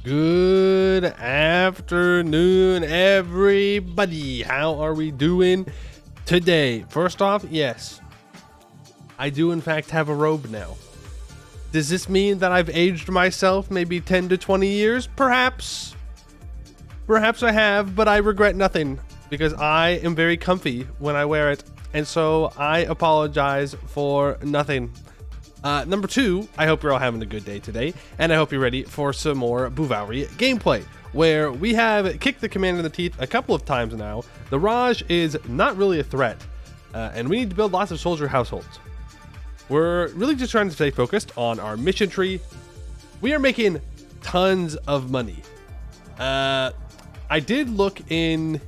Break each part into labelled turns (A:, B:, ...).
A: Good afternoon, everybody. How are we doing today? First off, yes, I do in fact have a robe now. Does this mean that I've aged myself maybe 10 to 20 years? Perhaps. Perhaps I have, but I regret nothing because I am very comfy when I wear it. And so I apologize for nothing. Number two, I hope you're all having a good day today, and I hope you're ready for some more Bhuvauri gameplay, where we have kicked the command in the teeth a couple of times now. The Raj is not really a threat, and we need to build lots of soldier households. We're really just trying to stay focused on our mission tree. We are making tons of money. I did look in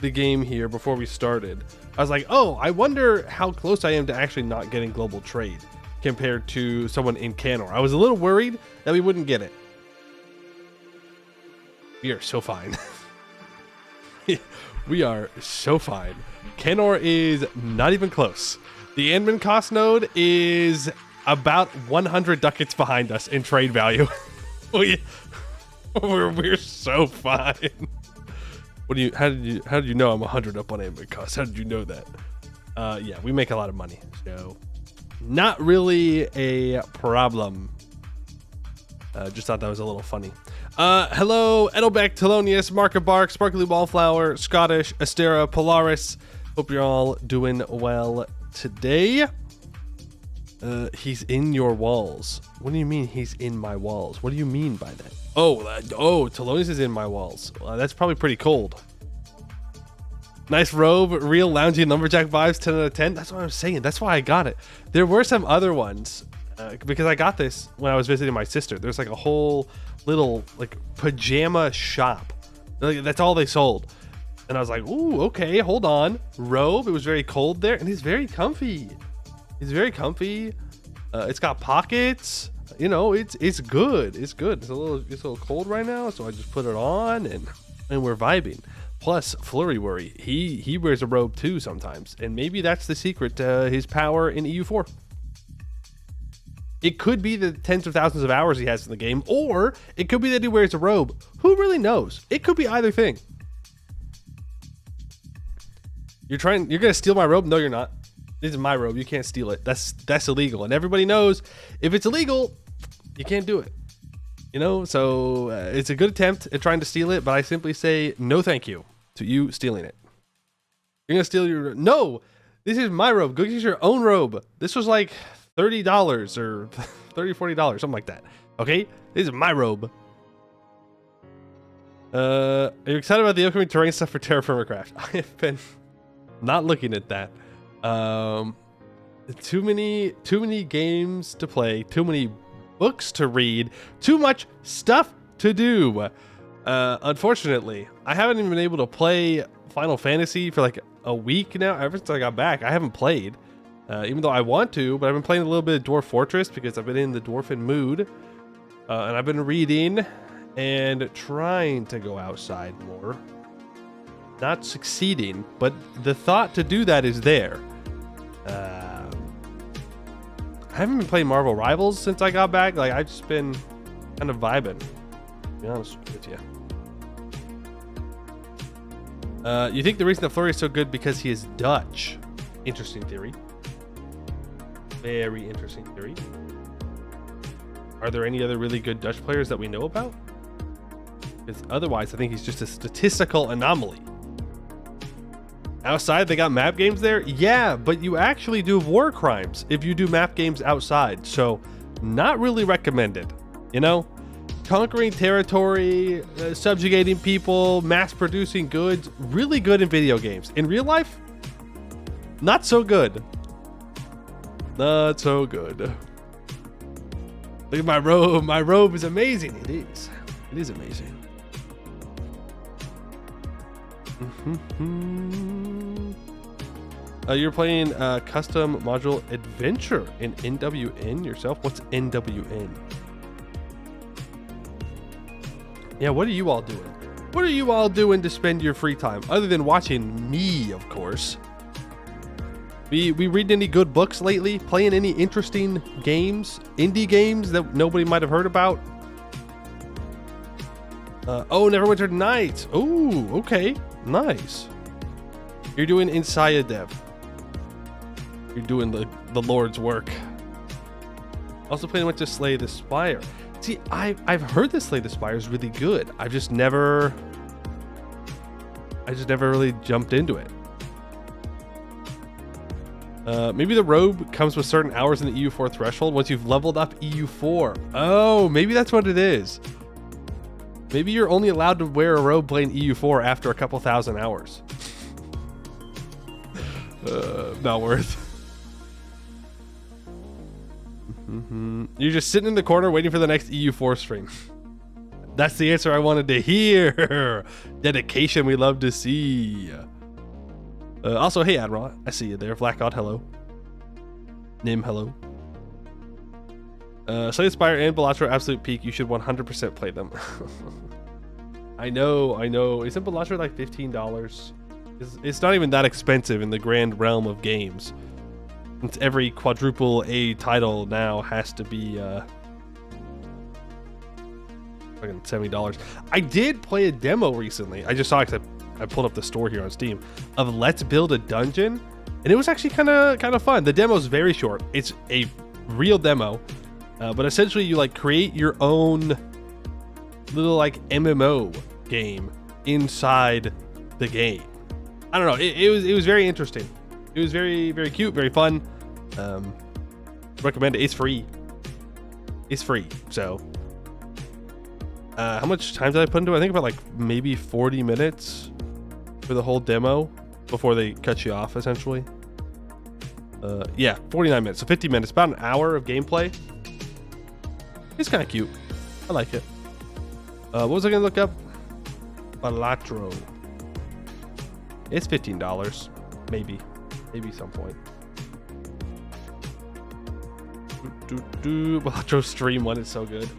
A: the game here before we started. I was like, oh, I wonder how close I am to actually not getting global trade compared to someone in Canor. I was a little worried that we wouldn't get it. We are so fine. We are so fine. Canor is not even close. The Anbennar cost node is about 100 ducats behind us in trade value. We're so fine. How did you know I'm 100 up on Anbennar cost? How did you know that? Yeah, we make a lot of money, so not really a problem. Just thought that was a little funny. Hello, Edelbeck, Telonius, Markabark, Sparkly Wallflower, Scottish, Astera, Polaris. Hope you're all doing well today. He's in your walls. What do you mean he's in my walls? What do you mean by that? Oh, Telonius is in my walls. That's probably pretty cold. Nice robe, real loungy lumberjack vibes, 10 out of 10. That's what I'm saying. That's why I got it. There were some other ones because I got this when I was visiting my sister. There's like a whole little like pajama shop. That's all they sold. And I was like, ooh, okay, hold on. Robe, it was very cold there, and he's very comfy. He's very comfy. It's got pockets. You know, it's good. It's good. It's a little cold right now, so I just put it on and we're vibing. Plus, Flurry Worry, he wears a robe too sometimes, and maybe that's the secret to his power in EU4. It could be the tens of thousands of hours he has in the game, or it could be that he wears a robe. Who really knows? It could be either thing. You're gonna steal my robe? No, you're not. This is my robe. You can't steal it. That's illegal, and everybody knows if it's illegal, you can't do it. You know, so it's a good attempt at trying to steal it, but I simply say no thank you to you stealing it. You're gonna steal your... No! This is my robe. Go get your own robe. This was like $30 or $30, $40, something like that. Okay? This is my robe. Are you excited about the upcoming terrain stuff for Terraformacraft? I have been not looking at that. Too many games to play, too many books to read, too much stuff to do. Unfortunately, I haven't even been able to play Final Fantasy for like a week now. Ever since I got back, I haven't played, even though I want to, but I've been playing a little bit of Dwarf Fortress because I've been in the dwarfen mood, and I've been reading and trying to go outside more. Not succeeding, but the thought to do that is there. I haven't been playing Marvel Rivals since I got back. Like, I've just been kind of vibing, to be honest with you. You think the reason that Flurry is so good because he is Dutch? Interesting theory. Very interesting theory. Are there any other really good Dutch players that we know about? Because otherwise, I think he's just a statistical anomaly. Outside, they got map games there? Yeah, but you actually do war crimes if you do map games outside. So, not really recommended. You know? Conquering territory, subjugating people, mass-producing goods, really good in video games. In real life, not so good. Not so good. Look at my robe. My robe is amazing. It is. It is amazing. You're playing custom module adventure in NWN yourself? What's NWN? Yeah, what are you all doing? What are you all doing to spend your free time? Other than watching me, of course. We reading any good books lately? Playing any interesting games? Indie games that nobody might have heard about?
B: Oh, Neverwinter Nights. Oh, okay. Nice. You're doing Inside Dev. You're doing the Lord's work. Also playing Went to Slay the Spire. See, I've heard that Slay the Spire is really good. I just never really jumped into it. Maybe the robe comes with certain hours in the EU4 threshold once you've leveled up EU4. Oh, maybe that's what it is. Maybe you're only allowed to wear a robe playing EU4 after a couple thousand hours. Not worth. You're just sitting in the corner waiting for the next EU4 stream. That's the answer I wanted to hear. Dedication we love to see. Also, hey Admiral, I see you there. Black God, hello. Nim, hello. Slay the Spire and Balatro Absolute Peak. You should 100% play them. I know. Isn't Balatro like $15? It's not even that expensive in the grand realm of games. Since every quadruple A title now has to be fucking $70. I did play a demo recently. I just saw it because I pulled up the store here on Steam of Let's Build a Dungeon, and it was actually kind of fun. The demo is very short. It's a real demo, but essentially you like create your own little like MMO game inside the game. I don't know. It was very interesting. It was very, very cute, very fun. Recommend it. It's free. So how much time did I put into it? I think about like maybe 40 minutes for the whole demo before they cut you off, essentially. Yeah, 49 minutes. So 50 minutes, about an hour of gameplay. It's kind of cute. I like it. What was I gonna look up? Balatro. It's $15. Maybe some point. Balatro stream one is so good.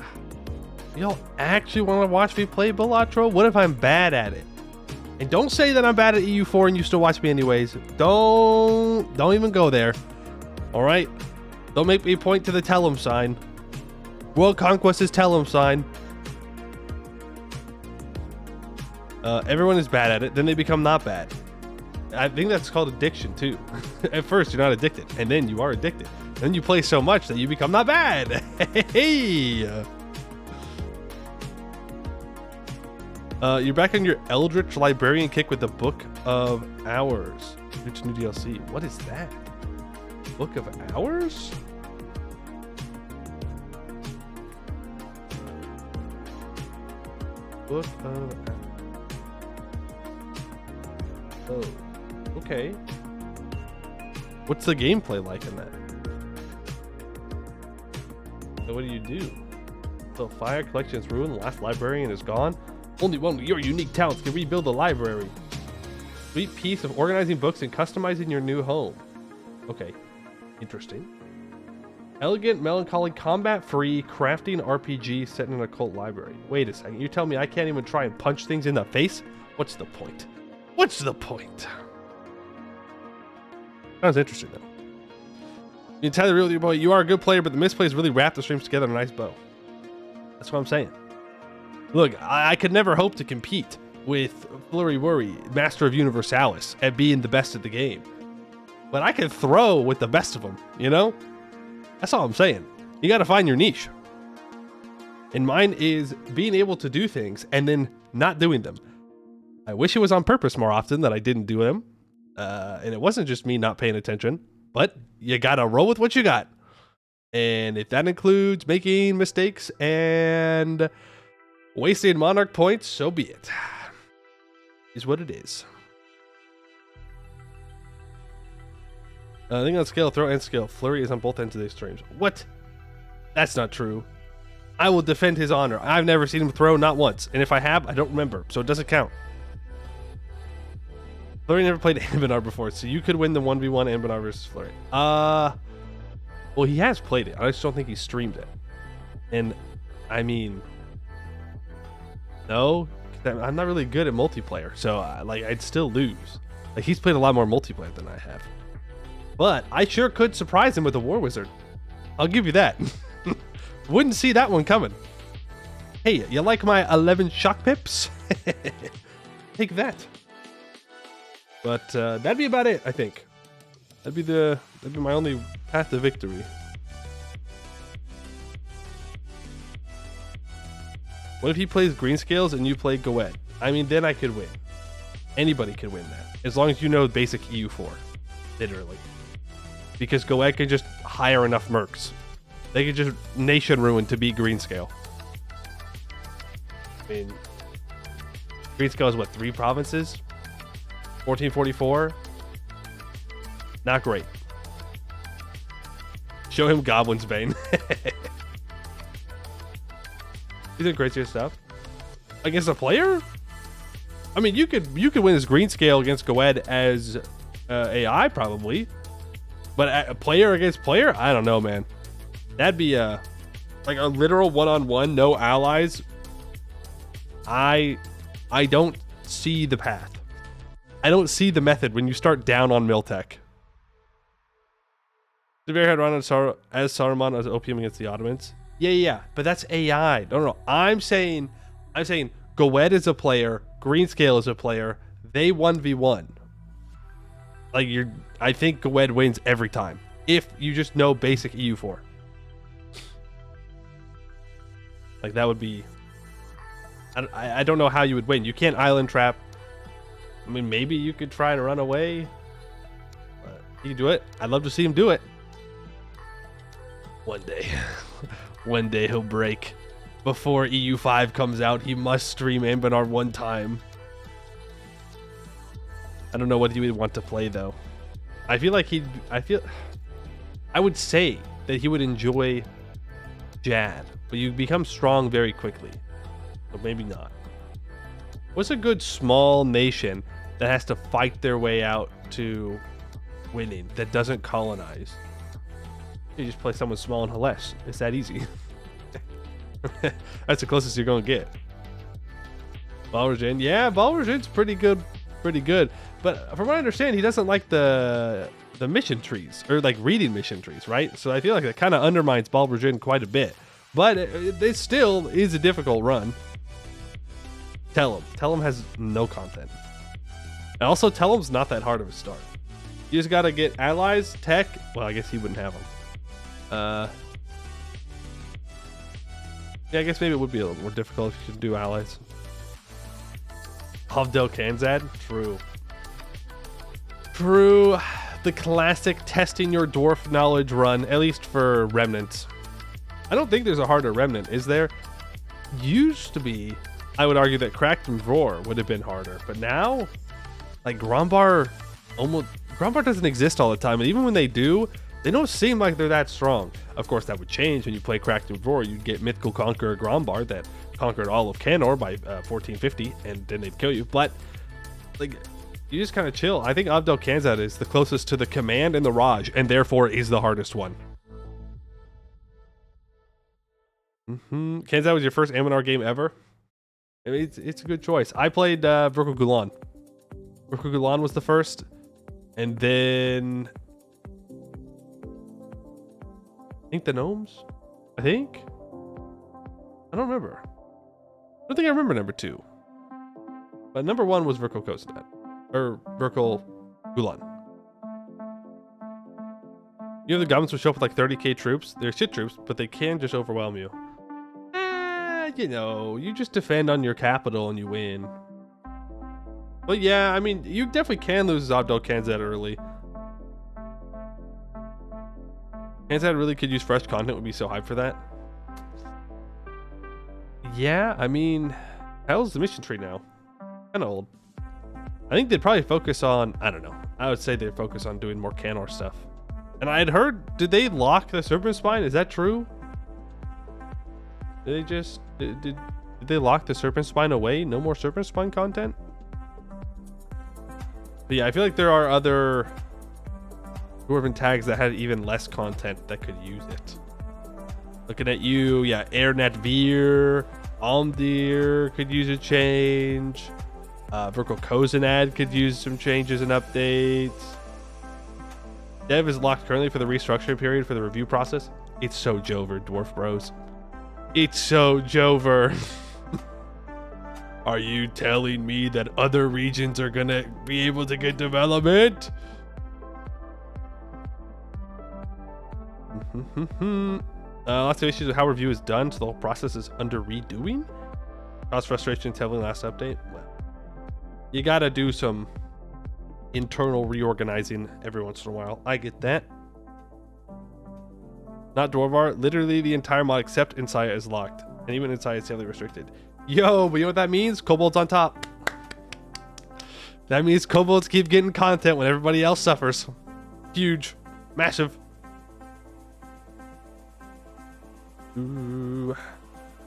B: Y'all actually want to watch me play Balatro? What if I'm bad at it? And don't say that I'm bad at EU4 and you still watch me anyways. Don't even go there. All right? Don't make me point to the tell 'em sign. World Conquest is tell 'em sign. Everyone is bad at it, then they become not bad. I think that's called addiction too. At first you're not addicted, and then you are addicted. Then you play so much that you become not bad. Hey. You're back on your Eldritch Librarian kick with the Book of Hours. Which new DLC? What is that? Book of Hours? Book of Hours. Oh, okay. What's the gameplay like in that? So what do you do? So fire collection is ruined, the last librarian is gone. Only one with your unique talents can rebuild the library. Sweet piece of organizing books and customizing your new home. Okay, interesting. Elegant, melancholy, combat-free, crafting RPG set in an occult library. Wait a second, you tell me I can't even try and punch things in the face? What's the point? What's the point? Sounds interesting though. You tell the real you boy, you are a good player, but the misplays really wrap the streams together in a nice bow. That's what I'm saying. Look, I could never hope to compete with Flurry Worry, Master of Universalis, at being the best at the game. But I can throw with the best of them, you know? That's all I'm saying. You gotta find your niche. And mine is being able to do things and then not doing them. I wish it was on purpose more often that I didn't do them. And it wasn't just me not paying attention, but you gotta roll with what you got. And if that includes making mistakes and wasting Monarch points, so be it. Is what it is. I think on scale, throw and scale. Flurry is on both ends of these streams. What? That's not true. I will defend his honor. I've never seen him throw, not once. And if I have, I don't remember, so it doesn't count. Flurry never played Anbennar before, so you could win the 1v1 Anbennar versus Flurry. Well, he has played it. I just don't think he streamed it. And, I mean, no, I'm not really good at multiplayer, so I'd still lose. Like, he's played a lot more multiplayer than I have. But I sure could surprise him with a War Wizard. I'll give you that. Wouldn't see that one coming. Hey, you like my 11 shock pips? Take that. But that'd be about it, I think. That'd be my only path to victory. What if he plays green scales and you play Goed? I mean, then I could win. Anybody could win that, as long as you know basic EU4, literally. Because Goed can just hire enough mercs. They could just nation ruin to beat green scale. I mean, green scale is what, 3 provinces? 1444. Not great. Show him Goblin's Bane. He's doing crazy stuff against a player. I mean, you could win this green scale against Goed as AI probably, but a player against player, I don't know, man. That'd be like a literal one-on-one, no allies. I don't see the path. I don't see the method when you start down on Miltech. Severe had run as Saruman as opium against the Ottomans. Yeah, but that's AI. No. I'm saying Goed is a player, Greenscale is a player. They 1v1. Like I think Goed wins every time if you just know basic EU4. Like that would be. I don't know how you would win. You can't island trap. I mean, maybe you could try and run away. But he could do it. I'd love to see him do it. One day. One day he'll break. Before EU5 comes out, he must stream Anbennar one time. I don't know what he would want to play, though. I feel like I would say that he would enjoy Jad, but you become strong very quickly. But maybe not. What's a good small nation that has to fight their way out to winning, that doesn't colonize? You just play someone small and Halesh. It's that easy. That's the closest you're going to get. Balrajin. Yeah, Balrajin's pretty good. But from what I understand, he doesn't like the mission trees, or like reading mission trees, right? So I feel like that kind of undermines Balrajin quite a bit. But it still is a difficult run. Tell him has no content. And also, Tellum's not that hard of a start. You just got to get allies, tech. Well, I guess he wouldn't have them. Yeah, I guess maybe it would be a little more difficult if you could do allies. Havdel Kanzad? True. The classic testing your dwarf knowledge run, at least for Remnant. I don't think there's a harder Remnant, is there? Used to be. I would argue that Cracked and Roar would have been harder, but now, like Grombar doesn't exist all the time, and even when they do, they don't seem like they're that strong. Of course, that would change when you play Cracked and Roar. You'd get Mythical Conqueror Grombar that conquered all of Canor by 1450, and then they'd kill you. But like, you just kind of chill. I think Abdel Kanzad is the closest to the Command and the Raj, and therefore is the hardest one. Kanzad was your first Anbennar game ever? I mean, it's a good choice. I played Verkal Gulan. Verkal Gulan was the first, and then I think the Gnomes. I don't remember. I don't think I remember number 2. But number 1 was Verkal Kosanat, or Verkal Gulan. You know, the goblins will show up with like 30k troops. They're shit troops, but they can just overwhelm you. You know, you just defend on your capital and you win. But yeah, I mean, you definitely can lose Abdel Kanzad early. Kanzad really could use fresh content, would be so hyped for that. Yeah, I mean, how's the mission tree now? Kind of old. I think they'd probably focus on, I don't know. I would say they'd focus on doing more Canor stuff. And I had heard, did they lock the Serpent Spine? Is that true? Did they just, did they lock the Serpent Spine away? No more Serpent Spine content? But yeah, I feel like there are other Dwarven tags that had even less content that could use it. Looking at you, yeah, Airnet Veer, Almdir could use a change. Verkal Kosanad could use some changes and updates. Dev is locked currently for the restructuring period for the review process. It's so Jover, Dwarf Bros. It's so Jover. Are you telling me that other regions are gonna be able to get development? Lots of issues with how review is done, so the whole process is under redoing. Caused frustration heavily last update. Well, you gotta do some internal reorganizing every once in a while. I get that. Not Dwarvar. Literally the entire mod except Inside is locked, and even Inside is heavily restricted. Yo, but you know what that means? Kobolds on top. That means kobolds keep getting content when everybody else suffers. Huge. Massive. Ooh.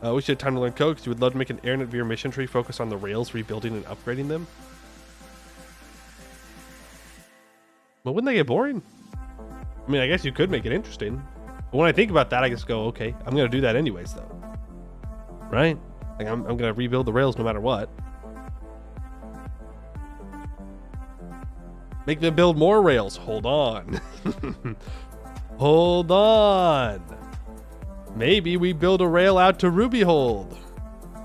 B: We should have time to learn code because you would love to make an AirNet via mission tree focus on the rails, rebuilding and upgrading them. But wouldn't that get boring? I mean, I guess you could make it interesting. But when I think about that, I just go, okay, I'm going to do that anyways, though. Right? Like, I'm going to rebuild the rails no matter what. Make them build more rails. Hold on. Hold on. Maybe we build a rail out to Rubyhold.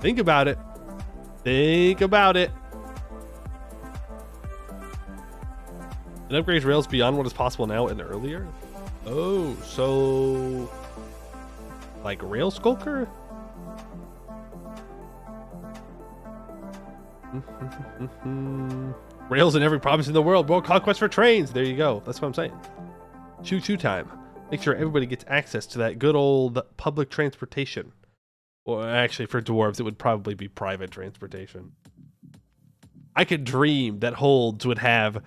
B: Think about it. Think about it. It upgrades rails beyond what is possible now and earlier. Oh, so like Rail Skulker? Rails in every province in the world. World conquest for trains. There you go. That's what I'm saying. Choo-choo time. Make sure everybody gets access to that good old public transportation. Or actually, for dwarves, it would probably be private transportation. I could dream that holds would have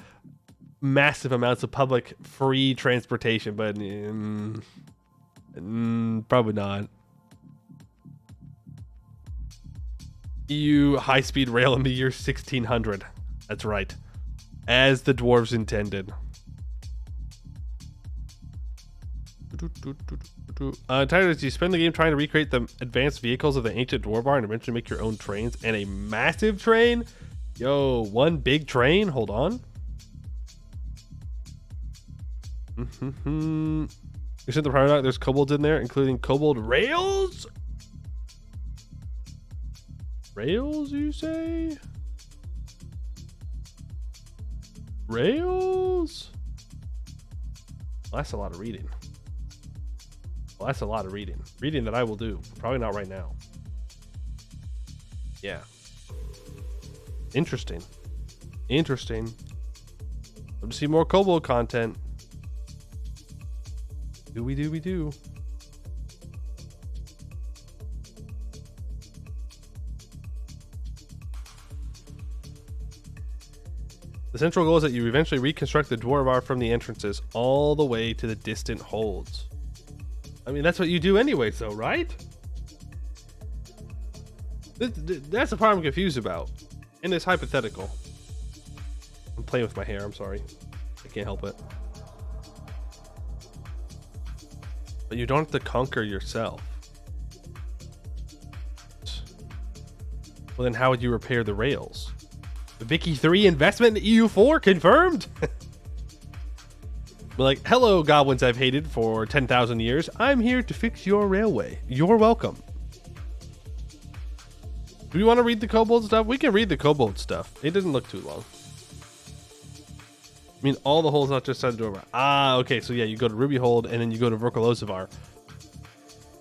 B: massive amounts of public free transportation, but probably not. EU high-speed rail in the year 1600. That's right. As the dwarves intended. Tyler, you spend the game trying to recreate the advanced vehicles of the ancient Dwarvar and eventually make your own trains and a massive train? Yo, one big train? Hold on. You said the product, there's kobolds in there, including kobold rails? Rails, you say? Rails? Well, that's a lot of reading. Well, that's a lot of reading. Reading that I will do. Probably not right now. Yeah. Interesting. Interesting. Love to see more kobold content. Do we do? The central goal is that you eventually reconstruct the Dwarvar from the entrances all the way to the distant holds. I mean, that's what you do anyway, though, right? That's the part I'm confused about. And it's hypothetical. I'm playing with my hair, I'm sorry. I can't help it. But you don't have to conquer yourself. Well, then how would you repair the rails? The Vicky 3 investment in EU4 confirmed? Like, hello, goblins I've hated for 10,000 years. I'm here to fix your railway. You're welcome. Do you want to read the kobold stuff? We can read the kobold stuff. It doesn't look too long. I mean, all the holes, not just outside the door. Ah, okay. So yeah, you go to Rubyhold and then you go to Vorkalozavar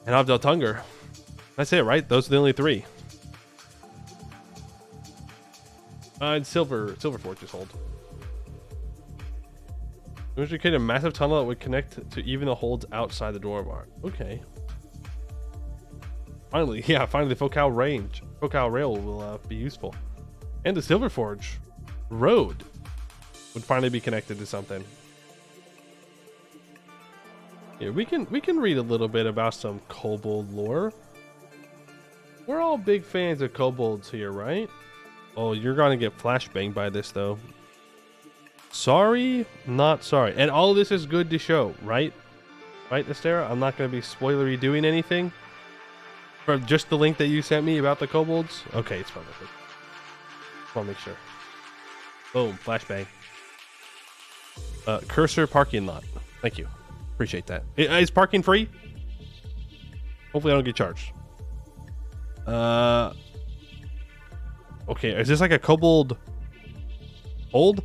B: and Avdaltungar. I say it right. Those are the only three. And Silver Fortress hold. We should create a massive tunnel that would connect to even the holds outside the Dwarvar. Okay. Finally, yeah, finally, Focal Rail will be useful. And the Silver Forge road would finally be connected to something. Yeah, we can read a little bit about some kobold lore. We're all big fans of kobolds here, right? Oh, you're gonna get flashbanged by this though. Sorry, not sorry. And all this is good to show, right? Right, Nastera? I'm not gonna be spoilery doing anything. For just the link that you sent me about the kobolds? Okay, it's fine. Just wanna make sure. Boom, flashbang. Cursor parking lot. Thank you. Appreciate that. Is parking free? Hopefully I don't get charged.
A: Okay, is this like a kobold old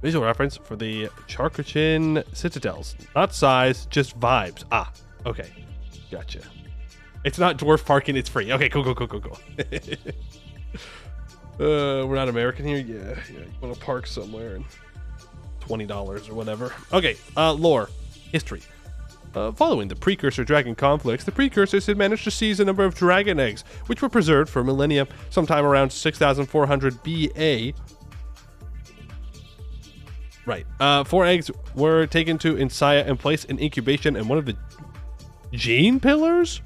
A: visual reference for the Charkachin citadels? Not size, just vibes. Ah, okay, gotcha. It's not dwarf parking, it's free. Okay, cool. We're not American here. Yeah. You want to park somewhere and $20 or whatever. Okay, lore, history. Following the precursor dragon conflicts, the precursors had managed to seize a number of dragon eggs, which were preserved for millennia. Sometime around 6400 BA. Right. 4 eggs were taken to Insaya and placed in incubation in one of the gene pillars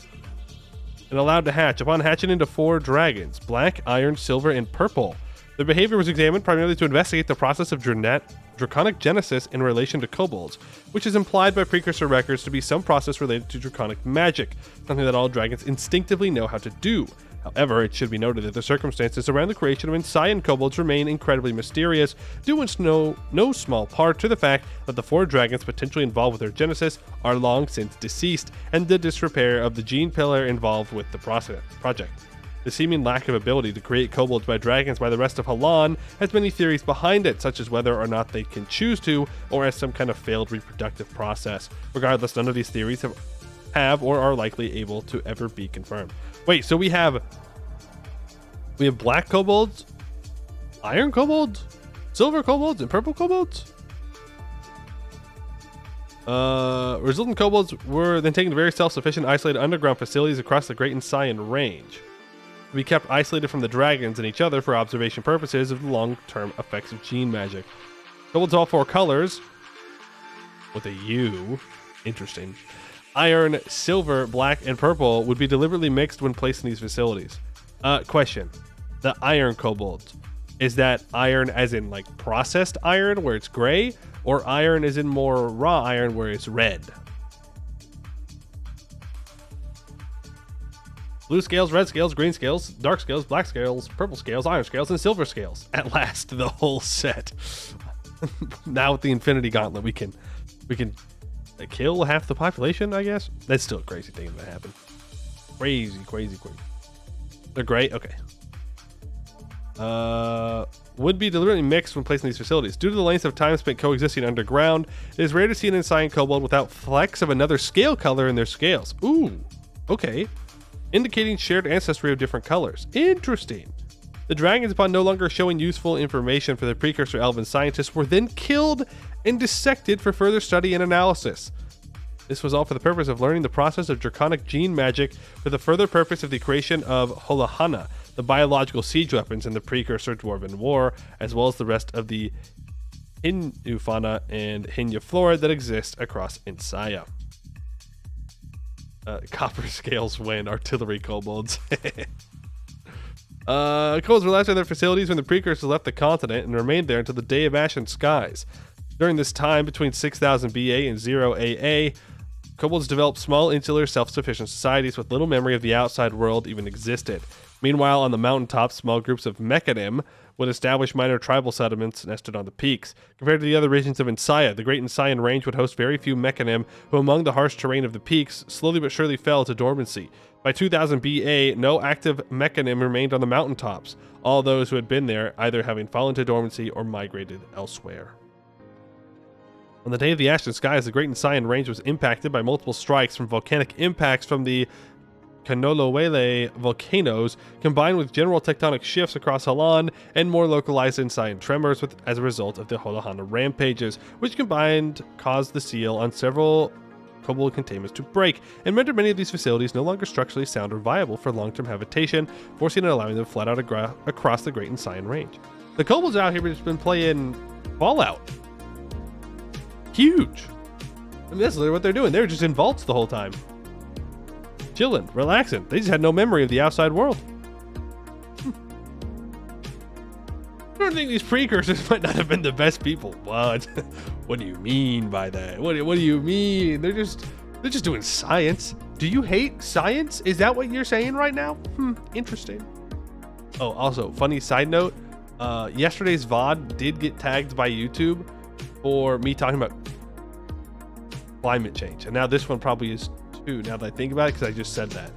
A: and allowed to hatch. Upon hatching into 4 dragons, black, iron, silver, and purple. Their behavior was examined primarily to investigate the process of draconic genesis in relation to kobolds, which is implied by precursor records to be some process related to draconic magic, something that all dragons instinctively know how to do. However, it should be noted that the circumstances around the creation of Insayan kobolds remain incredibly mysterious, due in no small part to the fact that the 4 dragons potentially involved with their genesis are long since deceased, and the disrepair of the gene pillar involved with the project. The seeming lack of ability to create kobolds by dragons by the rest of Halan has many theories behind it, such as whether or not they can choose to, or as some kind of failed reproductive process. Regardless, none of these theories have or are likely able to ever be confirmed. Wait, so we have black kobolds, iron kobolds, silver kobolds, and purple kobolds? Resultant kobolds were then taken to very self-sufficient, isolated underground facilities across the Great Insayan Range, to be kept isolated from the dragons and each other for observation purposes of the long-term effects of gene magic. Kobolds all 4 colors, with a U, interesting. Iron, silver, black, and purple would be deliberately mixed when placed in these facilities. Question. The iron kobolds. Is that iron as in like processed iron where it's gray, or iron as in more raw iron where it's red? Blue scales, red scales, green scales, dark scales, black scales, purple scales, iron scales, and silver scales. At last, the whole set. Now with the Infinity Gauntlet, we can kill half the population, I guess. That's still a crazy thing that happened. Crazy. They're great. Okay. Would be deliberately mixed when placed in these facilities. Due to the length of time spent coexisting underground, it is rare to see an Insayan kobold without flecks of another scale color in their scales. Ooh, okay. Indicating shared ancestry of different colors. Interesting. The dragons, upon no longer showing useful information for the precursor elven scientists, were then killed and dissected for further study and analysis. This was all for the purpose of learning the process of draconic gene magic for the further purpose of the creation of Holahana, the biological siege weapons in the precursor Dwarven War, as well as the rest of the Hinyu fauna and Hinyu flora that exist across Insaya. Copper scales win, artillery kobolds. Kobolds were left in their facilities when the precursors left the continent and remained there until the Day of Ashen Skies. During this time, between 6000 BA and 0 AA, kobolds developed small, insular, self-sufficient societies with little memory of the outside world even existed. Meanwhile, on the mountaintops, small groups of Mechanim would establish minor tribal settlements nested on the peaks. Compared to the other regions of Insaya, the Great Insayan Range would host very few Mechanim, who among the harsh terrain of the peaks slowly but surely fell to dormancy. By 2000 BA, no active Mechanim remained on the mountaintops, all those who had been there either having fallen to dormancy or migrated elsewhere. On the Day of the Ashen Skies, the Great Insayan Range was impacted by multiple strikes from volcanic impacts from the Kanolowele volcanoes, combined with general tectonic shifts across Halan and more localized Insayan tremors as a result of the Holahana rampages, which combined caused the seal on several kobold containments to break and rendered many of these facilities no longer structurally sound or viable for long-term habitation, forcing and allowing them flat out across the Great Insayan Range. The kobolds out here have just been playing Fallout. Huge. I mean, that's literally what they're doing. They're just in vaults the whole time. Chilling, relaxing. They just had no memory of the outside world. I don't think these precursors might not have been the best people. What? What do you mean by that? What do you mean? They're just doing science. Do you hate science? Is that what you're saying right now? Interesting. Oh, also, funny side note. Yesterday's VOD did get tagged by YouTube for me talking about climate change. And now this one probably is too, now that I think about it, because I just said that.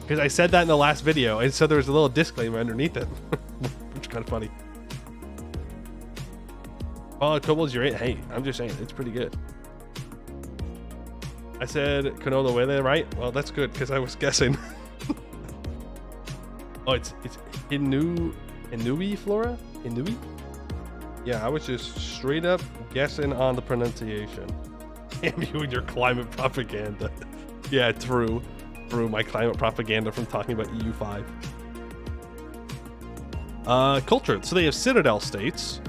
B: because I said that in the last video, and so there was a little disclaimer underneath it, which is kind of funny. Oh, kobolds, you're right. Hey, I'm just saying, it's pretty good. I said canola wele, right? Well, that's good because I was guessing. Oh, it's Inui flora? Inui? Yeah, I was just straight up guessing on the pronunciation. Damn you and your climate propaganda. Yeah, true. My climate propaganda from talking about EU5. Culture. So they have citadel states.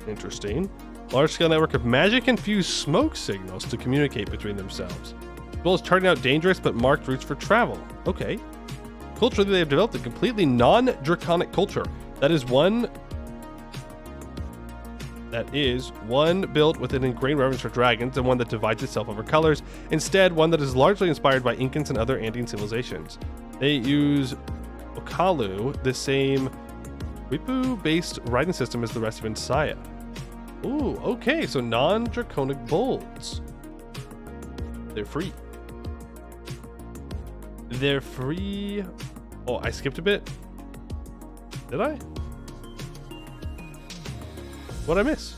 B: Interesting. Large-scale network of magic-infused smoke signals to communicate between themselves, as well as charting out dangerous but marked routes for travel. Okay. Culturally, they have developed a completely non-draconic culture. That is one built with an ingrained reverence for dragons and one that divides itself over colors. Instead, one that is largely inspired by Incans and other Andean civilizations. They use Okalu, the same Ripu-based writing system as the rest of Insaya. Ooh, okay, so non-draconic bolds. They're free. They're free. Oh, I skipped a bit. Did I? What'd I miss?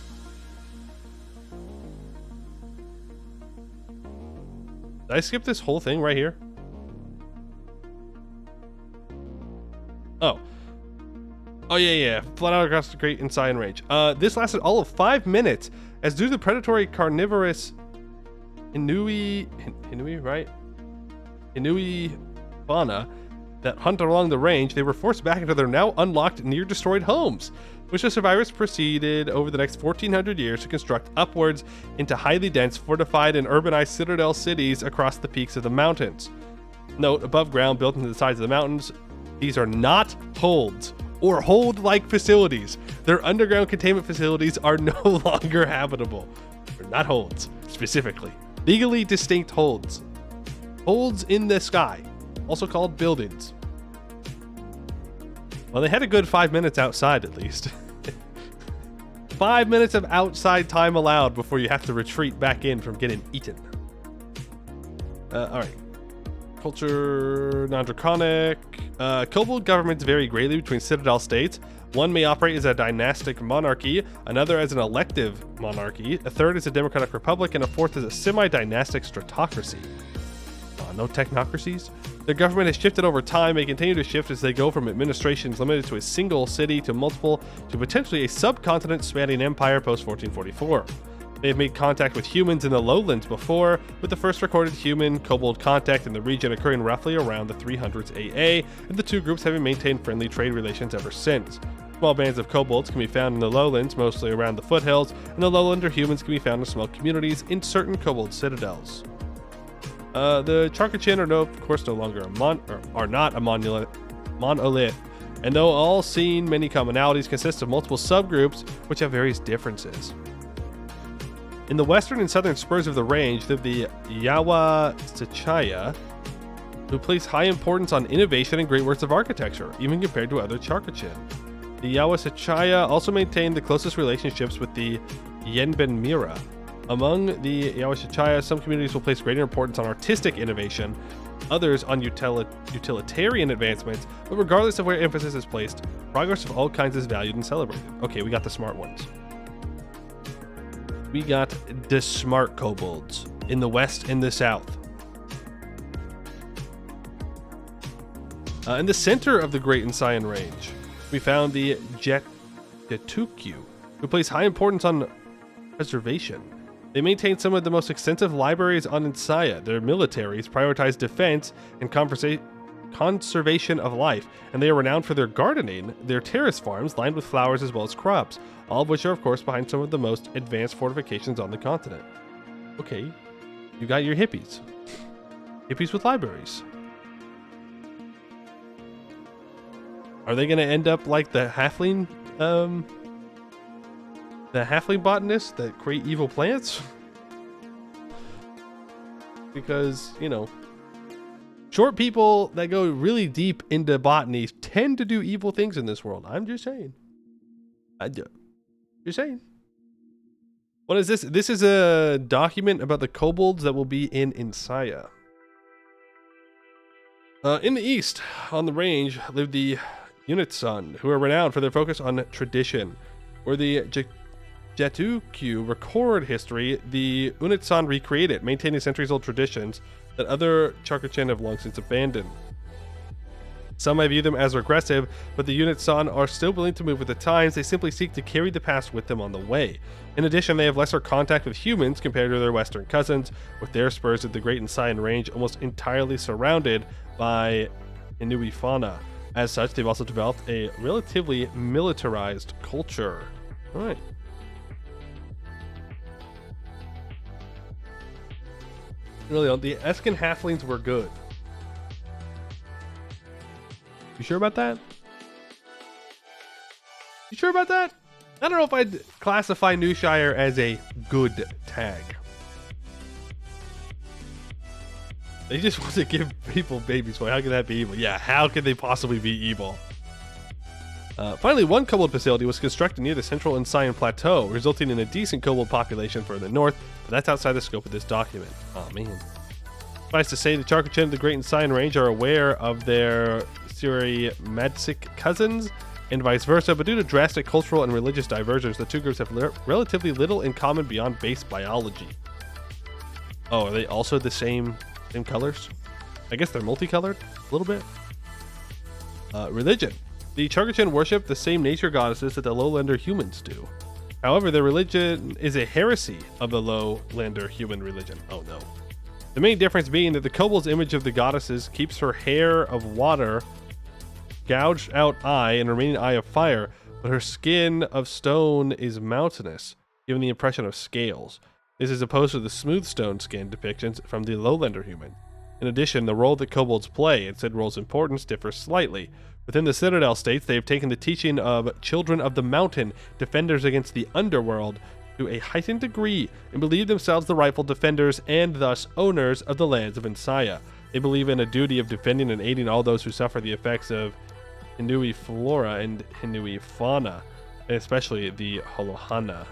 B: Did I skip this whole thing right here? Oh, yeah. Flat out across the Great Inside Range. This lasted all of 5 minutes, as due to the predatory carnivorous Inui, right? Inui fauna that hunt along the range, they were forced back into their now unlocked, near-destroyed homes, which the survivors proceeded over the next 1,400 years to construct upwards into highly dense, fortified, and urbanized citadel cities across the peaks of the mountains. Note, above ground, built into the sides of the mountains, these are not holds or hold-like facilities. Their underground containment facilities are no longer habitable. They're not holds, specifically. Legally distinct holds. Holds in the sky, also called buildings. Well, they had a good 5 minutes outside, at least. 5 minutes of outside time allowed before you have to retreat back in from getting eaten. All right. Culture, non-draconic. Kobold governments vary greatly between citadel states. One may operate as a dynastic monarchy, another as an elective monarchy, a third as a democratic republic, and a fourth as a semi-dynastic stratocracy. No technocracies? Their government has shifted over time. They continue to shift as they go from administrations limited to a single city to multiple, to potentially a subcontinent spanning empire post-1444. They have made contact with humans in the lowlands before, with the first recorded human-kobold contact in the region occurring roughly around the 300s AA, and the two groups having maintained friendly trade relations ever since. Small bands of kobolds can be found in the lowlands, mostly around the foothills, and the lowlander humans can be found in small communities in certain kobold citadels. The Charkachin are, of course, no longer are not a monolith, and though all seeing many commonalities, consist of multiple subgroups which have various differences. In the western and southern spurs of the range live the Yawa Sechaya, who place high importance on innovation and great works of architecture, even compared to other Charkachin. The Yawa Sechaya also maintain the closest relationships with the Yenbenmira. Among the Yawa Sechaya, some communities will place greater importance on artistic innovation, others on utilitarian advancements, but regardless of where emphasis is placed, progress of all kinds is valued and celebrated. Okay, we got the smart ones. We got the smart kobolds in the west and the south. In the center of the Great Insayan Range, we found the Jetukyu, who place high importance on preservation. They maintain some of the most extensive libraries on Insaya. Their militaries prioritize defense and conservation of life, and they are renowned for their gardening, their terrace farms lined with flowers as well as crops, all of which are, of course, behind some of the most advanced fortifications on the continent. Okay, you got your hippies. Hippies with libraries. Are they going to end up like the halfling botanists that create evil plants? Because, you know, short people that go really deep into botany tend to do evil things in this world. I'm just saying. Just saying. What is this? This is a document about the kobolds that will be in Insaya. In the east, on the range, lived the Unitsun, who are renowned for their focus on tradition. Where the Jetukyu record history, the Unitsun recreate it, maintaining centuries-old traditions that other Chakuchen have long since abandoned. Some may view them as regressive, but the Unitsun are still willing to move with the times. They simply seek to carry the past with them on the way. In addition, they have lesser contact with humans compared to their western cousins, with their spurs at the Great Insayan Range almost entirely surrounded by Inui fauna. As such, they've also developed a relatively militarized culture. All right. Really, the Eskin halflings were good. You sure about that? You sure about that? I don't know if I'd classify Newshire as a good tag. They just want to give people babies. How can that be evil? Yeah, how can they possibly be evil? Finally, one kobold facility was constructed near the central Insayan Plateau, resulting in a decent kobold population further north, but that's outside the scope of this document. Oh man. Suffice to say, the Charkuchen of the Great Insayan Range are aware of their Suri Madsik cousins, and vice versa, but due to drastic cultural and religious divergence, the two groups have relatively little in common beyond base biology. Oh, are they also the same colors? I guess they're multicolored a little bit. Religion. The Charkuchen worship the same nature goddesses that the lowlander humans do. However, their religion is a heresy of the lowlander human religion. Oh no. The main difference being that the kobold's image of the goddesses keeps her hair of water, gouged out eye, and remaining eye of fire, but her skin of stone is mountainous, giving the impression of scales. This is opposed to the smooth stone skin depictions from the lowlander human. In addition, the role that kobolds play and said role's importance differs slightly. Within the Citadel states, they have taken the teaching of Children of the Mountain, defenders against the underworld, to a heightened degree, and believe themselves the rightful defenders and thus owners of the lands of Insaya. They believe in a duty of defending and aiding all those who suffer the effects of Inui flora and Inui fauna, and especially the Holohana.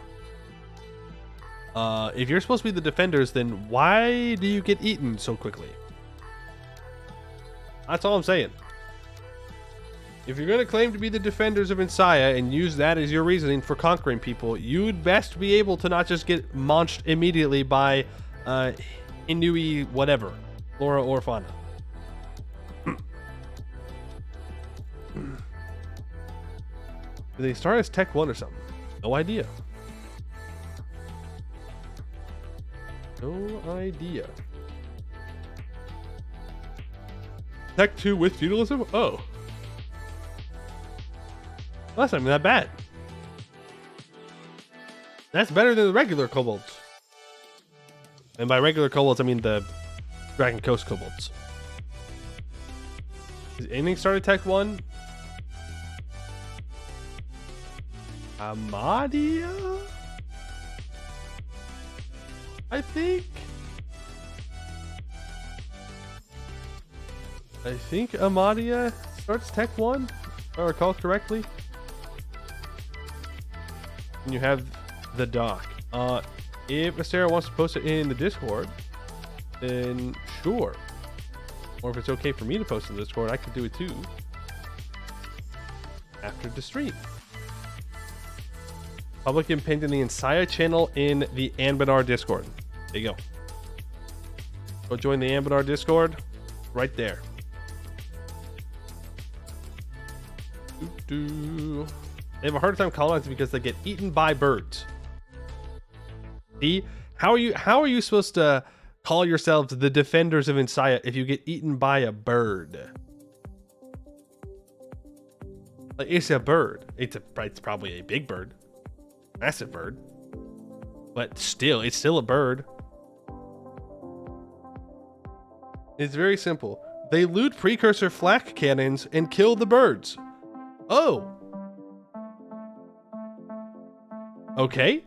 B: If you're supposed to be the defenders, then why do you get eaten so quickly? That's all I'm saying. If you're going to claim to be the defenders of Insaya and use that as your reasoning for conquering people, you'd best be able to not just get launched immediately by Inui whatever, flora or fauna. Do they start as Tech 1 or something? No idea. No idea. Tech 2 with feudalism? Oh. Well, that's not even that bad. That's better than the regular kobolds. And by regular kobolds, I mean the Dragon Coast kobolds. Is anything started Tech 1? Amadia? I think Amadia starts Tech 1, if I recall correctly. And you have the dock. If Astera wants to post it in the Discord, then sure. Or if it's okay for me to post in the Discord, I can do it too. After the stream. Public and pinned in the Insaya channel in the Anbennar Discord. There you go. Go join the Anbennar Discord right there. They have a hard time colonizing because they get eaten by birds. See? How are you supposed to call yourselves the defenders of Insaya if you get eaten by a bird? Like, it's a bird. It's probably a big bird. Massive bird. But still, it's still a bird. It's very simple. They loot precursor flak cannons and kill the birds. Oh. Okay.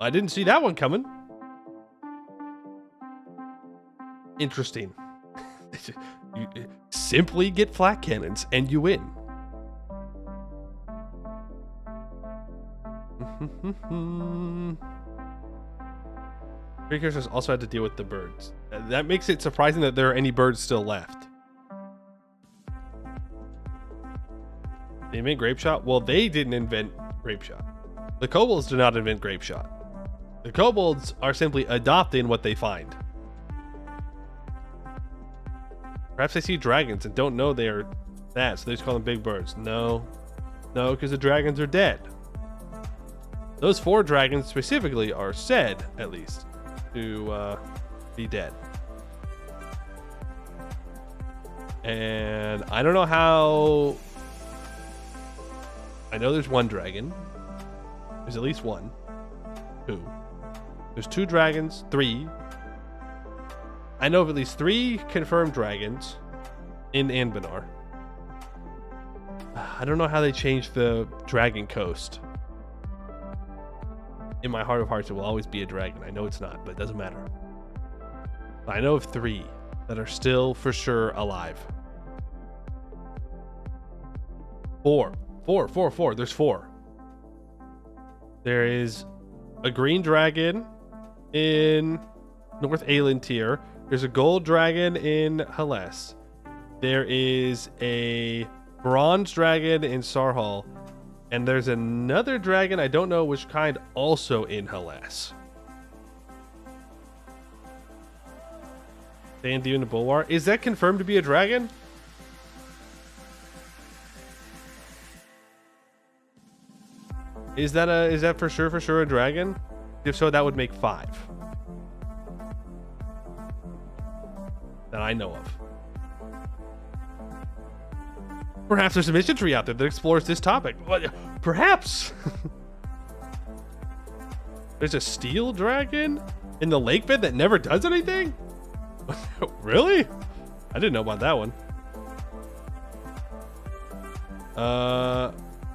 B: I didn't see that one coming. Interesting. You simply get flak cannons and you win. Precursors also had to deal with the birds. That makes it surprising that there are any birds still left. They invent grape shot? Well, they didn't invent grape shot. The kobolds did not invent grape shot. The kobolds are simply adopting what they find. Perhaps they see dragons and don't know they are that, so they just call them big birds. No, because the dragons are dead. Those 4 dragons specifically are said, at least, to be dead. And I don't know how. I know there's 1 dragon. There's at least 1. 2. There's 2 dragons. 3. I know of at least 3 confirmed dragons in Anbennar. I don't know how they changed the dragon coast. In my heart of hearts, it will always be a dragon. I know it's not, but it doesn't matter. I know of 3 that are still for sure alive. 4. There's 4. There is a green dragon in North Aelintir. There's a gold dragon in Hellas. There is a bronze dragon in Sarhal. And there's another dragon, I don't know which kind, also in Hellas. Sand Demon and Bulwar. Is that confirmed to be a dragon? Is that for sure a dragon? If so, that would make 5. That I know of. Perhaps there's a mission tree out there that explores this topic. Perhaps. There's a steel dragon in the lake bed that never does anything? Really? I didn't know about that one.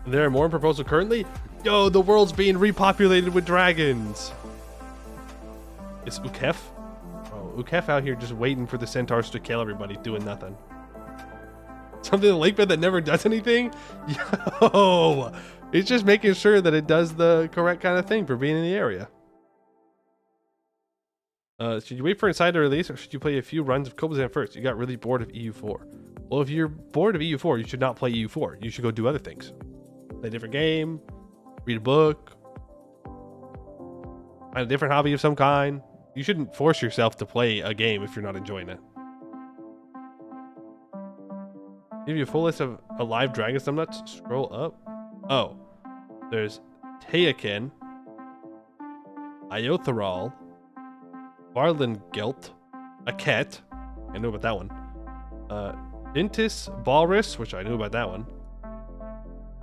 B: There are more in proposal currently? Yo, the world's being repopulated with dragons. Is Ukef? Oh, Ukef out here just waiting for the centaurs to kill everybody, doing nothing. Something in the lake bed that never does anything? Yo! It's just making sure that it does the correct kind of thing for being in the area. Should you wait for Inside to release, or should you play a few runs of Kobold first? You got really bored of EU4. Well, if you're bored of EU4, you should not play EU4. You should go do other things. Play a different game, read a book, find a different hobby of some kind. You shouldn't force yourself to play a game if you're not enjoying it. Give you a full list of alive dragons. I'm not scroll up. Oh, there's Teakin, Iotharal, Varlingelt, Aket. I know about that one. Dintis Balrus, which I knew about that one.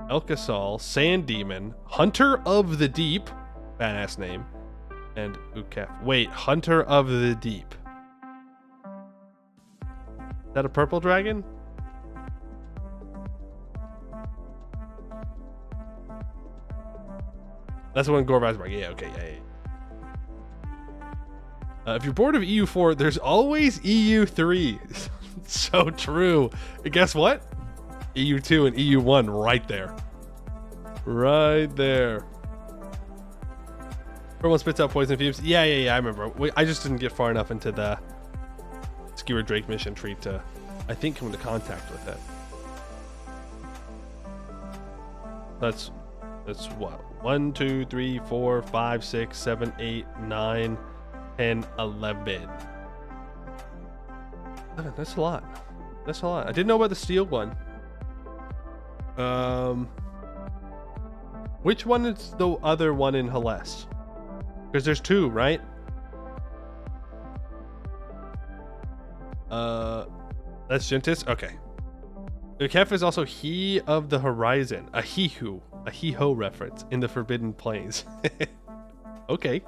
B: Elkasal, Sand Demon, Hunter of the Deep, badass name, and Ukef. Wait, Hunter of the Deep. Is that a purple dragon? That's the one Gorvasberg. Yeah, okay, yeah. If you're bored of EU4, there's always EU3. So true. And guess what? EU2 and EU1 right there. Right there. Everyone spits out poison fumes. Yeah, I remember. I just didn't get far enough into the Skewer Drake mission tree to, I think, come into contact with it. That's what? 1, 2, 3, 4, 5, 6, 7, 8, 9, 10, 11. That's a lot. That's a lot. I didn't know about the steel one. Which one is the other one in Hellas? Because there's 2, right? That's Gentis? Okay. Ukef is also He of the Horizon, a he-ho reference in the Forbidden Plains. Okay.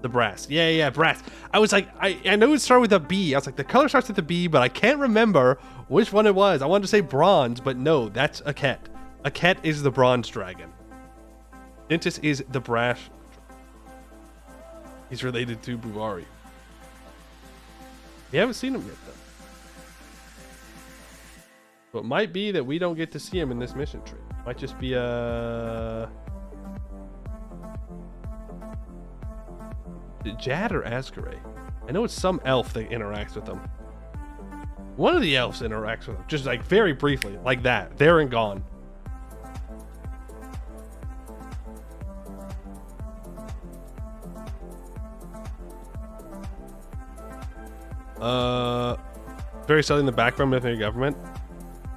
B: The brass. Yeah, brass. I was like, I know it started with a B. I was like, the color starts with a B, but I can't remember which one it was. I wanted to say bronze, but no, that's Aket. Aket is the bronze dragon. Dintis is the brass. He's related to Bhuvauri. We haven't seen him yet, though. So it might be that we don't get to see him in this mission tree. Might just be a... Jad or Asgore? I know it's some elf that interacts with them. One of the elves interacts with them, just like very briefly, like that. There and gone. Very subtly in the background with their government,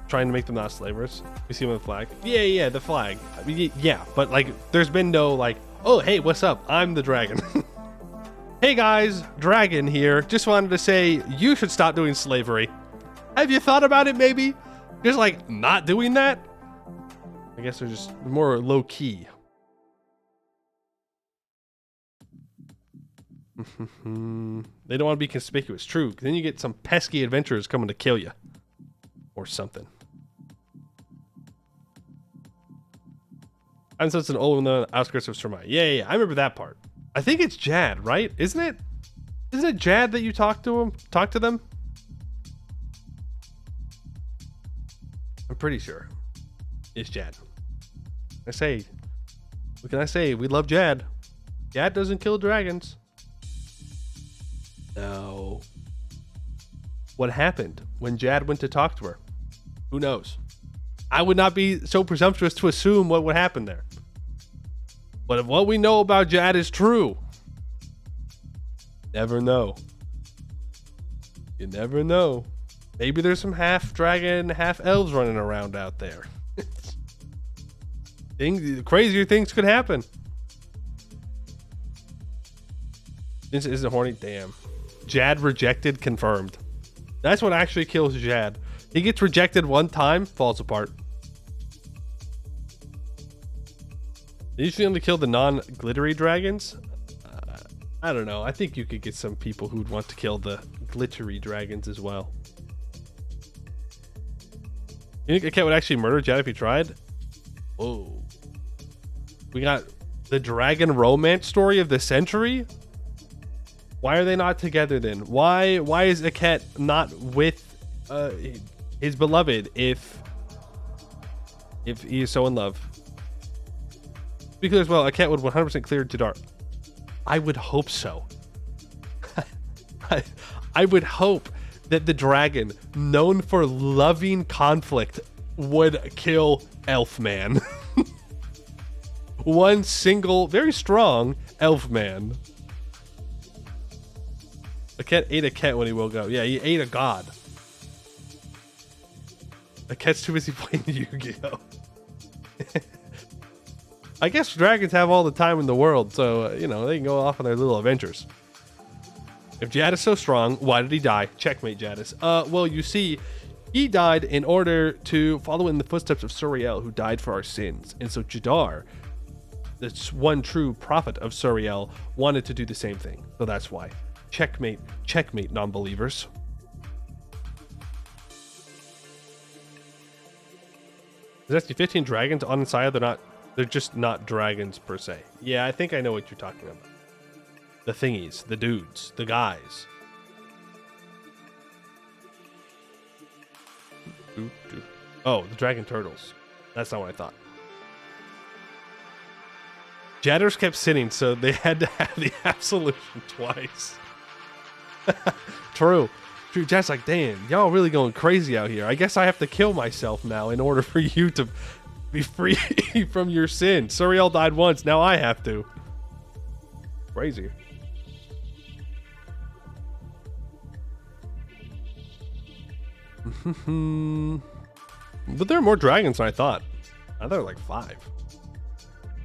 B: trying to make them not slavers. You see them with the flag. Yeah, the flag. I mean, yeah, but like, there's been no like, oh, hey, what's up? I'm the dragon. Hey guys, dragon here. Just wanted to say you should stop doing slavery. Have you thought about it? Maybe just like not doing that. I guess they're just more low key. They don't want to be conspicuous. True. Then you get some pesky adventurers coming to kill you. Or something. And so it's an old one on the outskirts of Sermai. Yeah. I remember that part. I think it's Jad, right? Isn't it? Isn't it Jad that you talk to him? Talk to them? I'm pretty sure. It's Jad. What can I say? We love Jad. Jad doesn't kill dragons. No. What happened when Jad went to talk to her? Who knows? I would not be so presumptuous to assume what would happen there. But if what we know about Jad is true, never know. You never know. Maybe there's some half dragon, half elves running around out there. Crazier things could happen. This isn't horny. Damn. Jad rejected, confirmed. That's what actually kills Jad. He gets rejected one time, falls apart. They usually only kill the non-glittery dragons. I don't know. I think you could get some people who'd want to kill the glittery dragons as well. You think a cat would actually murder Jad if he tried? Whoa. We got the dragon romance story of the century? Why are they not together then? Why is a cat not with his beloved if he is so in love? Because well, a cat would 100% clear Jadar. I would hope so. I would hope that the dragon, known for loving conflict, would kill Elfman. One single, very strong Elfman. A cat ate a cat when he woke up. Yeah, he ate a god. A cat's too busy playing Yu-Gi-Oh! I guess dragons have all the time in the world, so, you know, they can go off on their little adventures. If Jad is so strong, why did he die? Checkmate, Jadis. Well, you see, he died in order to follow in the footsteps of Suriel, who died for our sins. And so Jadar, the one true prophet of Suriel, wanted to do the same thing. So that's why. Checkmate, non-believers. There's actually 15 dragons on Inside. They're just not dragons per se. Yeah, I think I know what you're talking about. The thingies, the dudes, the guys. Oh, the dragon turtles. That's not what I thought. Jadders kept sitting, so they had to have the absolution twice. True. Jad's like, damn, y'all really going crazy out here. I guess I have to kill myself now in order for you to be free from your sin. Suriel died once, now I have to. Crazy. But there are more dragons than I thought. I thought there were like 5.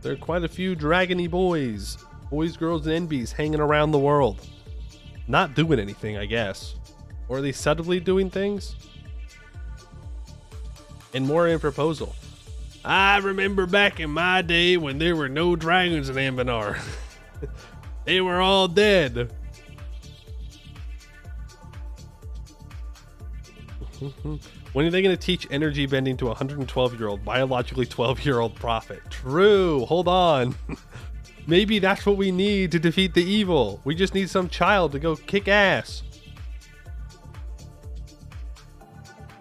B: There are quite a few dragony boys. Boys, girls, and NBs hanging around the world. Not doing anything, I guess. Or are they subtly doing things? And more in proposal. I remember back in my day when there were no dragons in Anbennar. They were all dead. When are they going to teach energy bending to a 112-year-old, biologically 12-year-old prophet? True. Hold on. Maybe that's what we need to defeat the evil. We just need some child to go kick ass.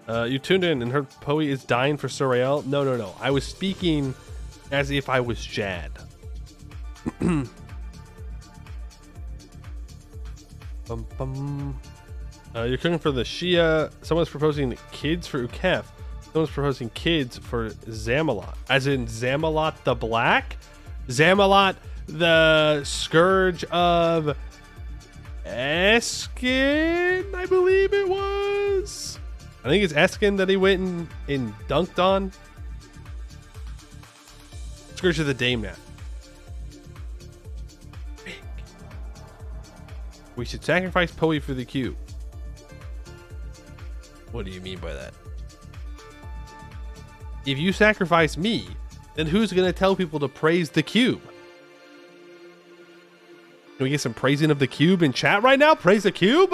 B: You tuned in and heard Poe is dying for Suriel. No. I was speaking as if I was Jad. Bum, bum. You're cooking for the Shia. Someone's proposing kids for Ukef. Someone's proposing kids for Zamalot. As in Zamalot the Black? Zamalot the Scourge of Eskin, I believe it was. I think it's Eskin that he went and dunked on. Scourge of the Dame now. We should sacrifice Poe for the cube. What do you mean by that? If you sacrifice me, then who's going to tell people to praise the cube? Can we get some praising of the cube in chat right now? Praise the cube?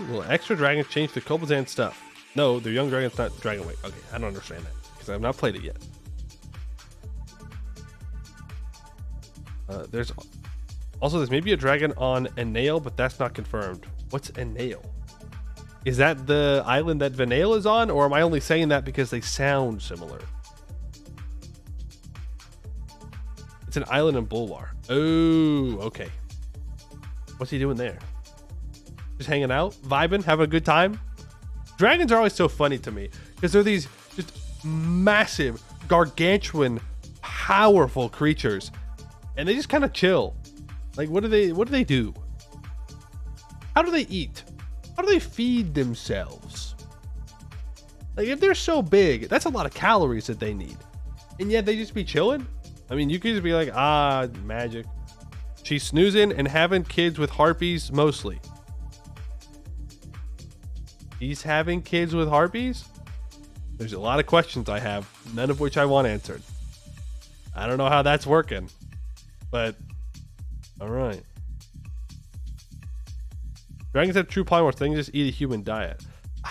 B: Will extra dragons change the Kobazan stuff? No, the young dragon's not dragon weight. Okay, I don't understand that because I've not played it yet. There's maybe a dragon on Enail, but that's not confirmed. What's Enail? Is that the island that Vanail is on, or am I only saying that because they sound similar? It's an island in Bulwar. Oh, okay. What's he doing there? Just hanging out, vibing, having a good time? Dragons are always so funny to me because they're these just massive, gargantuan, powerful creatures. And they just kind of chill. Like, what do they do? How do they eat? How do they feed themselves? Like, if they're so big, that's a lot of calories that they need. And yet they just be chilling? I mean, you could just be like, magic. She's snoozing and having kids with harpies mostly. He's having kids with harpies? There's a lot of questions I have, none of which I want answered. I don't know how that's working. But, all right. Dragons have true polymorphs. They can just eat a human diet. I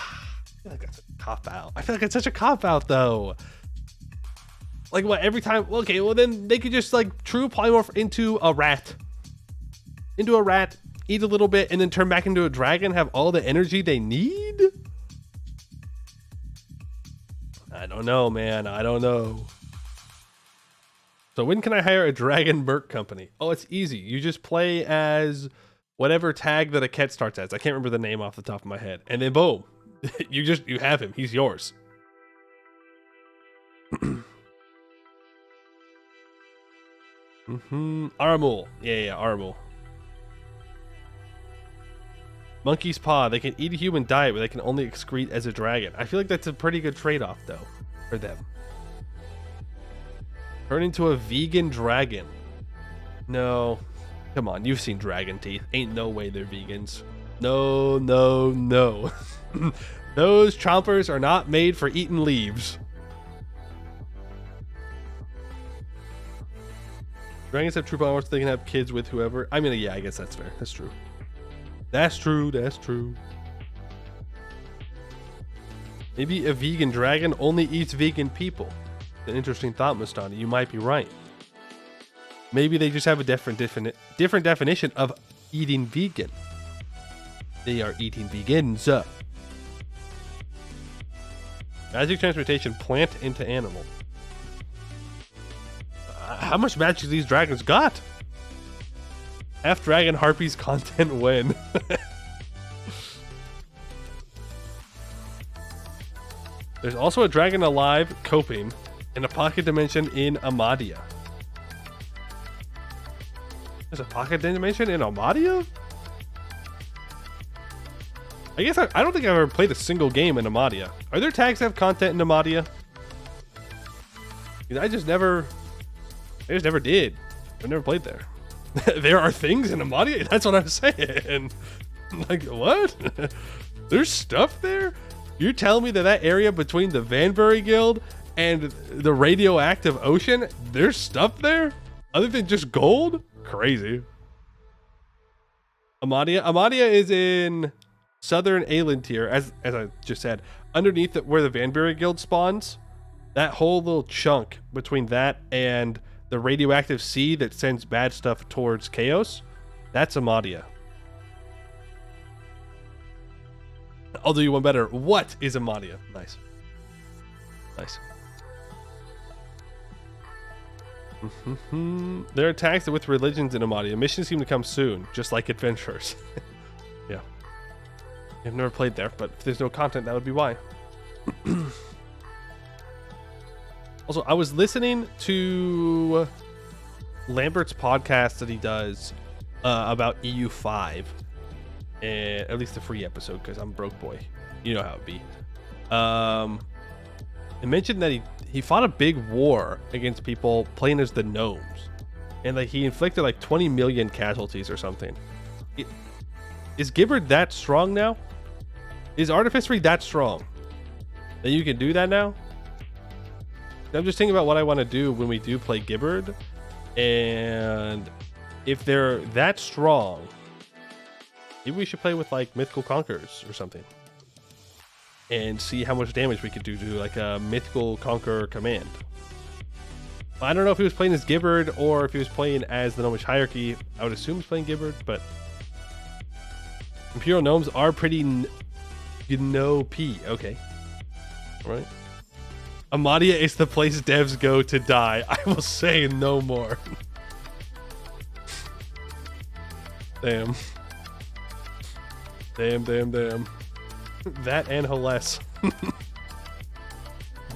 B: feel like that's a cop-out. I feel like it's such a cop-out, though. Like, what, every time? Okay, well, then they could just, like, true polymorph into a rat. Into a rat, eat a little bit, and then turn back into a dragon, have all the energy they need? I don't know, man. I don't know. So when can I hire a dragon merc company? Oh, it's easy. You just play as whatever tag that a cat starts as. I can't remember the name off the top of my head. And then boom, you have him. He's yours. Aramul. Yeah, Aramul. Monkey's paw. They can eat a human diet, but they can only excrete as a dragon. I feel like that's a pretty good trade-off, though, for them. Turn into a vegan dragon. No. Come on, you've seen dragon teeth. Ain't no way they're vegans. No. Those chompers are not made for eating leaves. Dragons have true powers, so they can have kids with whoever. I mean, yeah, I guess that's fair. That's true. That's true. Maybe a vegan dragon only eats vegan people. An interesting thought, Mustani. You might be right. Maybe they just have a different definition of eating vegan. They are eating vegans. Magic transmutation, plant into animal. How much magic do these dragons got? Half dragon harpies content win. There's also a dragon alive coping in a pocket dimension in Amadia. There's a pocket dimension in Amadia? I guess I don't think I've ever played a single game in Amadia. Are there tags that have content in Amadia? I just never did. I've never played there. There are things in Amadia? That's what I'm saying. Like, what? There's stuff there? You're telling me that area between the Vanbury Guild and the radioactive ocean, there's stuff there? Other than just gold? Crazy. Amadia is in southern Aelintir, as I just said, underneath where the Vanbury Guild spawns. That whole little chunk between that and the radioactive sea that sends bad stuff towards Chaos, that's Amadia. I'll do you one better. What is Amadia? Nice. There are attacks with religions in Amadia. Missions seem to come soon, just like adventures. Yeah. I've never played there, but if there's no content, that would be why. Also, I was listening to Lambert's podcast that he does about EU5, and at least the free episode, because I'm broke boy. You know how it be. It mentioned that he fought a big war against people playing as the gnomes, and like he inflicted like 20 million casualties or something. Is Gibbard that strong now? Is Artificery that strong that you can do that now? I'm just thinking about what I want to do when we do play Gibbard, and if they're that strong, maybe we should play with like Mythical Conquerors or something and see how much damage we could do to like a Mythical Conqueror command. I don't know if he was playing as Gibbard or if he was playing as the Gnomish Hierarchy. I would assume he's playing Gibbard, but Imperial Gnomes are pretty P. Okay. All right. Amadia is the place devs go to die. I will say no more. Damn. Damn. That and Hellas.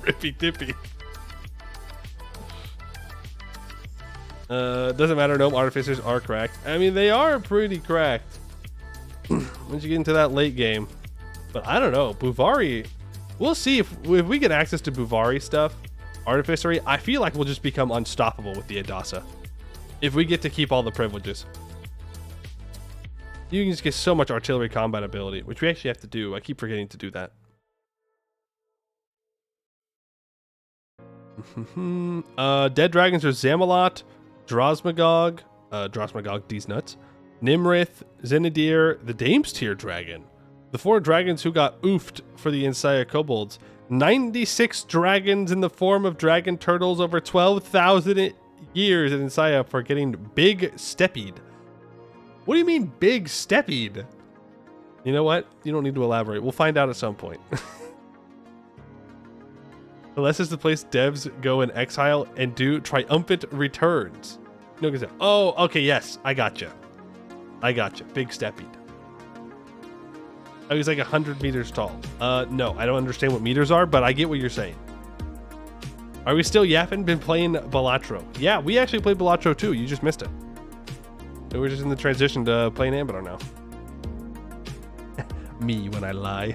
B: Rippy dippy. Doesn't matter, gnome artificers are cracked. I mean, they are pretty cracked once you get into that late game. But I don't know. Bhuvauri, we'll see if we get access to Bhuvauri stuff. Artificery, I feel like we'll just become unstoppable with the Adasa if we get to keep all the privileges. You can just get so much artillery combat ability, which we actually have to do. I keep forgetting to do that. Dead dragons are Zamalot, Drosmagog, these nuts, Nimrith, Zenadir, the Dame's Tier dragon. The 4 dragons who got oofed for the Insaya kobolds. 96 dragons in the form of dragon turtles over 12,000 years in Insaya for getting big steppied. What do you mean big steppied? You know what? You don't need to elaborate. We'll find out at some point. Unless it's the place devs go in exile and do triumphant returns. No, oh, okay, yes, I gotcha. Big steppied. Oh, he's like 100 meters tall. No, I don't understand what meters are, but I get what you're saying. Are we still yapping? Been playing Balatro? Yeah, we actually played Balatro too. You just missed it. We're just in the transition to playing Anbennar now. Me when I lie.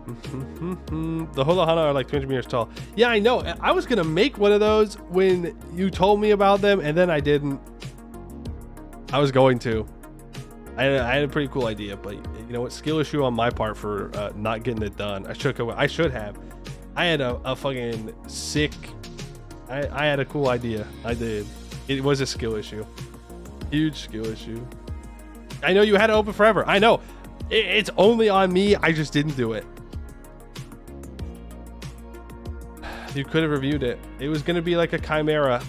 B: The Holahana are like 200 meters tall. Yeah, I know. I was gonna make one of those when you told me about them, and then I didn't. I was going to. I had a pretty cool idea, but you know what? Skill issue on my part for not getting it done. I should have. I had a fucking sick. I had a cool idea. I did. It was a skill issue. Huge skill issue. I know you had it open forever. I know. It's only on me. I just didn't do it. You could have reviewed it. It was going to be like a chimera.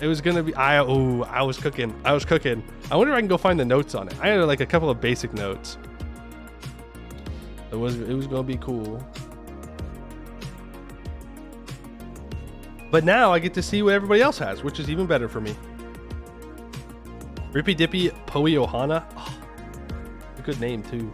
B: It was going to be... I was cooking. I wonder if I can go find the notes on it. I had like a couple of basic notes. It was going to be cool. But now I get to see what everybody else has, which is even better for me. Rippy Dippy Poe Ohana. Oh, a good name too.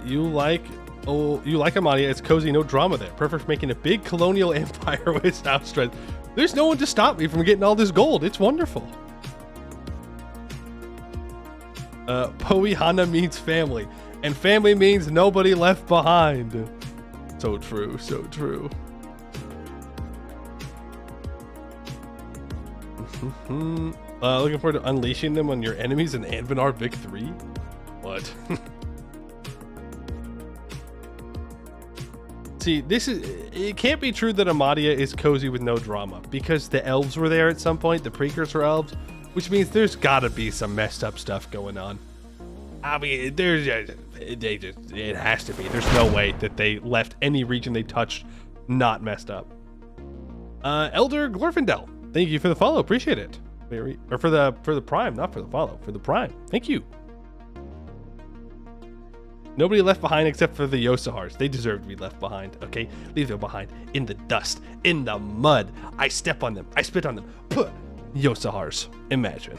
B: You like Amadia. It's cozy, no drama there. Perfect for making a big colonial empire with South strength. There's no one to stop me from getting all this gold. It's wonderful. Poe Hana means family, and family means nobody left behind. So true, so true. Looking forward to unleashing them on your enemies in Anbennar Vic 3? What? See, it can't be true that Amadia is cozy with no drama, because the elves were there at some point, the precursor elves, which means there's gotta be some messed up stuff going on. I mean, it has to be. There's no way that they left any region they touched not messed up. Elder Glorfindel, thank you for the follow. Appreciate it. Or for the prime, not for the follow, for the prime. Thank you. Nobody left behind except for the Yosahars. They deserve to be left behind, okay? Leave them behind in the dust, in the mud. I step on them. I spit on them. Puh. Yosahars. Imagine.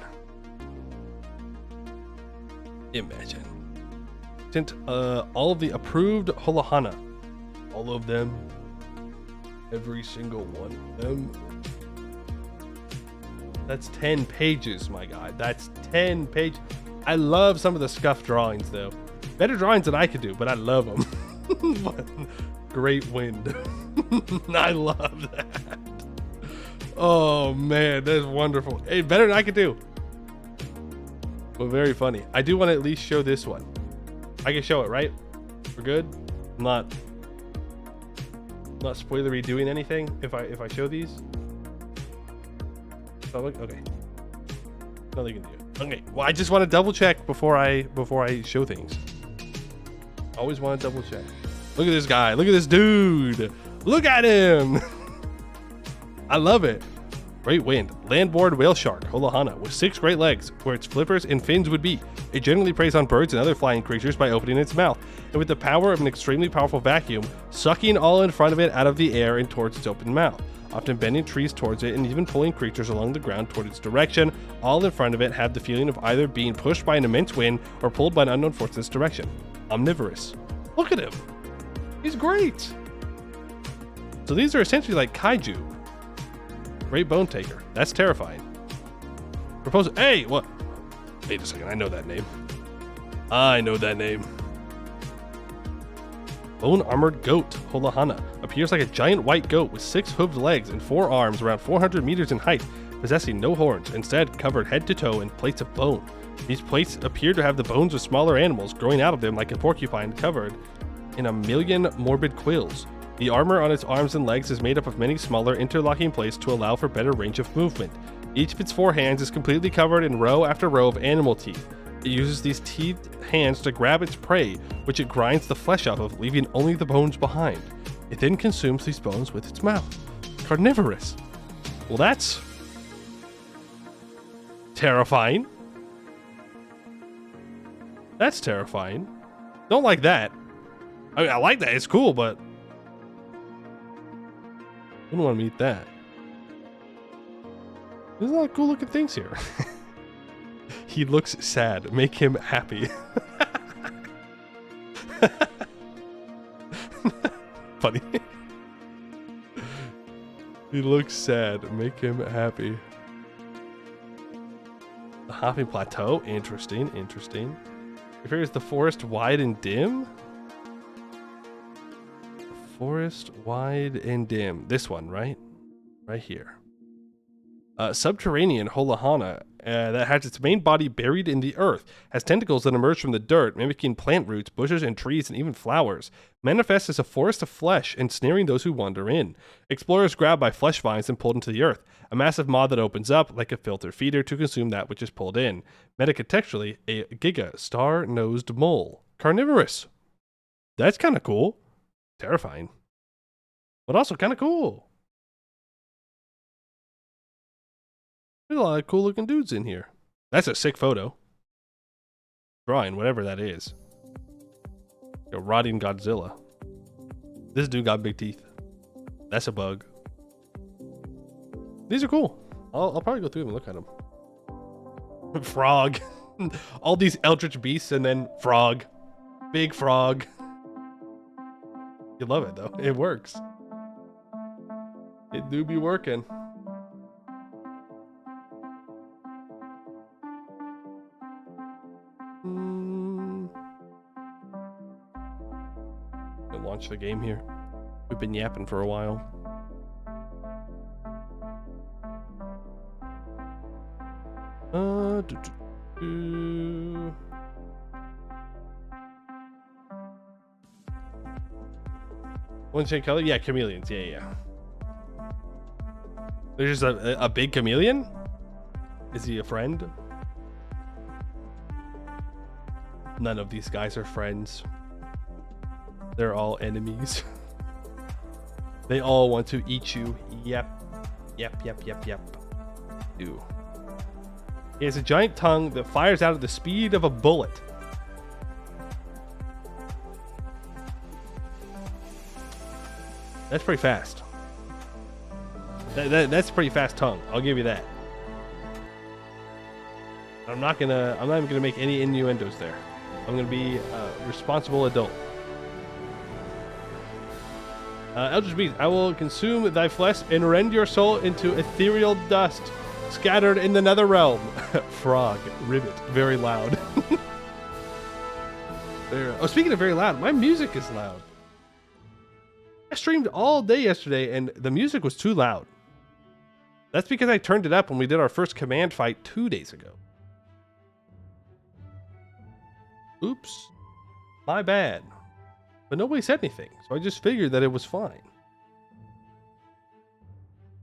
B: Imagine. Sent all of the approved Holahana. All of them. Every single one of them. That's 10 pages, my guy. That's 10 pages. I love some of the scuff drawings, though. Better drawings than I could do, but I love them. Great wind. I love that. Oh, man, that's wonderful. Hey, better than I could do. But very funny. I do want to at least show this one. I can show it, right? We're good? I'm not spoilery doing anything if I show these. Public? Okay. Nothing can do. Okay. Well, I just want to double check before I show things. Always want to double check. Look at this guy. Look at this dude. Look at him. I love it. Great wind. Landboard whale shark, Holahana, with 6 great legs, where its flippers and fins would be. It generally preys on birds and other flying creatures by opening its mouth, and with the power of an extremely powerful vacuum, sucking all in front of it out of the air and towards its open mouth, often bending trees towards it and even pulling creatures along the ground toward its direction. All in front of it have the feeling of either being pushed by an immense wind or pulled by an unknown force in its direction. Omnivorous. Look at him. He's great. So these are essentially like kaiju. Great bone taker. That's terrifying. Propose. Hey, what? Wait a second. I know that name. I know that name. Bone armored goat, Holahana, appears like a giant white goat with 6 hooved legs and 4 arms around 400 meters in height, possessing no horns, instead covered head to toe in plates of bone. These plates appear to have the bones of smaller animals growing out of them like a porcupine, covered in a million morbid quills. The armor on its arms and legs is made up of many smaller interlocking plates to allow for better range of movement. Each of its 4 hands is completely covered in row after row of animal teeth. It uses these teethed hands to grab its prey, which it grinds the flesh off of, leaving only the bones behind. It then consumes these bones with its mouth. Carnivorous. Well, that's terrifying. That's terrifying. Don't like that. I mean, I like that. It's cool, but I don't want to meet that. There's a lot of cool looking things here. He looks sad. Make him happy. Funny. He looks sad. Make him happy. The hopping plateau. Interesting. Interesting. If here's the forest wide and dim. Forest wide and dim. This one, right? Right here. Subterranean Holahana that has its main body buried in the earth, has tentacles that emerge from the dirt, mimicking plant roots, bushes, and trees, and even flowers. Manifests as a forest of flesh, ensnaring those who wander in. Explorers grab by flesh vines and pulled into the earth. A massive maw that opens up like a filter feeder to consume that which is pulled in. Metacontextually, a giga star-nosed mole. Carnivorous. That's kind of cool. Terrifying. But also kind of cool. There's a lot of cool looking dudes in here. That's a sick photo. Drawing, whatever that is. A rotting Godzilla. This dude got big teeth. That's a bug. These are cool. I'll probably go through them and look at them. Frog. All these eldritch beasts and then frog. Big frog. You love it though. It works. It do be working. Launch the game here. We've been yapping for a while. One shade color? Yeah, chameleons. Yeah. There's just a big chameleon? Is he a friend? None of these guys are friends. They're all enemies. They all want to eat you. Yep. Ew. He has a giant tongue that fires out at the speed of a bullet. That's pretty fast. That's pretty fast tongue. I'll give you that. I'm not even gonna make any innuendos there. I'm gonna be a responsible adult. Eldritch Beast, I will consume thy flesh and rend your soul into ethereal dust, scattered in the nether realm. Frog, ribbit, very loud. Oh, speaking of very loud, my music is loud. I streamed all day yesterday and the music was too loud. That's because I turned it up when we did our first command fight 2 days ago. Oops. My bad. But nobody said anything, so I just figured that it was fine.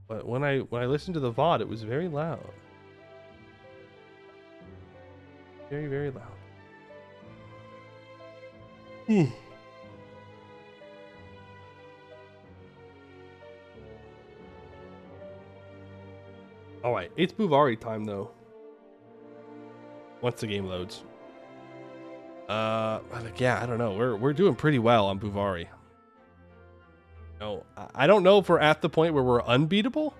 B: But when I listened to the VOD, it was very loud. Very, very loud. Alright, it's Bhuvauri time though. Once the game loads. Yeah, I don't know. We're doing pretty well on Bhuvauri. No, I don't know if we're at the point where we're unbeatable,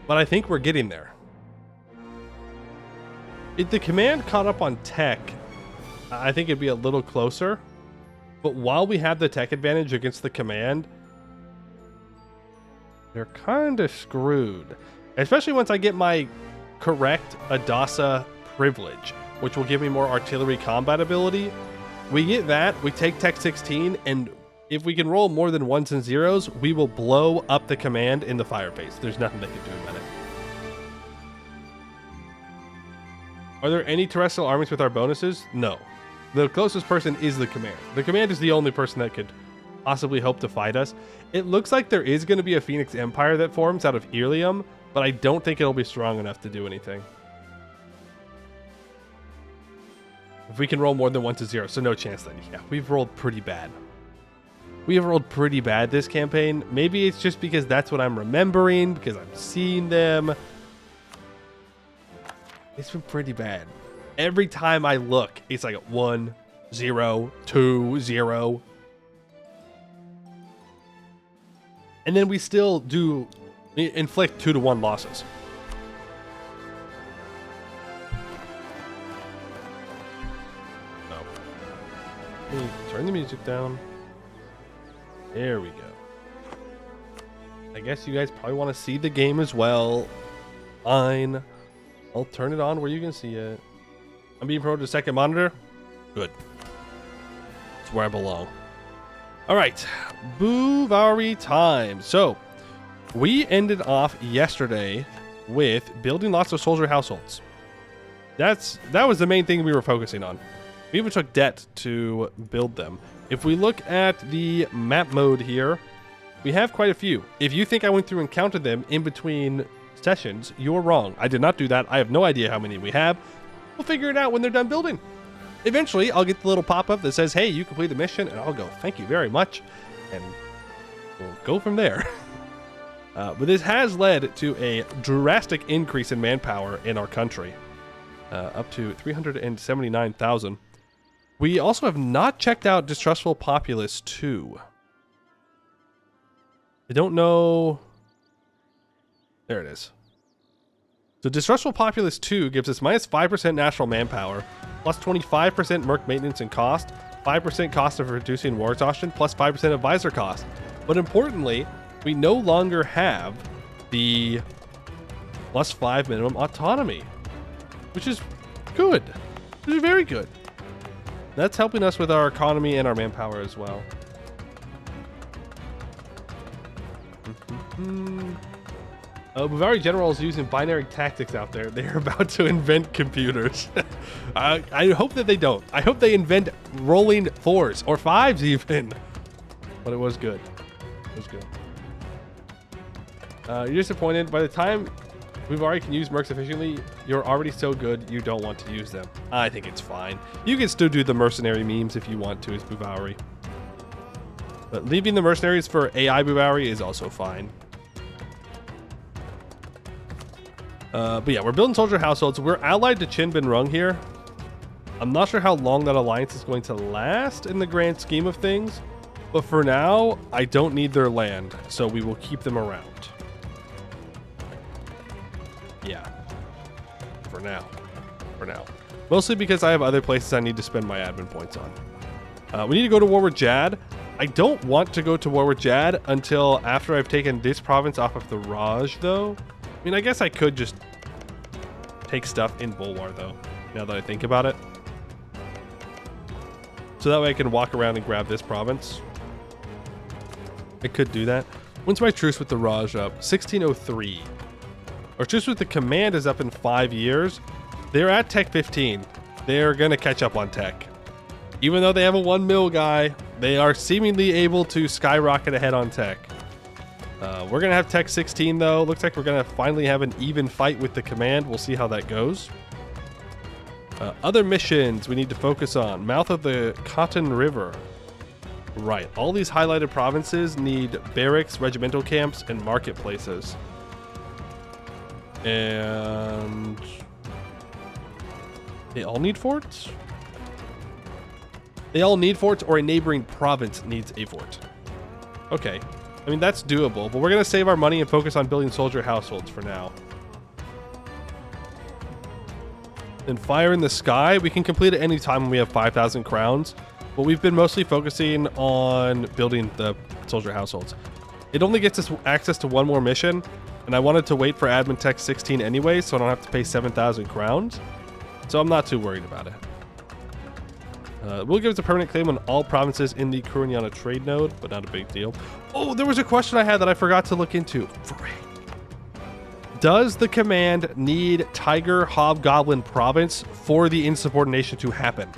B: but I think we're getting there. If the command caught up on tech, I think it'd be a little closer. But while we have the tech advantage against the command, they're kind of screwed. Especially once I get my correct Adasa privilege, which will give me more artillery combat ability. We get that, we take Tech 16, and if we can roll more than ones and zeros, we will blow up the command in the fire base. There's nothing they can do about it. Are there any terrestrial armies with our bonuses? No. The closest person is the command. The command is the only person that could possibly hope to fight us. It looks like there is going to be a Phoenix Empire that forms out of Ilium, but I don't think it'll be strong enough to do anything. If we can roll more than 1 to 0, so no chance then. Yeah, we've rolled pretty bad. We have rolled pretty bad this campaign. Maybe it's just because that's what I'm remembering, because I'm seeing them. It's been pretty bad. Every time I look, it's like 1, 0, 2, 0. And then we still do inflict 2 to 1 losses. Turn the music down. There we go. I guess you guys probably want to see the game as well. Fine. I'll turn it on where you can see it. I'm being promoted to second monitor. Good. It's where I belong. All right. Bhuvauri time. So, we ended off yesterday with building lots of soldier households. That was the main thing we were focusing on. We even took debt to build them. If we look at the map mode here, we have quite a few. If you think I went through and counted them in between sessions, you're wrong. I did not do that. I have no idea how many we have. We'll figure it out when they're done building. Eventually, I'll get the little pop-up that says, hey, you completed the mission, and I'll go, thank you very much, and we'll go from there. But this has led to a drastic increase in manpower in our country, up to 379,000. We also have not checked out Distrustful Populace 2. I don't know. There it is. So Distrustful Populace 2 gives us minus 5% national manpower, plus 25% merc maintenance and cost, 5% cost of reducing war exhaustion, plus 5% advisor cost. But importantly, we no longer have the plus 5 minimum autonomy, which is good. Which is very good. That's helping us with our economy and our manpower as well. Bhuvauri General is using binary tactics out there. They're about to invent computers. I hope that they don't. I hope they invent rolling 4s or 5s even. But it was good. It was good. You're disappointed. By the time Bhuvauri can use mercs efficiently, you're already so good you don't want to use them. I think it's fine. You can still do the mercenary memes if you want to as Bhuvauri. But leaving the mercenaries for AI Bhuvauri is also fine. But yeah, we're building soldier households. We're allied to Chin Bin Rung here. I'm not sure how long that alliance is going to last in the grand scheme of things. But for now, I don't need their land, so we will keep them around. Yeah. For now. For now. Mostly because I have other places I need to spend my admin points on. We need to go to war with Jad. I don't want to go to war with Jad until after I've taken this province off of the Raj, though. I mean, I guess I could just take stuff in Bulwar, though, now that I think about it. So that way I can walk around and grab this province. I could do that. When's my truce with the Raj up? 1603. Our truce with the command is up in 5 years. They're at Tech 15. They're going to catch up on Tech. Even though they have a 1 mil guy, they are seemingly able to skyrocket ahead on Tech. We're going to have Tech 16, though. Looks like we're going to finally have an even fight with the command. We'll see how that goes. Other missions we need to focus on. Mouth of the Cotton River. Right. All these highlighted provinces need barracks, regimental camps, and marketplaces. And they all need forts? They all need forts, or a neighboring province needs a fort. Okay. I mean, that's doable, but we're going to save our money and focus on building soldier households for now. Then Fire in the Sky, we can complete at any time when we have 5,000 crowns, but we've been mostly focusing on building the soldier households. It only gets us access to one more mission, and I wanted to wait for Admin Tech 16 anyway, so I don't have to pay 7,000 crowns. So I'm not too worried about it. We'll give us a permanent claim on all provinces in the Kuruniana trade node, but not a big deal. Oh, there was a question I had that I forgot to look into. Does the command need Tiger Hobgoblin province for the insubordination to happen?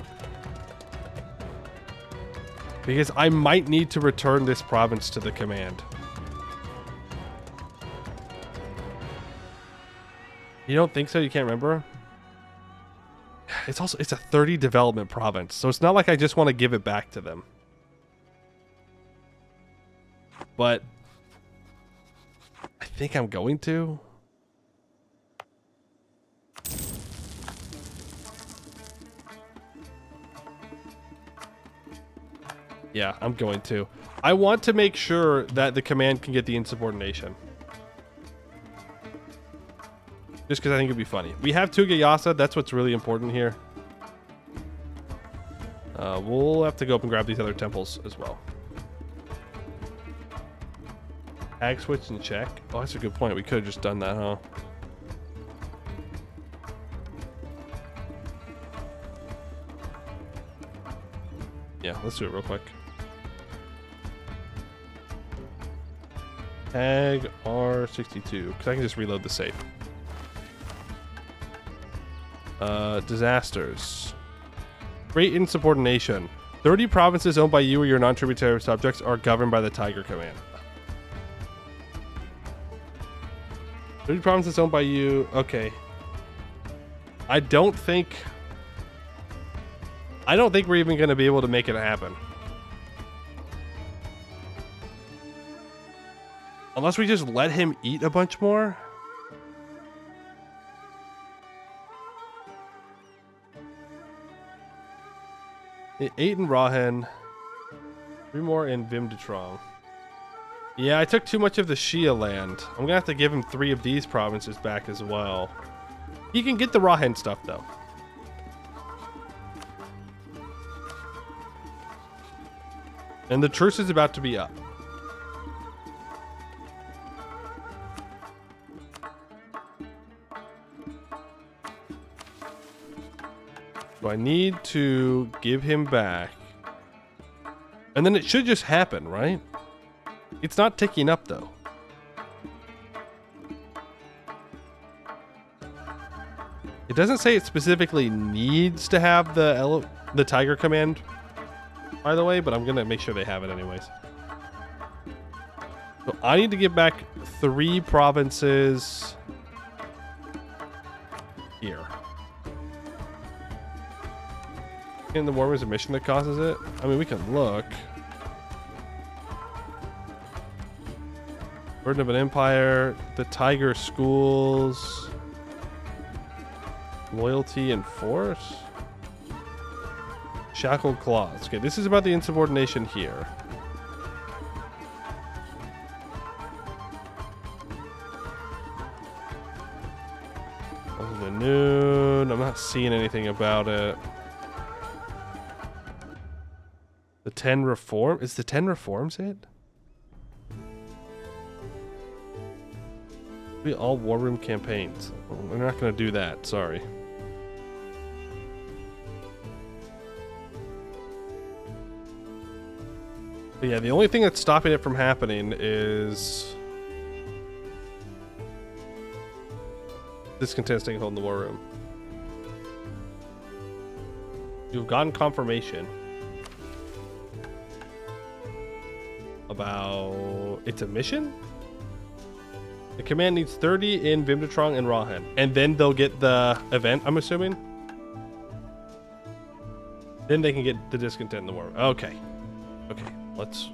B: Because I might need to return this province to the command. You don't think so? You can't remember? It's a 30 development province, so it's not like I just want to give it back to them. But I think I'm going to. Yeah, I'm going to. I want to make sure that the command can get the insubordination. Just because I think it'd be funny. We have Tugayasa. That's what's really important here. We'll have to go up and grab these other temples as well. Ag switch and check. Oh, that's a good point. We could have just done that, huh? Yeah, let's do it real quick. Ag R62, because I can just reload the safe. Disasters. Great insubordination. 30 provinces owned by you or your non-tributary subjects are governed by the Tiger Command. 30 provinces owned by you. Okay. I don't think we're even going to be able to make it happen. Unless we just let him eat a bunch more. It 8 in Rahen. 3 more in Vimdetrong. Yeah, I took too much of the Shia land. I'm going to have to give him 3 of these provinces back as well. He can get the Rahen stuff, though. And the truce is about to be up. So I need to give him back. And then it should just happen, right? It's not ticking up, though. It doesn't say it specifically needs to have the Tiger Command, by the way, but I'm going to make sure they have it anyways. So I need to get back 3 provinces here. In the war is a mission that causes it? I mean, we can look. Burden of an Empire, the Tiger Schools, Loyalty and Force, Shackled Claws. Okay, this is about the insubordination here. Over noon. I'm not seeing anything about it. The 10 reform? Is the 10 reforms it? We all war room campaigns. We're not going to do that. Sorry. But yeah, the only thing that's stopping it from happening is discontent staying hold in the war room. You've gotten confirmation about it's a mission. The command needs 30 in Vimdatrong and Rahen, and then they'll get the event. I'm assuming. Then they can get the discontent in the war room. Okay. Okay. Let's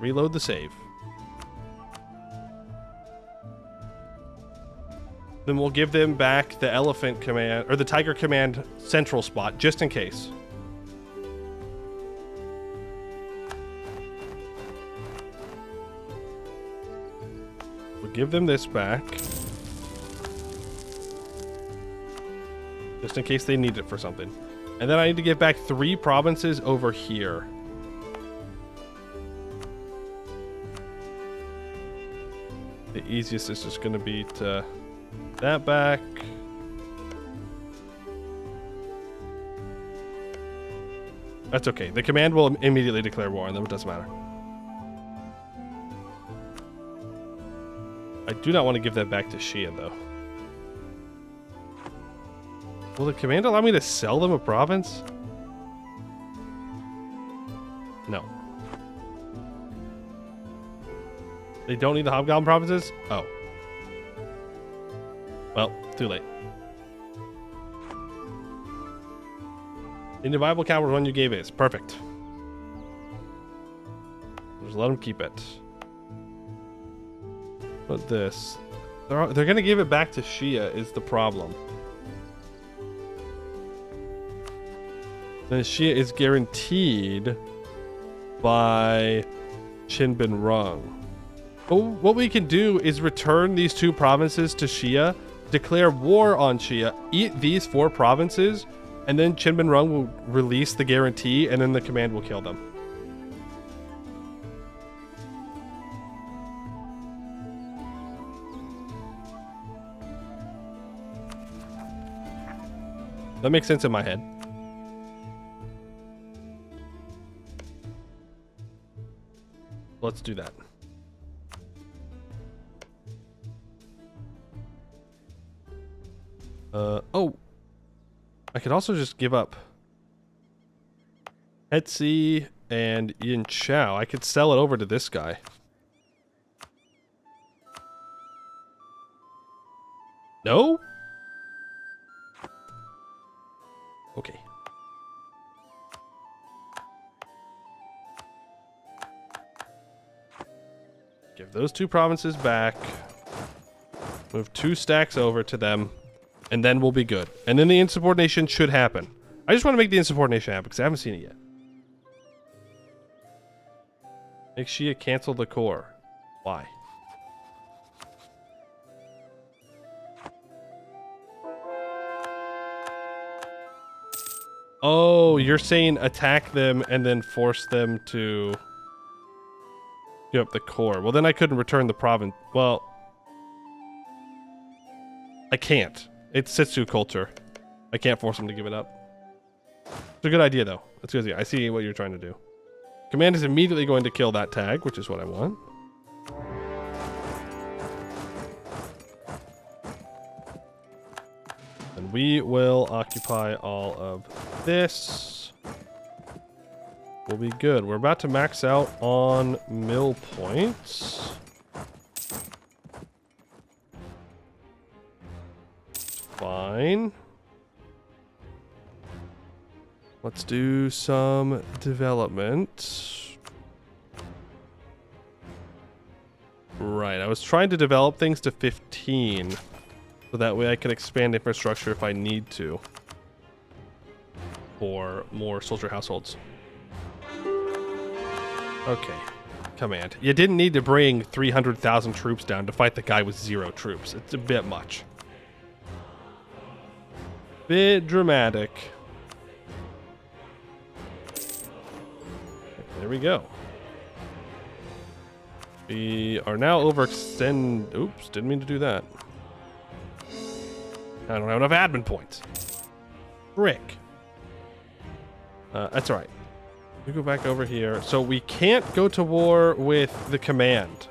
B: reload the save. Then we'll give them back the elephant command or the tiger command central spot just in case. We'll give them this back just in case they need it for something. And then I need to give back 3 provinces over here. The easiest is just going to be to that back. That's okay. The command will immediately declare war on them. It doesn't matter. I do not want to give that back to Shia, though. Will the command allow me to sell them a province? No. They don't need the Hobgoblin provinces? Oh. Well, too late. In the Bible count was one you gave is. Perfect. Just let them keep it. But this. They're going to give it back to Shia is the problem. Then Shia is guaranteed by Chinbin Rung. But what we can do is return these 2 provinces to Shia, declare war on Shia, eat these 4 provinces, and then Chinbin Rung will release the guarantee, and then the command will kill them. That makes sense in my head. Let's do that. Oh. I could also just give up Etsy and Yin Chao. I could sell it over to this guy. No? Okay. Give those 2 provinces back. Move 2 stacks over to them. And then we'll be good. And then the insubordination should happen. I just want to make the insubordination happen because I haven't seen it yet. Make Shia cancel the core. Why? Oh, you're saying attack them and then force them to give up the core. Well, then I couldn't return the province. Well, I can't. It's Setsu culture. I can't force them to give it up. It's a good idea, though. It's good. I see what you're trying to do. Command is immediately going to kill that tag, which is what I want. And we will occupy all of this. We'll be good. We're about to max out on mill points. Fine. Let's do some development. Right, I was trying to develop things to 15. So that way I can expand infrastructure if I need to. For more soldier households. Okay. command. You didn't need to bring 300,000 troops down to fight the guy with 0 troops. It's a bit much. Bit dramatic. There we go. We are now overextend. Oops, didn't mean to do that. I don't have enough admin points. Frick. That's all right. We go back over here. So we can't go to war with the command.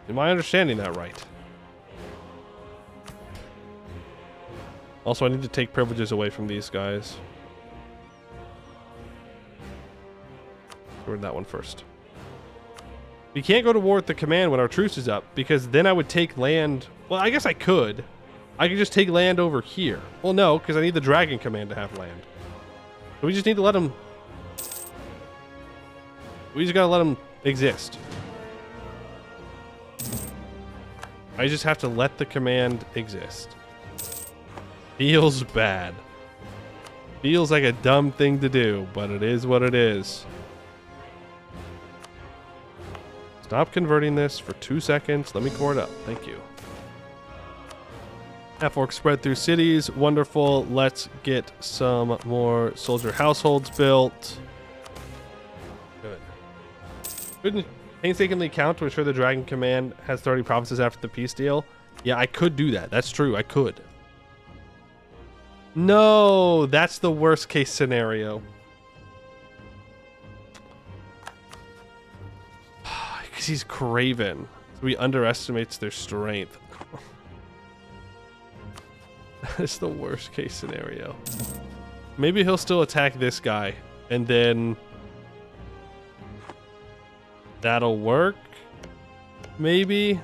B: Am I understanding that right? Also, I need to take privileges away from these guys. Where'd that one first? We can't go to war with the command when our truce is up, because then I would take land. Well, I guess I could. I could just take land over here. Well, no, because I need the dragon command to have land. So we just need to let them... We just gotta let them exist. I just have to let the command exist. Feels bad. Feels like a dumb thing to do, but it is what it is. Stop converting this for 2 seconds. Let me core it up. Thank you. Half-orc spread through cities. Wonderful. Let's get some more soldier households built. Good. Couldn't painstakingly count to ensure the Dragon Command has 30 provinces after the peace deal. Yeah, I could do that. That's true. I could. No, that's the worst case scenario. Because he's Craven. So he underestimates their strength. That's the worst case scenario. Maybe he'll still attack this guy. And then... that'll work? Maybe?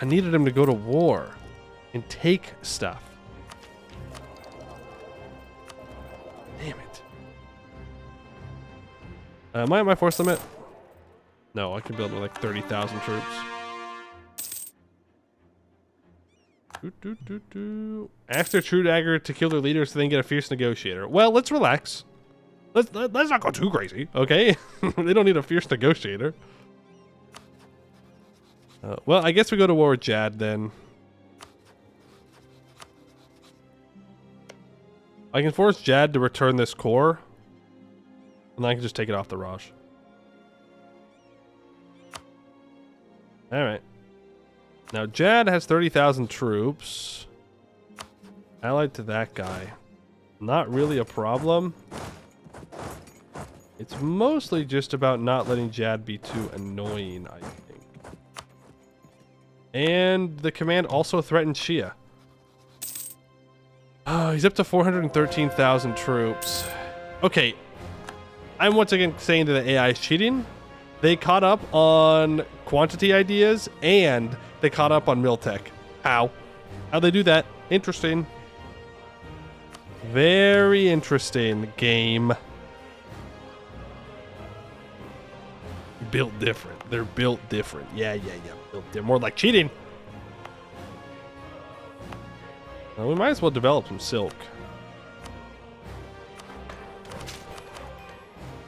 B: I needed him to go to war. And take stuff. Damn it. Am I at my force limit? No, I can build with like 30,000 troops. Ask their true dagger to kill their leaders, so then get a fierce negotiator. Well, let's relax. Let's not go too crazy, okay? They don't need a fierce negotiator. Well, I guess we go to war with Jad then. I can force Jad to return this core, and then I can just take it off the Raj. Alright. Now, Jad has 30,000 troops. Allied to that guy. Not really a problem. It's mostly just about not letting Jad be too annoying, I think. And the command also threatens Shia. Oh, he's up to 413,000 troops. Okay. I'm once again saying that the AI is cheating. They caught up on quantity ideas, and they caught up on mill tech. How? How'd they do that? Interesting. Very interesting game. Built different. They're built different. Yeah. Built different. More like cheating. Well, we might as well develop some silk.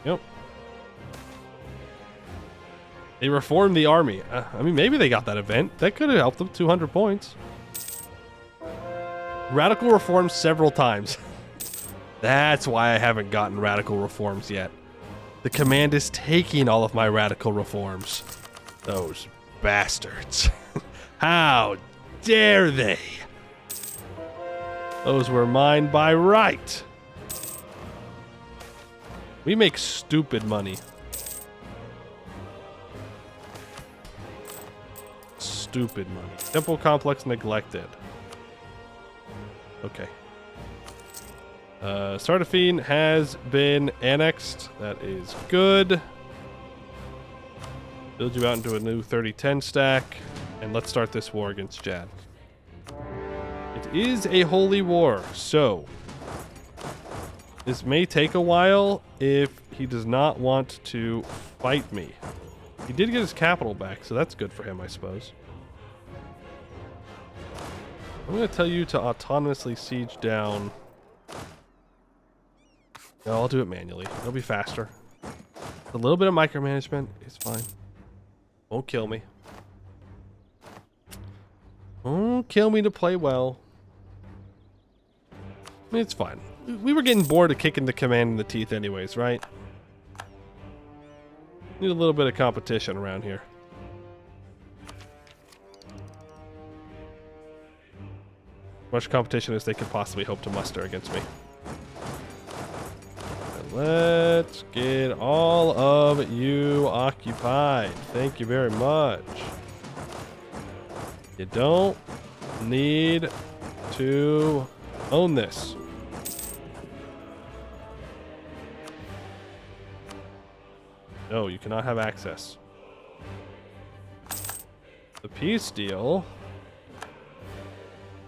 B: Yep. They reformed the army. I mean, maybe they got that event. That could have helped them. 200 points. Radical reforms several times. That's why I haven't gotten radical reforms yet. The command is taking all of my radical reforms. Those bastards. How dare they? Those were mine by right. We make stupid money. Stupid money. Temple complex neglected. Okay. Sardaphine has been annexed. That is good. Build you out into a new 30-10 stack. And let's start this war against Jad. It is a holy war, so this may take a while if he does not want to fight me. He did get his capital back, so that's good for him, I suppose. I'm going to tell you to autonomously siege down No, I'll do it manually. It'll be faster. A little bit of micromanagement is fine. Won't kill me. Won't kill me to play well. I mean, it's fine. We were getting bored of kicking the command in the teeth anyways, right? Need a little bit of competition around here. Much competition as they could possibly hope to muster against me. And let's get all of you occupied. Thank you very much. You don't need to own this. No, you cannot have access. The peace deal.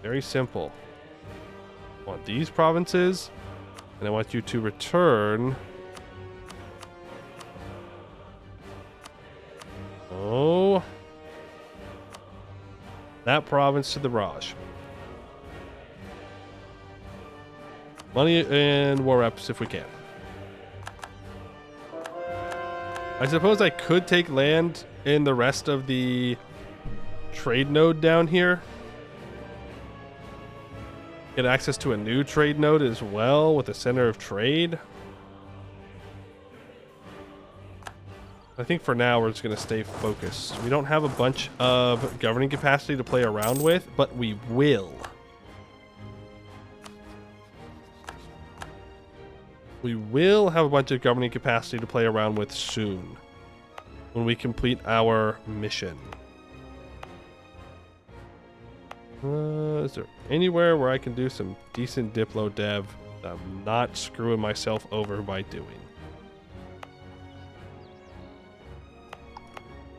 B: Very simple. I want these provinces, and I want you to return. Oh. That province to the Raj. Money and war reps if we can. I suppose I could take land in the rest of the trade node down here. Get access to a new trade node as well with a center of trade. I think for now we're just going to stay focused. We don't have a bunch of governing capacity to play around with, but we will. We will have a bunch of governing capacity to play around with soon when we complete our mission. Is there anywhere where I can do some decent Diplo dev that I'm not screwing myself over by doing?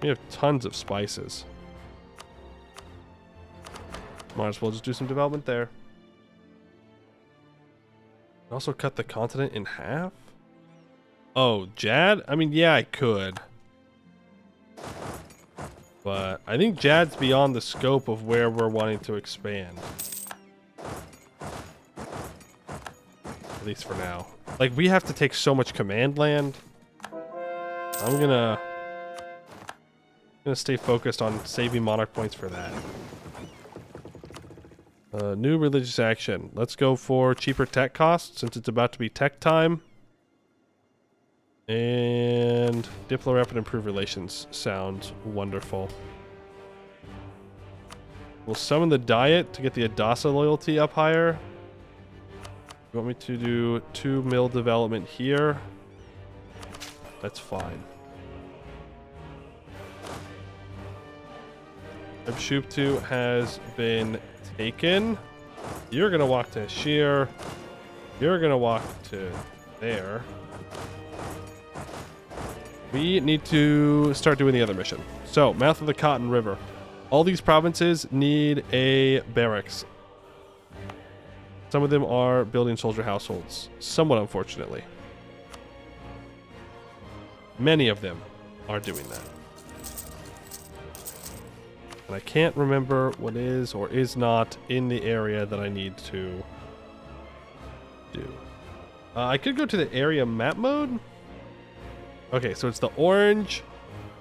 B: We have tons of spices. Might as well just do some development there. Also cut the continent in half? Oh, Jad? I mean, yeah, I could. But I think Jad's beyond the scope of where we're wanting to expand. At least for now. Like, we have to take so much command land. I'm gonna stay focused on saving monarch points for that. New religious action. Let's go for cheaper tech costs since it's about to be tech time. And Diplo Rep and improve relations sounds wonderful. We'll summon the diet to get the Adasa loyalty up higher. You want me to do 2 mill development here? That's fine. Ebshuptu has been taken. You're gonna walk to Sheer. You're gonna walk to there. We need to start doing the other mission. So, mouth of the Cotton River. All these provinces need a barracks. Some of them are building soldier households, somewhat unfortunately. Many of them are doing that. And I can't remember what is or is not in the area that I need to do. I could go to the area map mode. Okay, so it's the orange,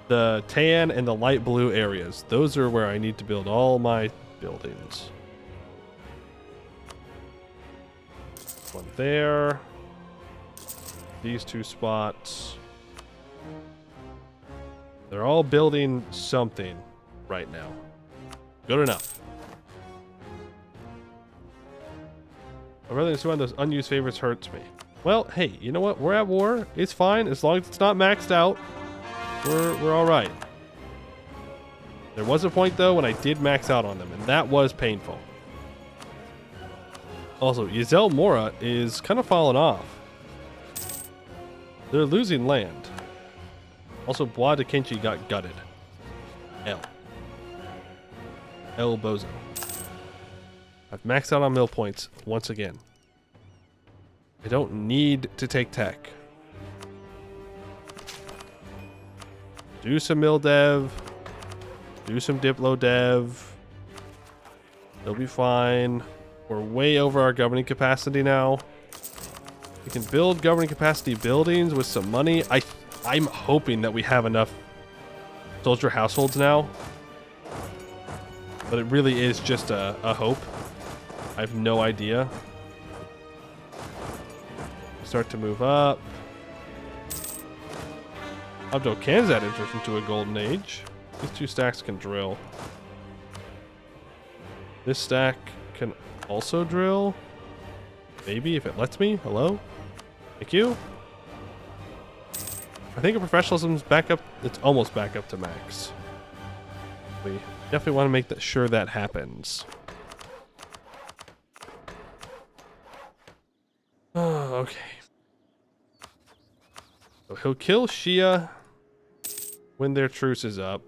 B: the tan, and the light blue areas. Those are where I need to build all my buildings. One there. These 2 spots. They're all building something right now. Good enough. I'd rather than one of those unused favorites hurts me. Well, hey, you know what? We're at war. It's fine as long as it's not maxed out. We're all right. There was a point though when I did max out on them, and that was painful. Also, Yazel Mora is kind of falling off. They're losing land. Also, Bois de Kenchi got gutted. El Bozo. I've maxed out on mill points once again. I don't need to take tech. Do some mill dev. Do some Diplo dev. They'll be fine. We're way over our governing capacity now.
A: We can build governing capacity buildings with some money. I'm hoping that we have enough soldier households now. But it really is just a hope. I have no idea. Start to move up. Abdo Kanzad enters into a golden age. These 2 stacks can drill. This stack can also drill. Maybe if it lets me. Hello? Thank you. I think our professionalism's back up. It's almost back up to max. We definitely want to make sure that happens. Oh, okay. So he'll kill Shia when their truce is up.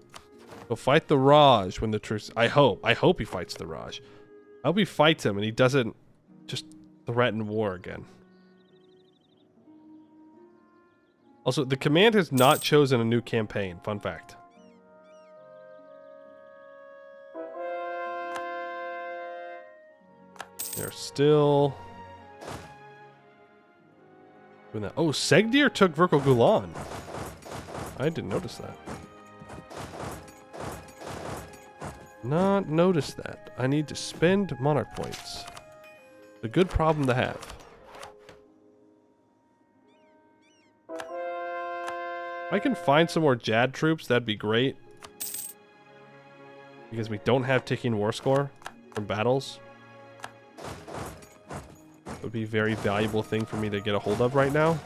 A: He'll fight the Raj when the truce... I hope he fights the Raj. I hope he fights him and he doesn't just threaten war again. Also, the command has not chosen a new campaign. Fun fact. They're still... doing that. Oh, Segdir took Verkal Gulan. I didn't notice that. Not notice that. I need to spend monarch points. A good problem to have. If I can find some more Jad troops, that'd be great. Because we don't have ticking war score from battles. It would be a very valuable thing for me to get a hold of right now.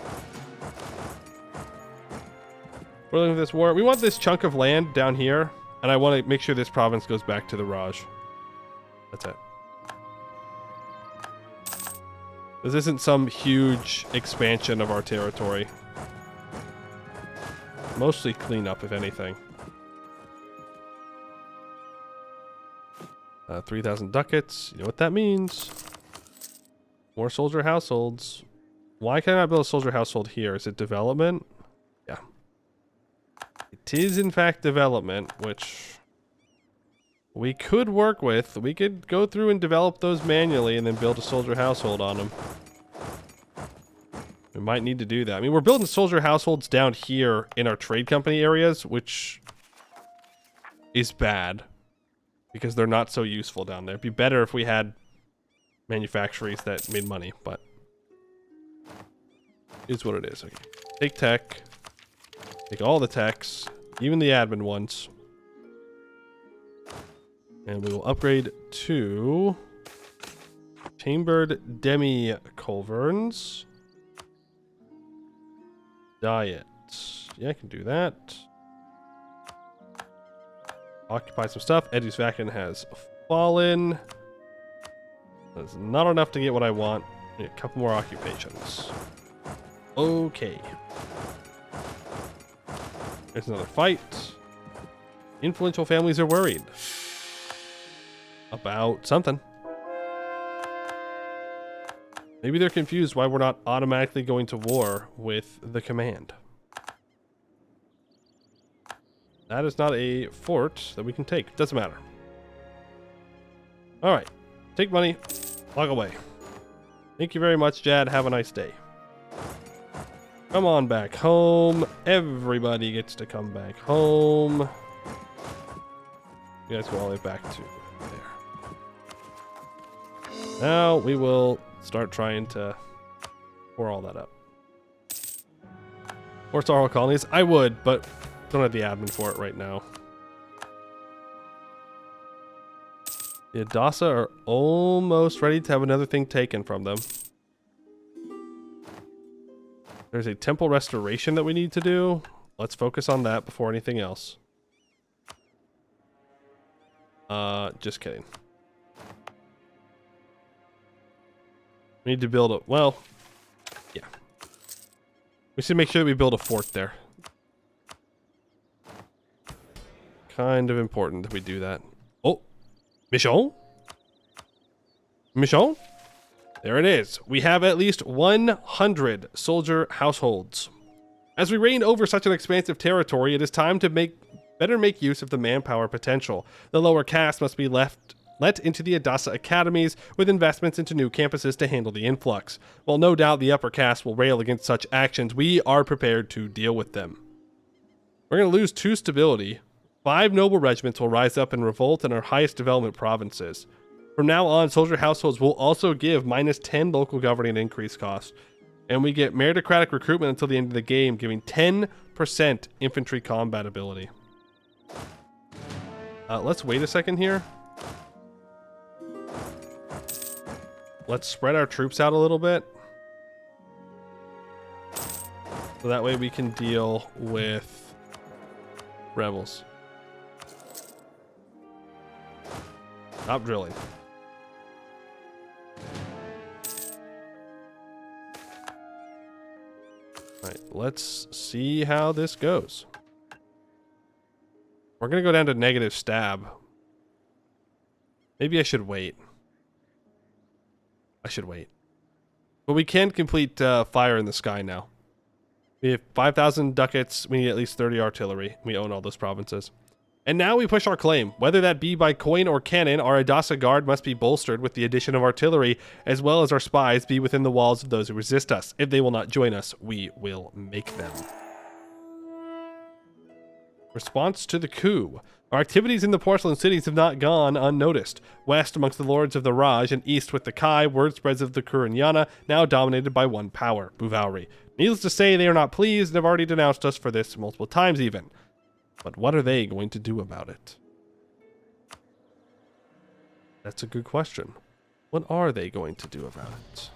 A: We're looking at this war. We want this chunk of land down here. And I want to make sure this province goes back to the Raj. That's it. This isn't some huge expansion of our territory. Mostly cleanup, if anything. 3,000 ducats. You know what that means. More soldier households. Why can't I build a soldier household here? Is it development? Yeah. It is, in fact, development, which we could work with. We could go through and develop those manually and then build a soldier household on them. We might need to do that. I mean, we're building soldier households down here in our trade company areas, which is bad because they're not so useful down there. It'd be better if we had manufactories that made money, but it's what it is. Okay. Take tech. Take all the techs, even the admin ones. And we will upgrade to chambered demi culverins. Diet. Yeah, I can do that. Occupy some stuff. Edu's Vacan has fallen. That's not enough to get what I want. I need a couple more occupations. Okay. There's another fight. Influential families are worried about something. Maybe they're confused why we're not automatically going to war with the command. That is not a fort that we can take. Doesn't matter. Alright. Take money. Log away. Thank you very much, Jad. Have a nice day. Come on back home. Everybody gets to come back home. You guys go all the way back to there. Now we will start trying to pour all that up. Or Starhawk colonies. I would, but don't have the admin for it right now. The Adasa are almost ready to have another thing taken from them. There's a temple restoration that we need to do. Let's focus on that before anything else. Just kidding. We need to build a... well, yeah. We should make sure that we build a fort there. Kind of important that we do that. Oh! Mission? Mission? There it is. We have at least 100 soldier households. As we reign over such an expansive territory, it is time to better make use of the manpower potential. The lower caste must be left
B: let into the Adasa academies with investments into new campuses to handle the influx. While no doubt the upper caste will rail against such actions, we are prepared to deal with them. We're going to lose 2 stability. 5 noble regiments will rise up in revolt in our highest development provinces. From now on, soldier households will also give minus 10 local governing increase costs. And we get meritocratic recruitment until the end of the game, giving 10% infantry combat ability. Let's wait a second here. Let's spread our troops out a little bit. So that way we can deal with rebels. Stop drilling. Alright, let's see how this goes. We're going to go down to negative stab. Maybe I should wait. I should wait. But we can complete fire in the sky now. We have 5,000 ducats. We need at least 30 artillery. We own all those provinces. And now we push our claim. Whether that be by coin or cannon, our Adasa Guard must be bolstered with the addition of artillery, as well as our spies be within the walls of those who resist us. If they will not join us, we will make them. Response to the coup. Our activities in the porcelain cities have not gone unnoticed. West amongst the lords of the Raj and east with the Kai, word spreads of the Kuranyana, now dominated by one power, Bhuvauri. Needless to say, they are not pleased and have already denounced us for this multiple times even. But what are they going to do about it? That's a good question. What are they going to do about it?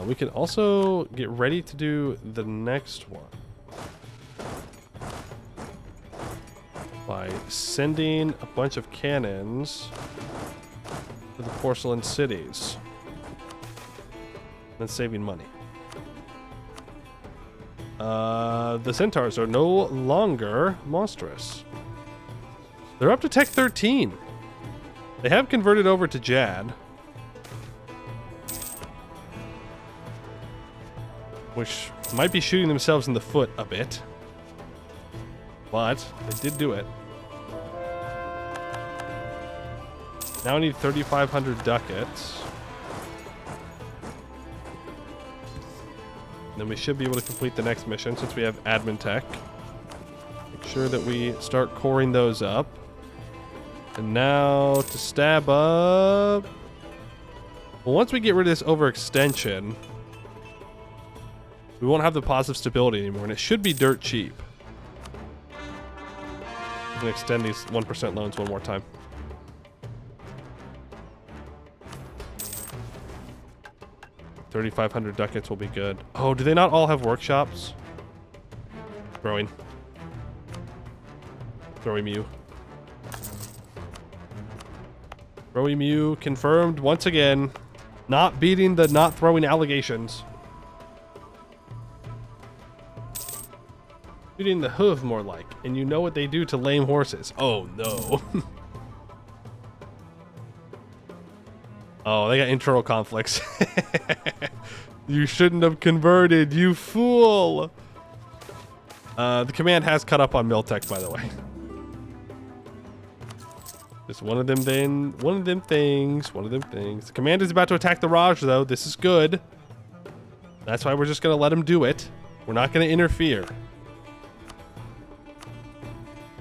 B: We can also get ready to do the next one by sending a bunch of cannons to the porcelain cities and saving money. The centaurs are no longer monstrous. They're up to Tech 13. They have converted over to Jad, which might be shooting themselves in the foot a bit, but they did do it. Now I need 3,500 ducats. And then we should be able to complete the next mission since we have admin tech. Make sure that we start coring those up. And now to stab up. Well, once we get rid of this overextension, we won't have the positive stability anymore, and it should be dirt cheap. I'm gonna extend these 1% loans one more time. $3,500 ducats will be good. Oh, do they not all have workshops? Throwing. Throwing Mew. Throwing Mew confirmed once again. Not beating the not throwing allegations. Shooting the hoof more like, and you know what they do to lame horses. Oh no. Oh, they got internal conflicts. You shouldn't have converted, you fool. The command has cut up on Miltech, by the way. Just one of them things. The command is about to attack the Raj, though. This is good. That's why we're just going to let him do it. We're not going to interfere.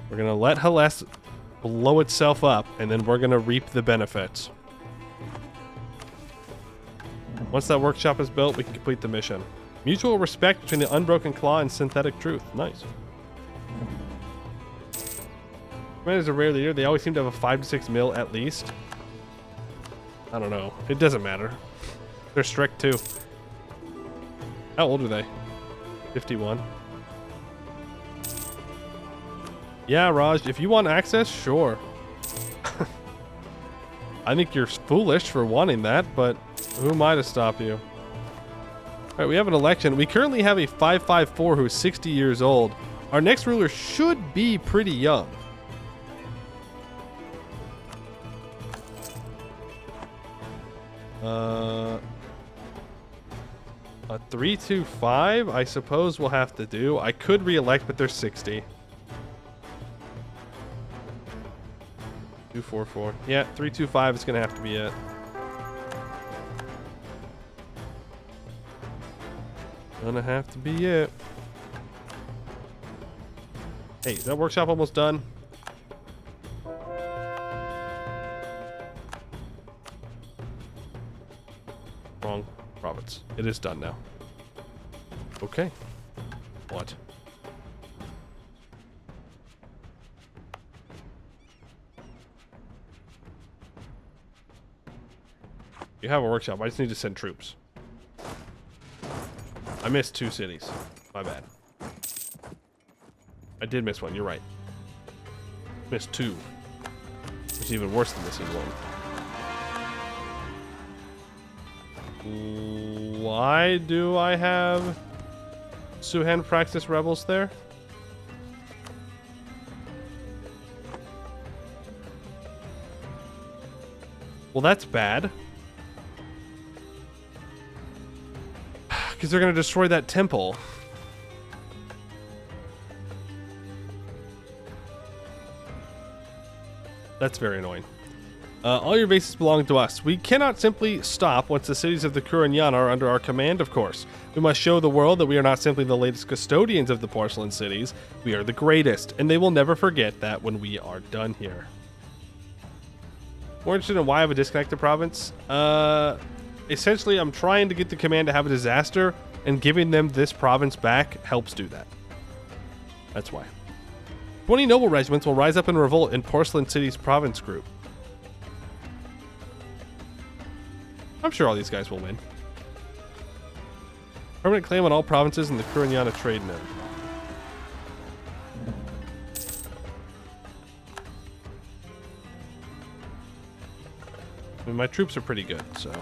B: We're going to let Hales blow itself up, and then we're going to reap the benefits. Once that workshop is built, we can complete the mission. Mutual respect between the Unbroken Claw and Synthetic Truth. Nice. Commanders are rare leader. They always seem to have a 5 to 6 mil at least. I don't know. It doesn't matter. They're strict too. How old are they? 51. Yeah, Raj, if you want access, sure. I think you're foolish for wanting that, but who am I to stop you? Alright, we have an election. We currently have a 554 who's 60 years old. Our next ruler should be pretty young. A 325, I suppose we'll have to do. I could re-elect, but they're 60. 244. Yeah, 325 is gonna have to be it. Gonna have to be it. Hey, is that workshop almost done? Wrong province. It is done now. Okay. What? You have a workshop. I just need to send troops. I missed 2 cities. My bad. I did miss one. You're right. Missed 2. Which is even worse than missing 1. Why do I have Suhan Praxis rebels there? Well, that's bad. Because they're going to destroy that temple. That's very annoying. All your bases belong to us. We cannot simply stop once the cities of the Kuranyan are under our command, of course. We must show the world that we are not simply the latest custodians of the porcelain cities. We are the greatest, and they will never forget that when we are done here. More interested in why I have a disconnected province? Essentially, I'm trying to get the command to have a disaster, and giving them this province back helps do that. That's why. 20 noble regiments will rise up in revolt in Porcelain City's province group. I'm sure all these guys will win. Permanent claim on all provinces in the Kuranyana trade node. I mean, my troops are pretty good, so.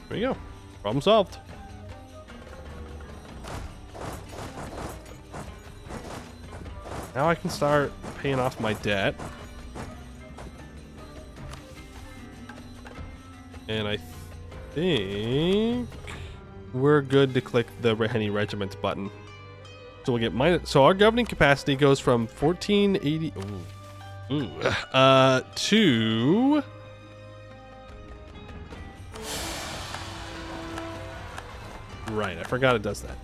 B: There you go. Problem solved. Now I can start paying off my debt. And I think we're good to click the Raheni Regiments button. So we'll get minus. So our governing capacity goes from 1480 to right. I forgot it does that.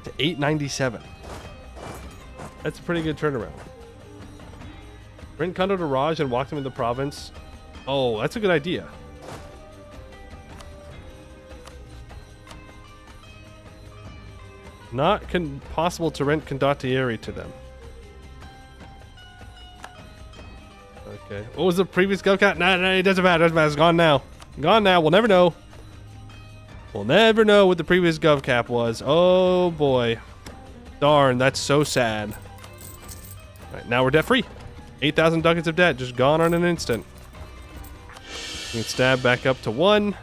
B: To 897. That's a pretty good turnaround. Rent Kondo to Raj and walk them in the province. Oh, that's a good idea. Not possible to rent Condottieri to them. Okay. What was the previous GovCap? No, it doesn't matter. It doesn't matter. It's gone now. Gone now. We'll never know. We'll never know what the previous GovCap was. Oh, boy. Darn, that's so sad. All right, now we're debt-free. 8,000 ducats of debt just gone on an instant. You can stab back up to 1.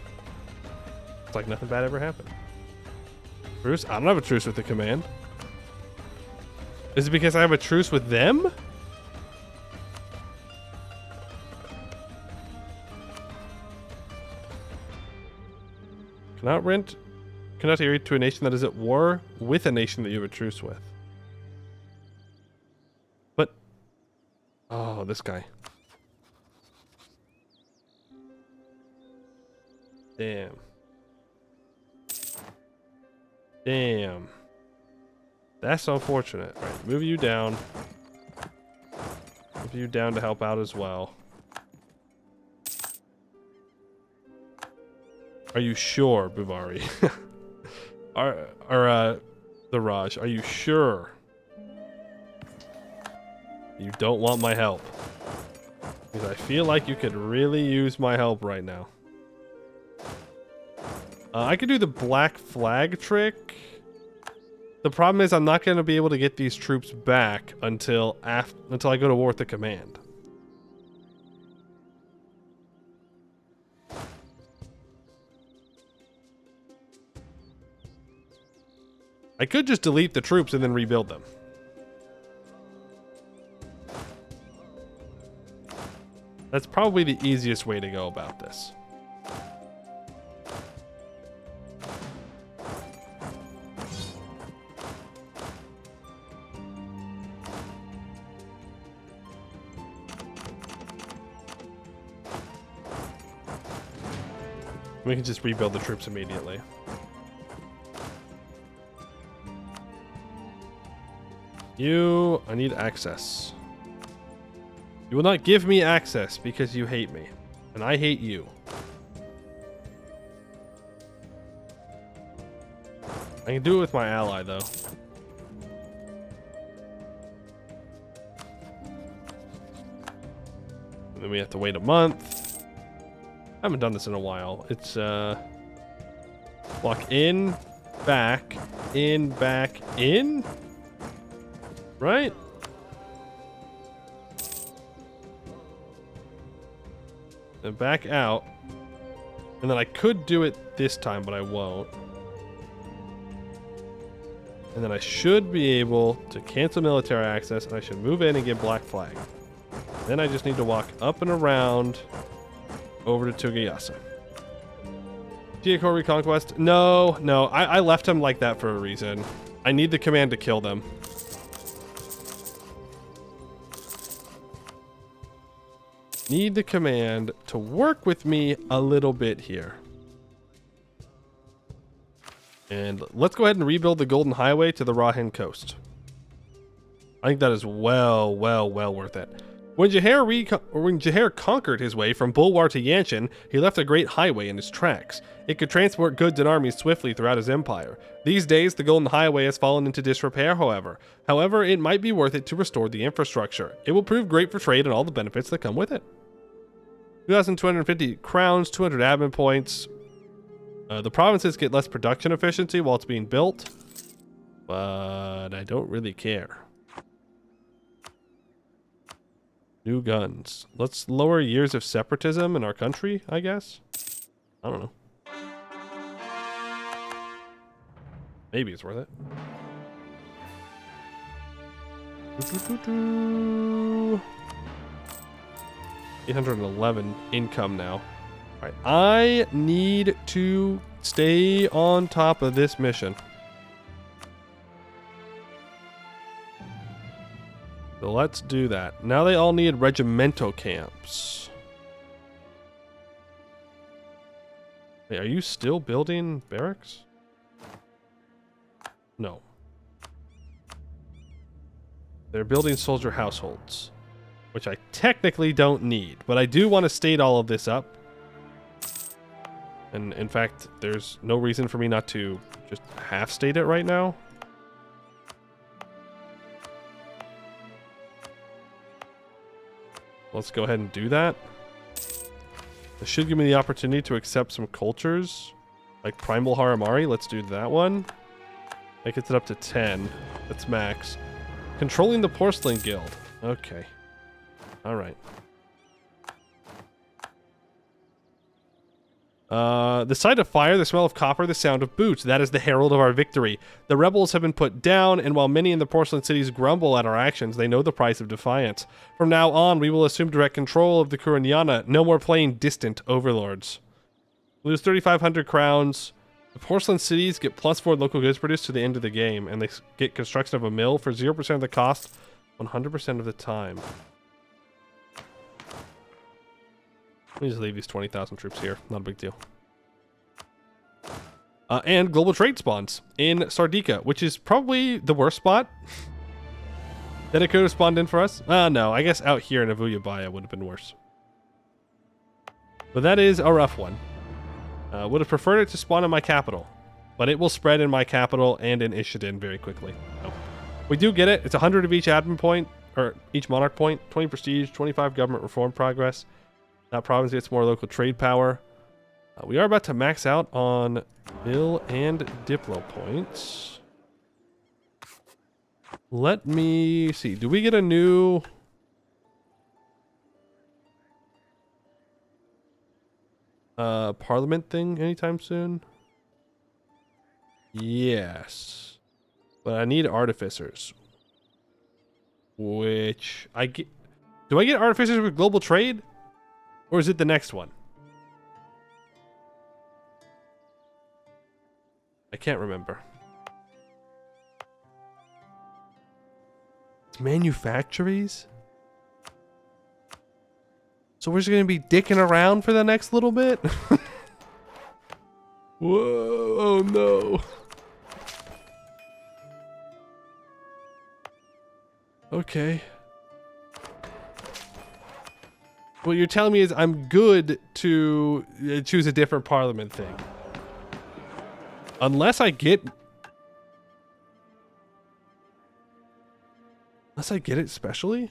B: It's like nothing bad ever happened. Truce? I don't have a truce with the command. Is it because I have a truce with them? Cannot rent Condottieri to a nation that is at war with a nation that you have a truce with. But oh, this guy. Damn. Damn. That's unfortunate. All right, move you down. Move you down to help out as well. Are you sure, Bhuvauri? The Raj, are you sure you don't want my help? Because I feel like you could really use my help right now. I could do the black flag trick. The problem is I'm not going to be able to get these troops back until I go to war with the command. I could just delete the troops and then rebuild them. That's probably the easiest way to go about this.
A: We can just rebuild the troops immediately. I need access. You will not give me access because you hate me. And I hate you. I can do it with my ally, though. And then we have to wait a month. I haven't done this in a while. It's, walk in, back, in. Right? Then back out. And then I could do it this time, but I won't. And then I should be able to cancel military access, and I should move in and get black flag. Then I just need to walk up and around over to Tugayasa. Geocore Reconquest? No. I left him like that for a reason. I need the command to kill them. Need the command to work with me a little bit here. And let's go ahead and rebuild the Golden Highway to the Rahen coast. I think that is well worth it. When Jahair conquered his way from Bulwar to Yanshan, he left a great highway in his tracks. It could transport goods and armies swiftly throughout his empire. These days, the Golden Highway has fallen into disrepair, however. However, it might be worth it to restore the infrastructure. It will prove great for trade and all the benefits that come with it. 2,250 crowns, 200 admin points. The provinces get less production efficiency while it's being built, but I don't really care. New guns. Let's lower years of separatism in our country, I guess. I don't know. Maybe it's worth it. 811 income now. Alright, I need to stay on top of this mission. So let's do that. Now they all need regimental camps. Hey, are you still building barracks? No. They're building soldier households, which I technically don't need, but I do want to state all of this up. And in fact, there's no reason for me not to just half state it right now. Let's go ahead and do that. This should give me the opportunity to accept some cultures, like Primal Haramari. Let's do that one. That gets it up to 10. That's max. Controlling the Porcelain Guild. Okay. All right. The sight of fire, the smell of copper, the sound of boots. That is the herald of our victory. The rebels have been put down, and while many in the porcelain cities grumble at our actions, they know the price of defiance. From now on, we will assume direct control of the Kuranyana. No more playing distant overlords. Lose 3,500 crowns. The porcelain cities get +4 local goods produced to the end of the game, and they get construction of a mill for 0% of the cost 100% of the time. Let me just leave these 20,000 troops here. Not a big deal. And global trade spawns in Sardica, which is probably the worst spot that it could have spawned in for us. No, I guess out here in Avuyabaya would have been worse. But that is a rough one. Would have preferred it to spawn in my capital, but it will spread in my capital and in Ishidin very quickly. So, we do get it. It's 100 of each admin point, or each monarch point, 20 prestige, 25 government reform progress. That province gets more local trade power. We are about to max out on mill and diplo points. Let me see. Do we get a new... parliament thing anytime soon? Yes. But I need artificers. Which I get... Do I get artificers with global trade? Or is it the next one? I can't remember. It's manufactories? So we're just going to be dicking around for the next little bit? Whoa, oh no. Okay. What you're telling me is I'm good to choose a different parliament thing. Unless I get it specially?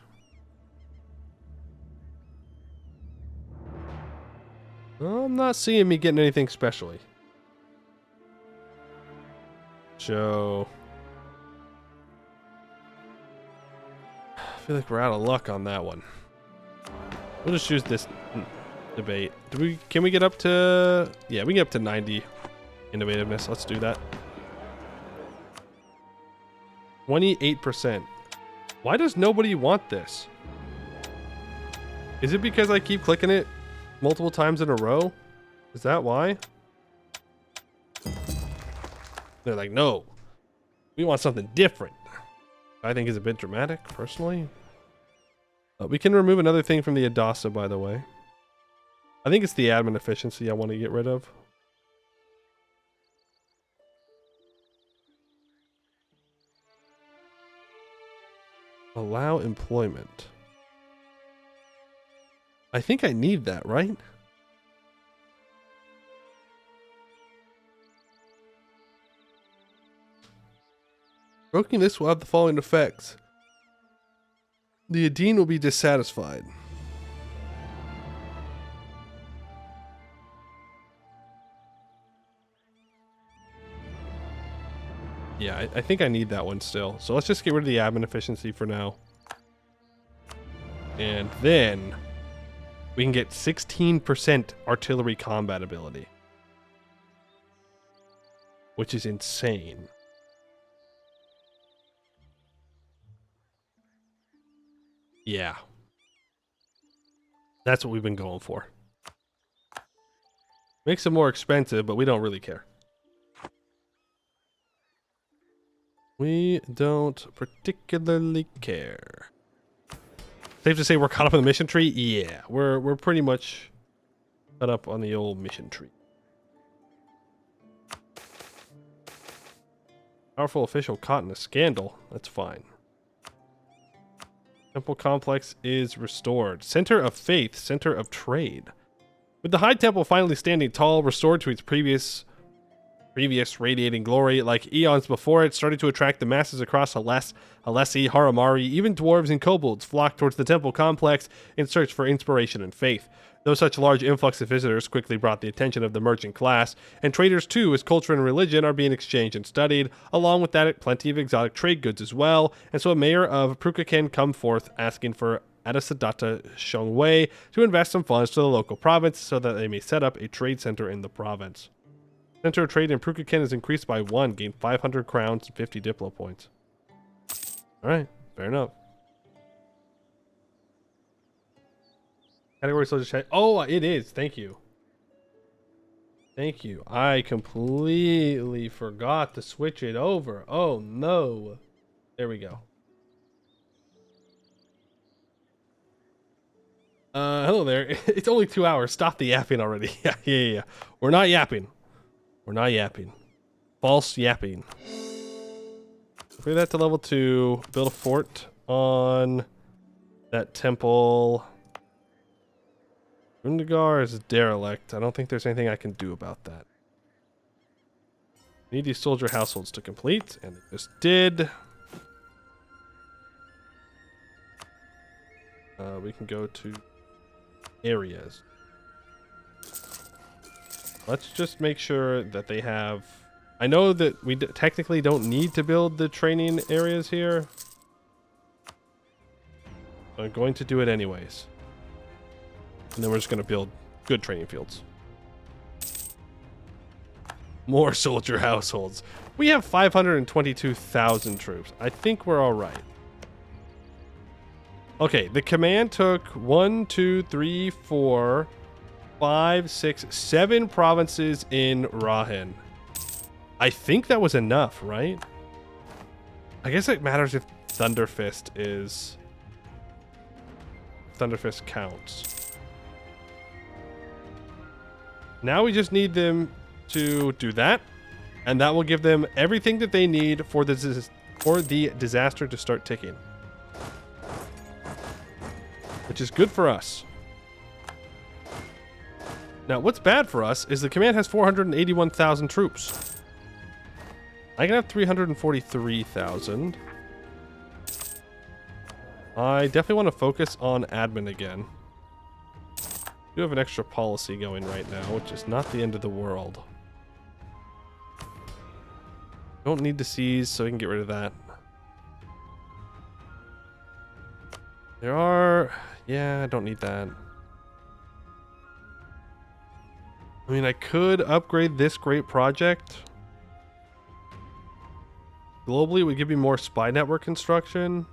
A: I'm not seeing me getting anything specially. So I feel like we're out of luck on that one. We'll just choose this debate. Can we get up to, yeah, we can get up to 90 innovativeness. Let's do that. 28%. Why does nobody want this? Is it because I keep clicking it multiple times in a row? Is that why? They're like, no, we want something different. I think is a bit dramatic, personally. We can remove another thing from the Adasa, by the way. I think it's the admin efficiency I want to get rid of. Allow employment. I think I need that, right? Broking this will have the following effects. The Adine will be dissatisfied. Yeah, I think I need that one still. So let's just get rid of the admin efficiency for now. And then we can get 16% artillery combat ability, which is insane. Yeah. That's what we've been going for. Makes it more expensive, but we don't really care. We don't particularly care. Safe to say we're caught up in the mission tree? Yeah, we're pretty much caught up on the old mission tree. Powerful official caught in a scandal. That's fine. Temple complex is restored. Center of faith, center of trade. With the High Temple finally standing tall, restored to its previous radiating glory, like eons before it, started to attract the masses across Alessi, Haramari, even dwarves and kobolds flocked towards the temple complex in search for inspiration and faith. Though such large influx of visitors quickly brought the attention of the merchant class, and traders too, as culture and religion are being exchanged and studied, along with that plenty of exotic trade goods as well, and so a mayor of Prukaken come forth asking for Adasadata Shongwei to invest some funds to the local province so that they may set up a trade center in the province. Center of trade in Prukaken is increased by 1, gain 500 crowns and 50 diplo points. Alright, fair enough. Category soldier chat. Oh, it is. Thank you. Thank you. I completely forgot to switch it over. Oh no. There we go. Hello there. It's only 2 hours. Stop the yapping already. Yeah. We're not yapping. We're not yapping. False yapping. Bring that to level 2. Build a fort on that temple. Rundagar is derelict. I don't think there's anything I can do about that. Need these soldier households to complete, and it just did. We can go to areas. Let's just make sure that they have... I know that we technically don't need to build the training areas here. But I'm going to do it anyways. And then we're just going to build good training fields. More soldier households. We have 522,000 troops. I think we're all right. Okay, the command took 1, 2, 3, 4, 5, 6, 7 provinces in Rahen. I think that was enough, right? I guess it matters if Thunderfist is... Thunderfist counts. Now we just need them
B: to do that, and that will give them everything that they need for the disaster to start ticking, which is good for us. Now, what's bad for us is the command has 481,000 troops. I can have 343,000. I definitely want to focus on admin again. I do have an extra policy going right now, which is not the end of the world. Don't need to seize, so we can get rid of that. There are... yeah, I don't need that. I mean, I could upgrade this great project. Globally, it would give me more spy network construction.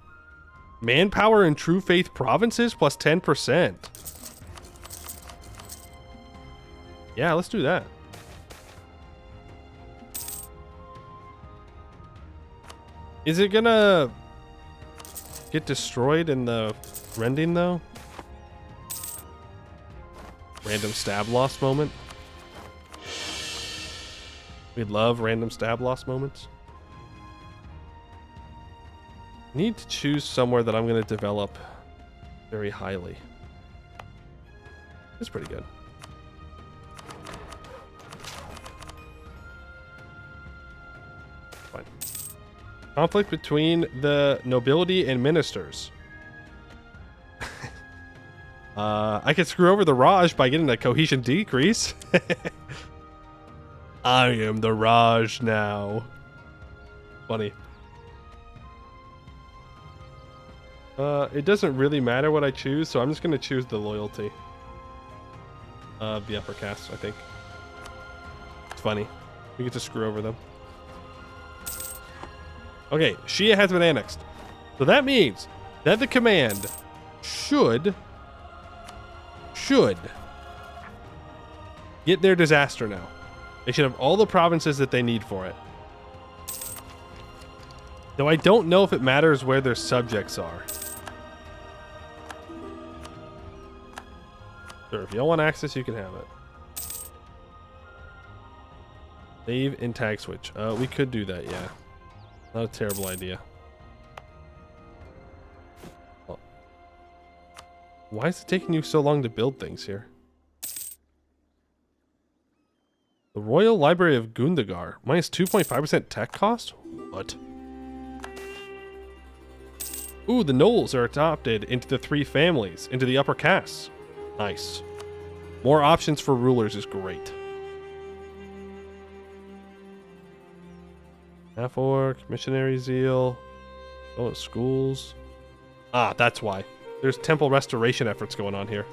B: Manpower in True Faith provinces plus 10%. Yeah, let's do that. Is it gonna get destroyed in the rending though? Random stab loss moment. We love random stab loss moments. Need to choose somewhere that I'm going to develop very highly. It's pretty good. Fine. Conflict between the nobility and ministers. I could screw over the Raj by getting a cohesion decrease. I am the Raj now. Funny. It doesn't really matter what I choose, so I'm just going to choose the loyalty of the upper caste, I think. It's funny. We get to screw over them. Okay, Shia has been annexed. So that means that the command should get their disaster now. They should have all the provinces that they need for it. Though I don't know if it matters where their subjects are. Sure, if y'all want access, you can have it. Save and tag switch. We could do that, yeah. Not a terrible idea. Well, why is it taking you so long to build things here? The Royal Library of Gundagar. Minus 2.5% tech cost? What? Ooh, the Knolls are adopted into the 3 families, into the upper castes. Nice. More options for rulers is great. Half-orc, missionary zeal. Oh, schools. Ah, that's why. There's temple restoration efforts going on here.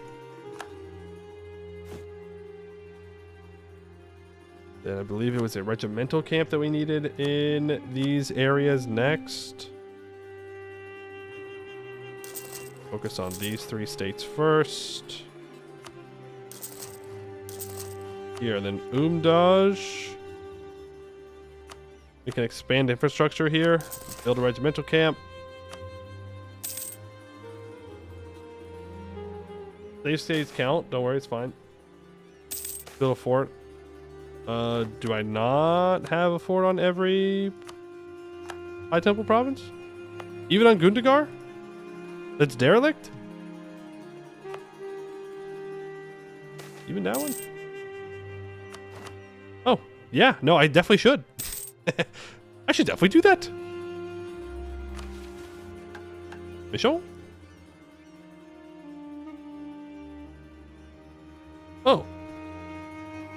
B: Then I believe it was a regimental camp that we needed in these areas next. Focus on these 3 states first. Here, and then Umdaj. We can expand infrastructure here. Build a regimental camp. Save states count. Don't worry, it's fine. Build a fort. Do I not have a fort on every High Temple province? Even on Gundagar? That's derelict? Even that one? Oh, yeah. No, I definitely should. I should definitely do that. Michel? Oh.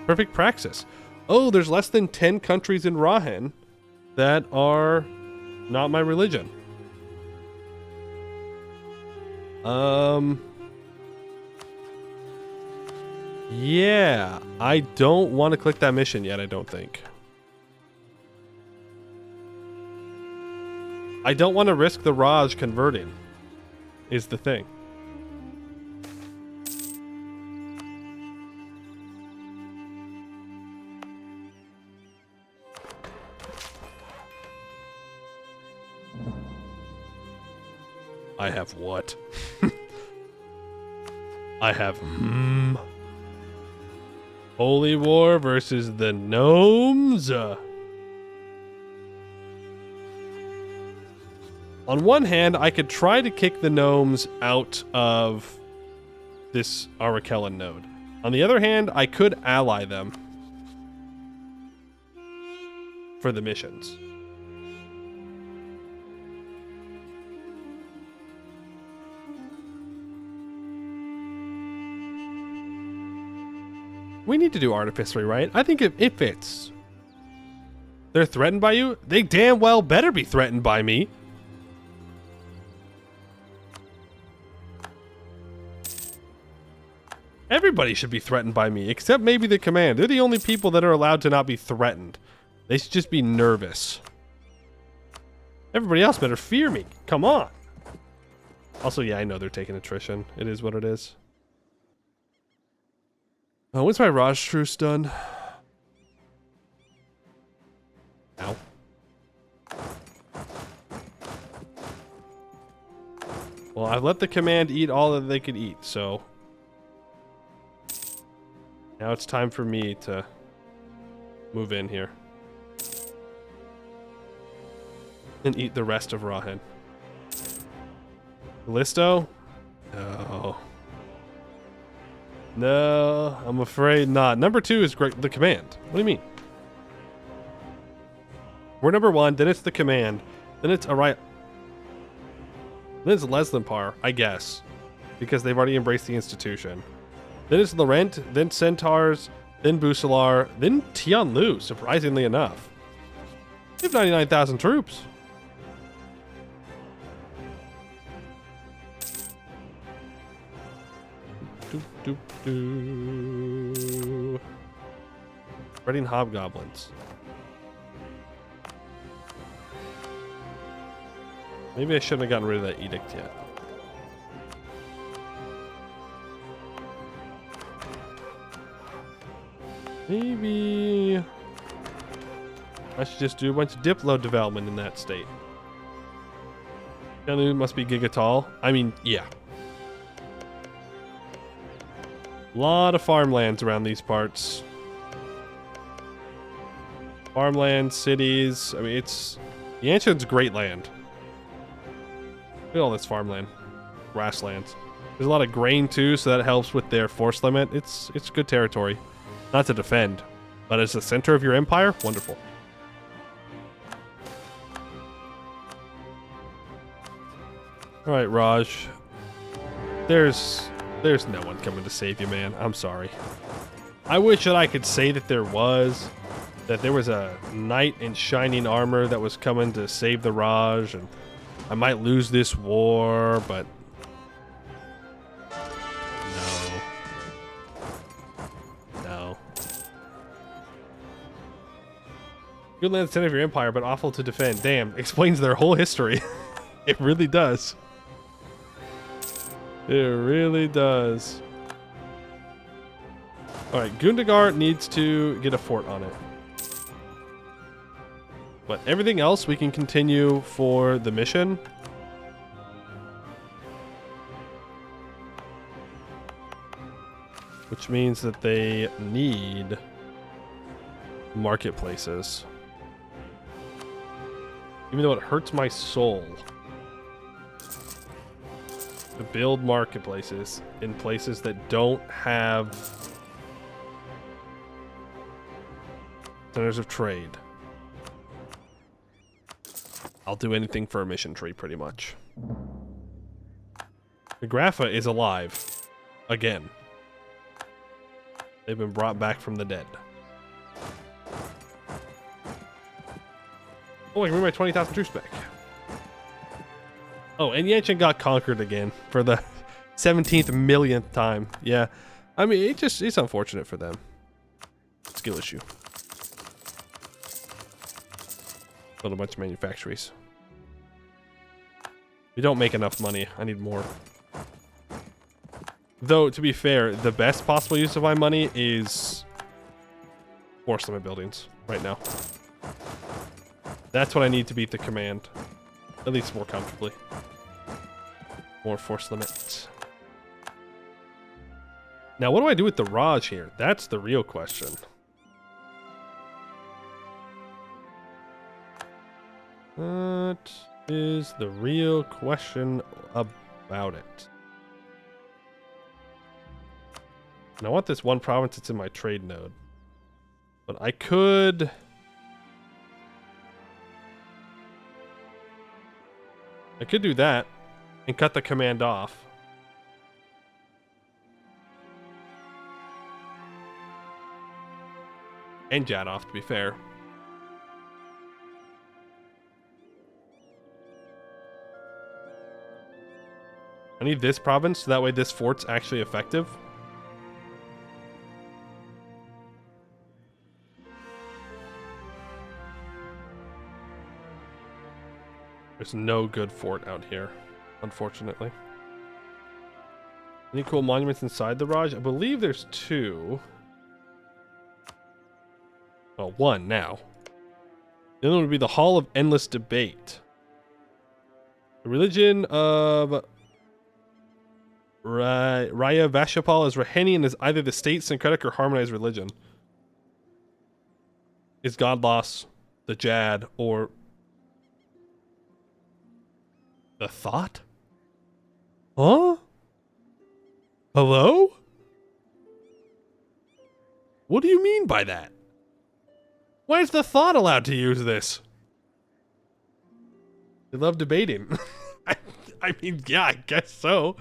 B: Perfect praxis. Oh, there's less than 10 countries in Rahen that are not my religion. Yeah, I don't want to click that mission yet, I don't think. I don't want to risk the Raj converting, is the thing. I have what?
A: Holy War versus the gnomes. On one hand, I could try to kick the gnomes out of this Arakellan node. On the other hand, I could ally them for the missions. We need to do artificery, right? I think it fits. They're threatened by you? They damn well better be threatened by me. Everybody should be threatened by me, except maybe the command. They're the only people that are allowed to not be threatened. They should just be nervous. Everybody else better fear me. Come on. Also, yeah, I know they're taking attrition. It is what it is. Oh, when's my Raj truce done? Ow. Well, I've let the command eat all that they could eat, so now it's time for me to move in here and eat the rest of Rahen. Listo? No. No, I'm afraid not. Number 2 is great. The command. What do you mean? We're number 1, then it's the command, then it's Araya. Then it's Leslimpar, I guess, because they've already embraced the institution. Then it's Laurent, then Centaurs, then Busalar, then Tianlu, surprisingly enough. They have 99,000 troops. Spreading hobgoblins. Maybe I shouldn't have gotten rid of that edict yet. Maybe I should just do a bunch of diplo development in that state. Tianlu must be gigatall. I mean, yeah. A lot of farmlands around these parts. Farmlands, cities. I mean, it's... Yanshan's great land. Look at all this farmland. Grasslands. There's a lot of grain, too, so that helps with their force limit. It's good territory. Not to defend, but as the center of your empire, wonderful. Alright, Raj. There's no one coming to save you, man. I'm sorry. I wish that I could say that there was a knight in shining armor that was coming to save the Raj, and I might lose this war, but no. Good land center of your empire, but awful to defend. Damn, explains their whole history. It really does. It really does. Alright, Gundagar needs to get a fort on it. But everything else we can continue for the mission. Which means that they need marketplaces. Even though it hurts my soul to build marketplaces in places that don't have centers of trade. I'll do anything for a mission tree, pretty much. The Grapha is alive. Again. They've been brought back from the dead. Oh, I can bring my 20,000 troops back. Oh, and Yanshan got conquered again for the 17th millionth time. Yeah. I mean, it's unfortunate for them. Skill issue. Build a bunch of manufactories. We don't make enough money. I need more. Though, to be fair, the best possible use of my money is force limit buildings right now. That's what I need to beat the command. At least more comfortably. More force limits. Now, what do I do with the Raj here? That's the real question. That is the real question about it. And I want this one province that's in my trade node. But I could... do that and cut the command off. And Jad off, to be fair. I need this province, so that way this fort's actually effective. There's no good fort out here, unfortunately. Any cool monuments inside the Raj? I believe there's 2. Well, 1 now. The other one would be the Hall of Endless Debate. The religion of Raya Vashapal is Rahenian, is either the state, syncretic, or harmonized religion. Is Godlos, the Jad, or the Thought? Huh? Hello? What do you mean by that? Why is the Thought allowed to use this? They love debating. I mean, yeah, I guess so.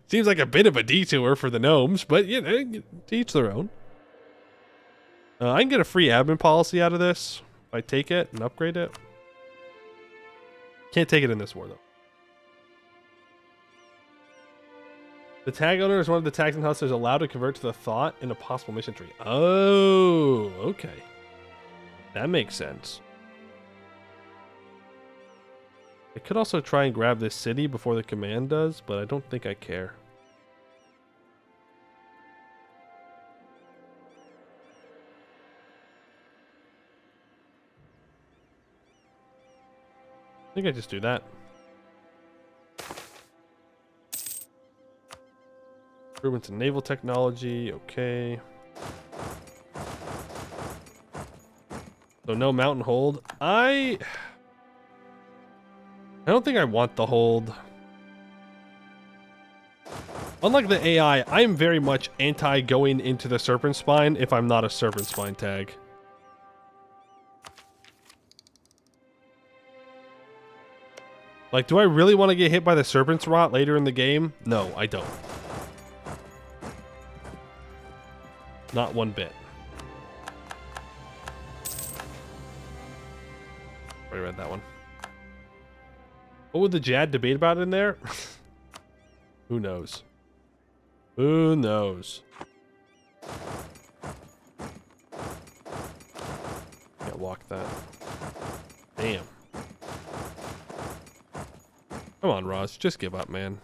A: Seems like a bit of a detour for the gnomes, but you know, to each their own. I can get a free admin policy out of this if I take it and upgrade it. Can't take it in this war, though. The tag owner is one of the tags and hustlers allowed to convert to the Thought in a possible mission tree. Oh, okay. That makes sense. I could also try and grab this city before the command does, but I don't think I care. I think I just do that. Improvements in naval technology, okay. So no mountain hold. I don't think I want the hold. Unlike the AI, I am very much anti going into the Serpent Spine if I'm not a Serpent Spine tag. Like, do I really want to get hit by the Serpent's Rot later in the game? No, I don't. Not one bit. Already read that one. What would the Jad debate about in there? Who knows? Who knows? Can't walk that. Damn. Come on, Ross. Just give up, man.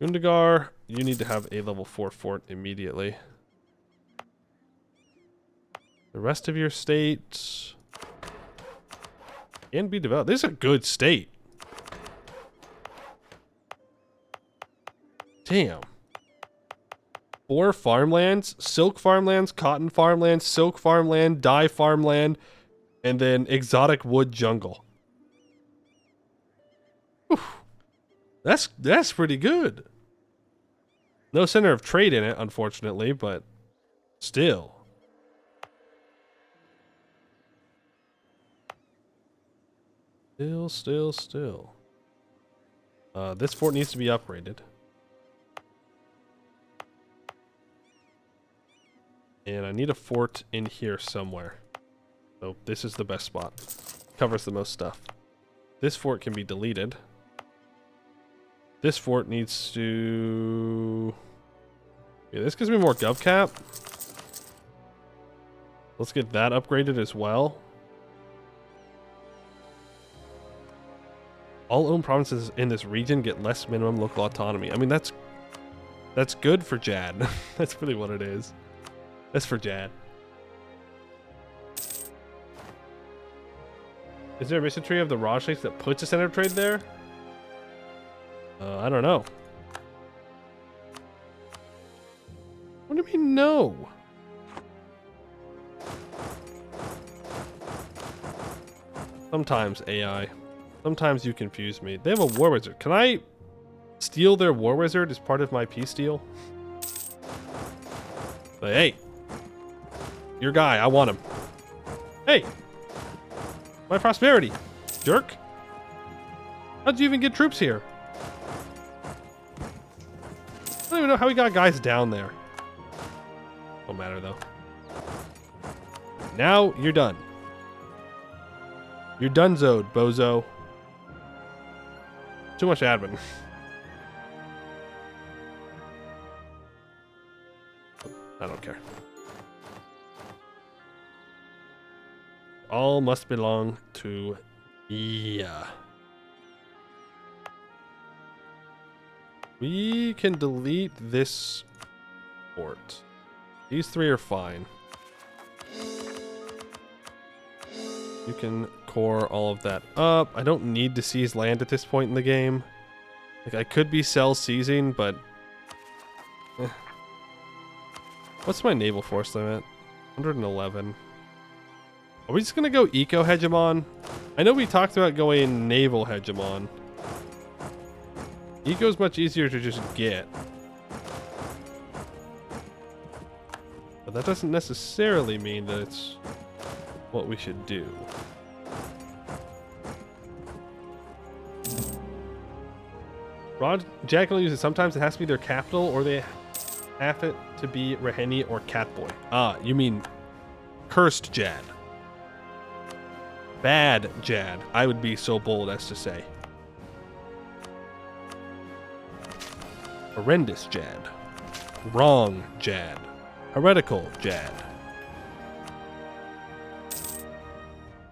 A: Gundagar, you need to have a level 4 fort immediately. The rest of your states can be developed. This is a good state. Damn. 4 farmlands, silk farmlands, cotton farmlands, silk farmland, dye farmland, and then exotic wood jungle. Whew. That's pretty good. No center of trade in it, unfortunately, but still. Still. This fort needs to be upgraded. And I need a fort in here somewhere. So this is the best spot. Covers the most stuff. This fort can be deleted. This fort needs to... Yeah, this gives me more gov cap. Let's get that upgraded as well. All owned provinces in this region get less minimum local autonomy. I mean, that's good for Jad. That's really what it is. That's for Jad. Is there a mission tree of the Raj states that puts a center of trade there? I don't know.
B: What do you mean, no? Sometimes, AI. Sometimes you confuse me. They have a War Wizard. Can I steal their War Wizard as part of my peace deal? But hey, your guy, I want him. Hey, my prosperity, jerk. How'd you even get troops here? I don't even know how we got guys down there. Don't matter though. Now you're done. You're donezoed, bozo. Too much admin. I don't care. All must belong to yeah. We can delete this port. These three are fine. You can core all of that up. I don't need to seize land at this point in the game. Like, I could be cell seizing, but what's my naval force limit? 111. Are we just gonna go eco hegemon? I know we talked about going naval hegemon. Eco is much easier to just get. But that doesn't necessarily mean that it's what we should do. Jack will use it. Sometimes it has to be their capital, or they have it to be Raheni or Catboy. Ah, you mean cursed Jad. Bad Jad, I would be so bold as to say. Horrendous Jad. Wrong Jad. Heretical Jad.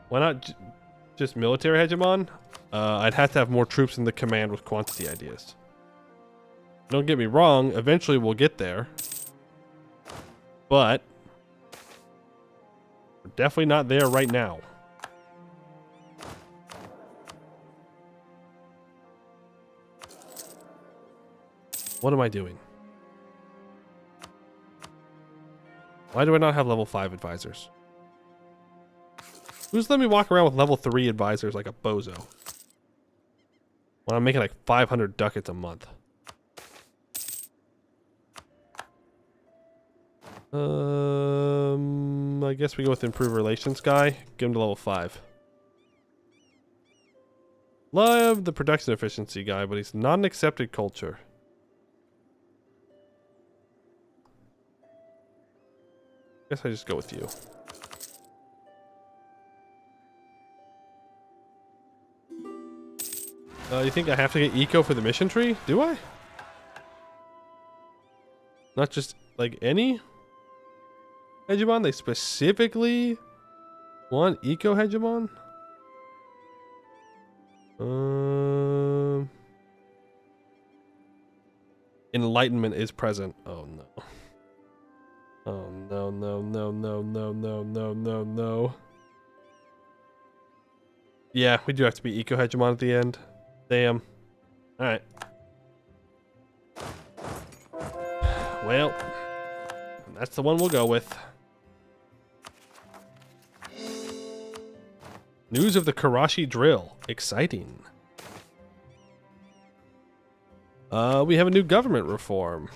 B: Why not just military hegemon? I'd have to have more troops in the command with quantity ideas. Don't get me wrong, eventually we'll get there. But we're definitely not there right now. What am I doing? Why do I not have level 5 advisors? Who's letting me walk around with level 3 advisors like a bozo? When I'm making like 500 ducats a month. I guess we go with improve relations guy. Give him to level 5. Love the production efficiency guy, but he's not an accepted culture. Guess I just go with you. You think I have to get eco for the mission tree? Do I? Not just like any hegemon? They specifically want eco hegemon? Enlightenment is present. Oh no. Oh no, no, no, no, no, no, no, no, no. Yeah, we do have to be eco hegemon at the end. Damn. Alright. Well, that's the one we'll go with. News of the Karashi drill. Exciting. We have a new government reform.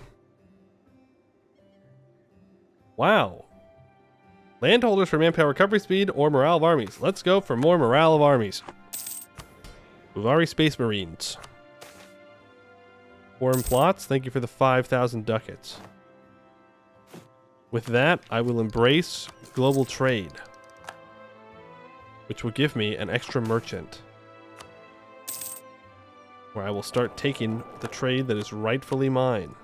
B: Wow. Landholders for manpower recovery speed or morale of armies. Let's go for more morale of armies. Bhuvauri Space Marines. Foreign plots, thank you for the 5,000 ducats. With that, I will embrace global trade, which will give me an extra merchant, where I will start taking the trade that is rightfully mine.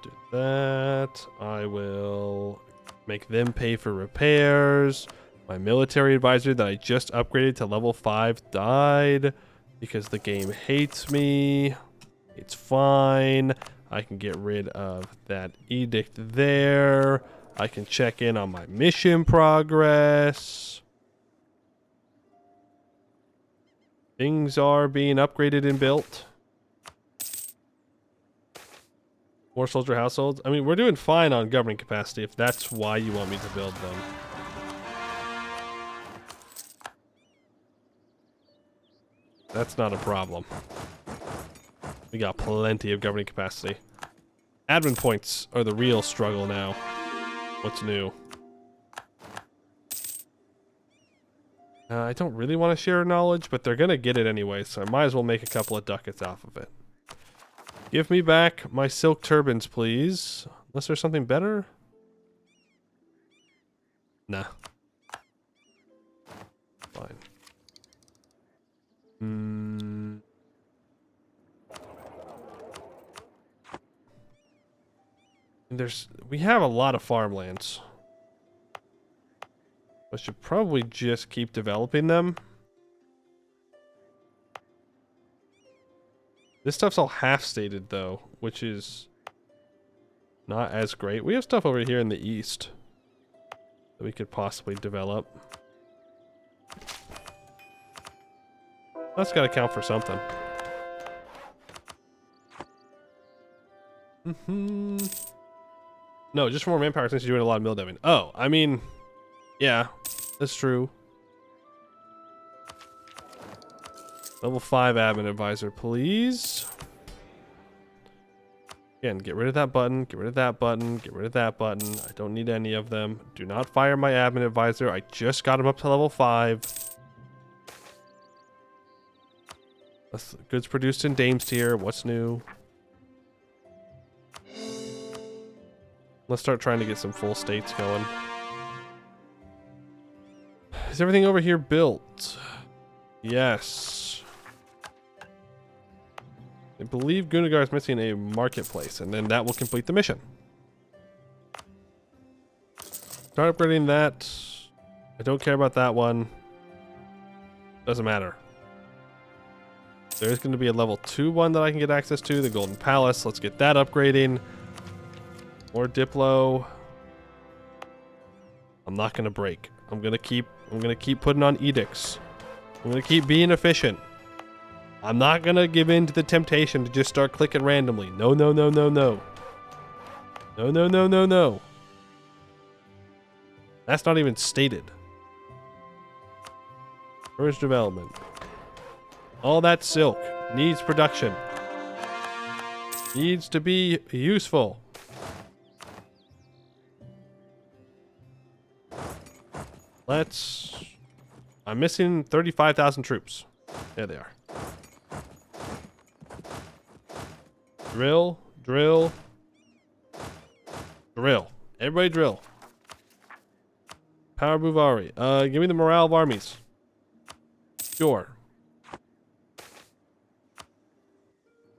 B: Do that. I will make them pay for repairs. My military advisor that I just upgraded to level 5 died because the game hates me. It's fine. I can get rid of that edict there. I can check in on my mission progress. Things are being upgraded and built. More soldier households. I mean, we're doing fine on governing capacity if that's why you want me to build them. That's not a problem. We got plenty of governing capacity. Admin points are the real struggle now. What's new? I don't really want to share knowledge, but they're going to get it anyway, so I might as well make a couple of ducats off of it. Give me back my silk turbans, please. Unless there's something better? Nah. Fine. We have a lot of farmlands. I should probably just keep developing them. This stuff's all half-stated, though, which is not as great. We have stuff over here in the east that we could possibly develop. That's got to count for something. No, just for more manpower since you're doing a lot of mill deving. Oh, I mean, yeah, that's true. Level 5 admin advisor, please. Again, get rid of that button, get rid of that button, get rid of that button. I don't need any of them. Do not fire my admin advisor. I just got him up to level 5. That's goods produced in Dame's tier. What's new? Let's start trying to get some full states going. Is everything over here built? Yes. I believe Gunagar is missing a marketplace, and then that will complete the mission. Start upgrading that. I don't care about that one. Doesn't matter. There's going to be a level 2 one that I can get access to, the Golden Palace. Let's get that upgrading. More Diplo. I'm not going to break. I'm going to keep putting on edicts. I'm going to keep being efficient. I'm not going to give in to the temptation to just start clicking randomly. No, no, no, no, no. No, no, no, no, no. That's not even stated. First development. All that silk needs production. Needs to be useful. I'm missing 35,000 troops. There they are. Drill, drill, drill. Everybody drill. Power Bhuvauri. Give me the morale of armies. Sure.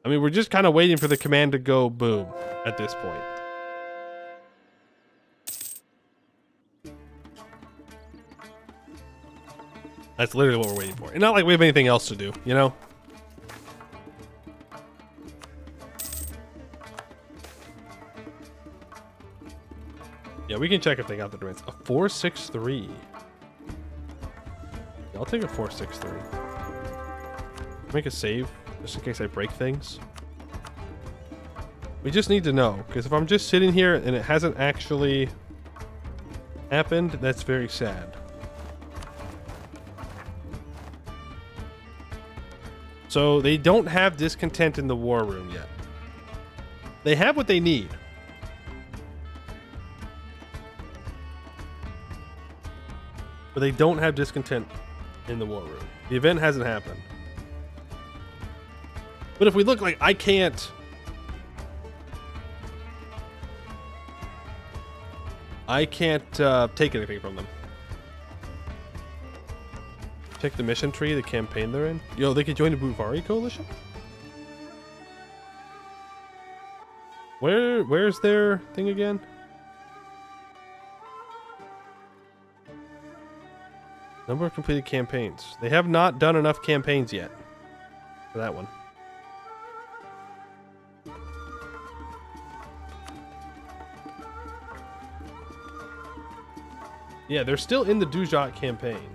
B: I mean, we're just kind of waiting for the command to go boom at this point. That's literally what we're waiting for. And not like we have anything else to do, you know? Yeah, we can check if they got the demands. A 463. Yeah, I'll take a 463. Make a save, just in case I break things. We just need to know, because if I'm just sitting here and it hasn't actually happened, that's very sad. So they don't have discontent in the war room yet. They have what they need. But they don't have discontent in the war room. The event hasn't happened. But if we look, like, I can't take anything from them. Check the mission tree, the campaign they're in. Yo, they could join the Bhuvauri coalition? Where's their thing again? Number of completed campaigns. They have not done enough campaigns yet for that one. Yeah, they're still in the Dujat campaign.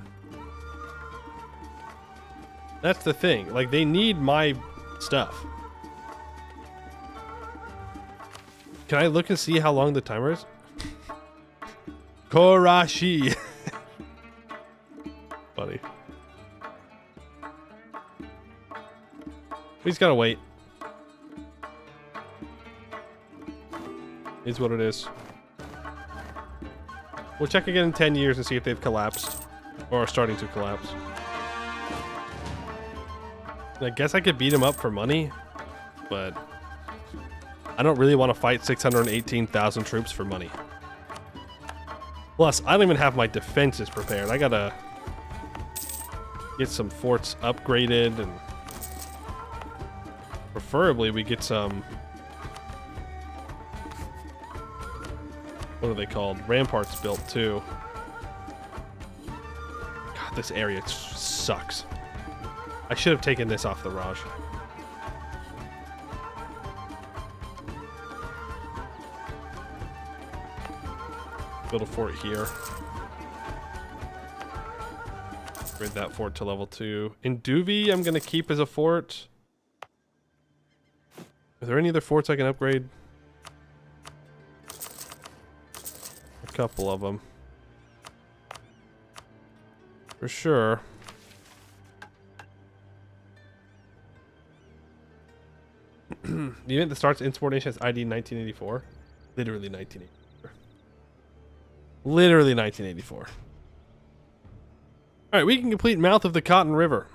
B: That's the thing. Like, they need my stuff.
A: Can I look and see how long the timer is? Korashi. Funny. We just gotta wait. Is what it is. We'll check again in 10 years and see if they've collapsed. Or are starting to collapse. I guess I could beat him up for money. But I don't really want to fight 618,000 troops for money. Plus, I don't even have my defenses prepared. I gotta get some forts upgraded, and preferably we get some, what are they called? Ramparts built too. God, this area sucks. I should have taken this off the Raj. Build a fort here. Upgrade that fort to level 2. In Duvi, I'm gonna keep as a fort. Are there any other forts I can upgrade? A couple of them. For sure. The event that starts insubordination has ID 1984. Literally 1984. Literally 1984. Alright, we can complete mouth of the Cotton River.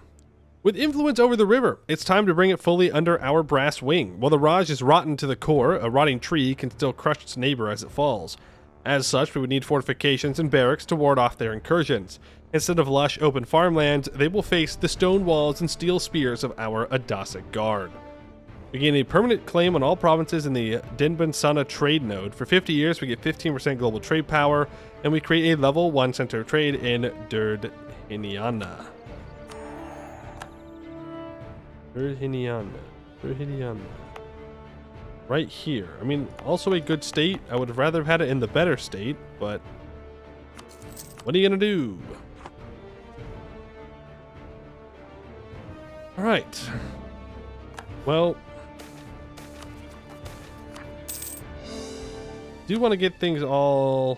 A: With influence over the river, it's time to bring it fully under our brass wing. While the Raj is rotten to the core, a rotting tree can still crush its neighbor as it falls. As such, we would need fortifications and barracks to ward off their incursions. Instead of lush, open farmland, they will face the stone walls and steel spears of our Adasic Guard. We gain a permanent claim on all provinces in the Dinbansana trade node. For 50 years, we get 15% global trade power, and we create a level 1 center of trade in Durdhiniana. Durdhiniana. Right here. I mean, also a good state. I would have rather have had it in the better state, but what are you gonna do? Alright. Well, do want to get things all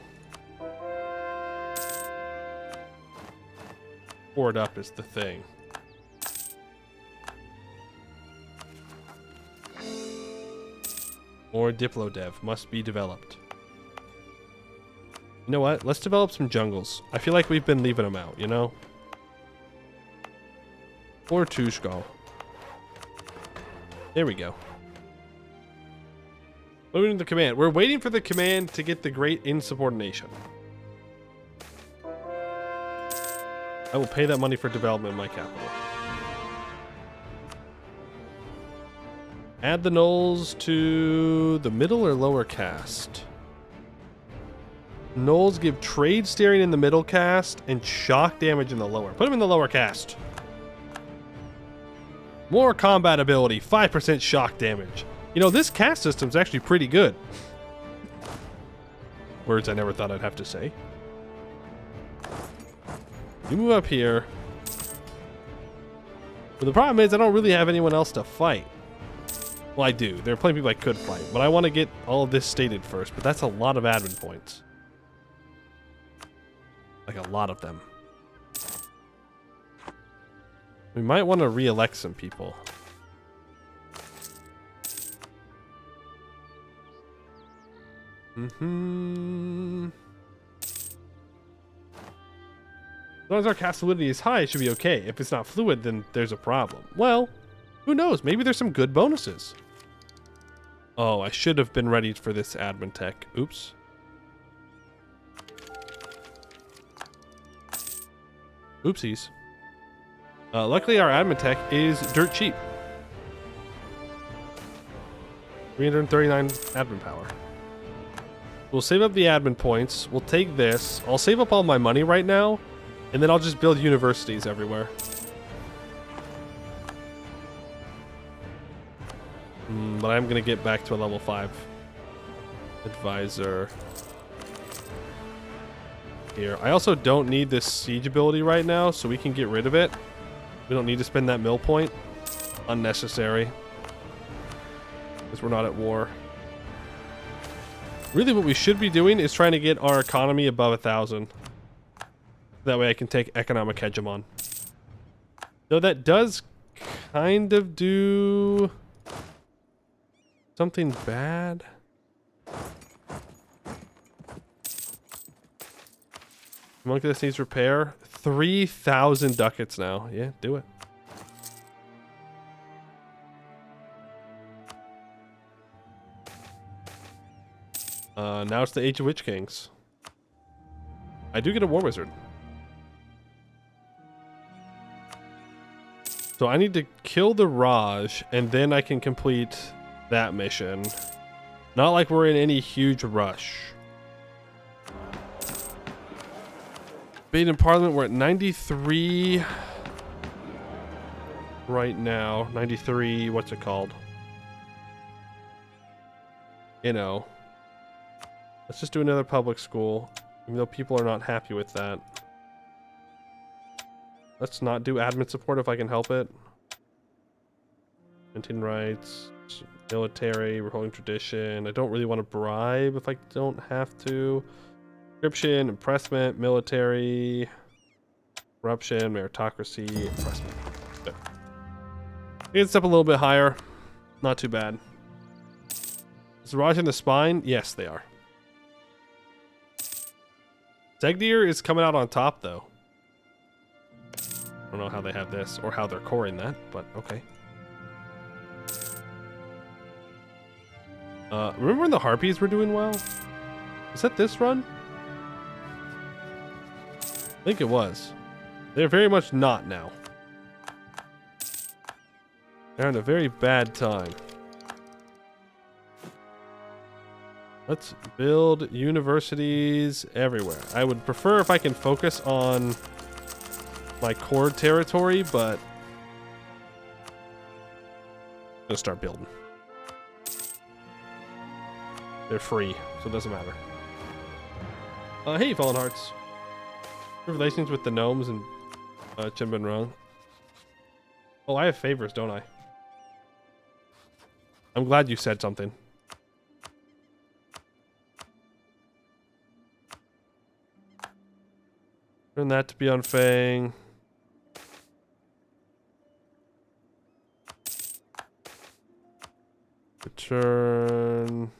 A: poured up is the thing. More Diplodev must be developed. You know what? Let's develop some jungles. I feel like we've been leaving them out, you know? Or Tushko. There we go. Moving to the command. We're waiting for the command to get the great insubordination. I will pay that money for development in my capital. Add the gnolls to the middle or lower caste. Gnolls give trade steering in the middle caste and shock damage in the lower. Put them in the lower caste. More combat ability, 5% shock damage. You know, this caste system's actually pretty good. Words I never thought I'd have to say. You move up here. But the problem is I don't really have anyone else to fight. Well, I do. There are plenty of people I could fight, but I want to get all of this stated first, but that's a lot of admin points. Like a lot of them. We might want to re-elect some people. As long as our cast fluidity is high, it should be okay. If it's not fluid, then there's a problem. Well, who knows? Maybe there's some good bonuses. Oh, I should have been ready for this admin tech. Oops. Oopsies. Luckily, our admin tech is dirt cheap. 339 admin power. We'll save up the admin points. We'll take this. I'll save up all my money right now, and then I'll just build universities everywhere. But I'm going to get back to a level 5 advisor here. I also don't need this siege ability right now, so we can get rid of it. We don't need to spend that mill point. Unnecessary. Because we're not at war.
B: Really what we should be doing is trying to get our economy above 1,000. That way I can take economic hegemon. Though that does kind of do something bad. Homunculus needs repair. 3,000 ducats now. Yeah, do it. Now it's the Age of Witch Kings. I do get a War Wizard. So I need to kill the Raj, and then I can complete that mission. Not like we're in any huge rush. Debate in Parliament, we're at 93 right now. 93, what's it called? You know. Let's just do another public school, even though people are not happy with that. Let's not do admin support if I can help it. Maintain rights, military, we're holding tradition. I don't really want to bribe if I don't have to. Conscription, impressment, military, corruption, meritocracy, impressment. Good. It's up a little bit higher. Not too bad. Is Raj in the spine? Yes, they are. Zegdir is coming out on top, though. I don't know how they have this or how they're coring that, but okay. Remember when the Harpies were doing well? Was that this run? I think it was. They're very much not now. They're in a very bad time. Let's build universities everywhere. I would prefer if I can focus on my core territory, but I'm gonna start building. They're free, so it doesn't matter. Hey, Fallen Hearts. Your relations with the gnomes and Chinbin Rung. Oh, I have favors, don't I? I'm glad you said something. Turn that to be on Fang. Return.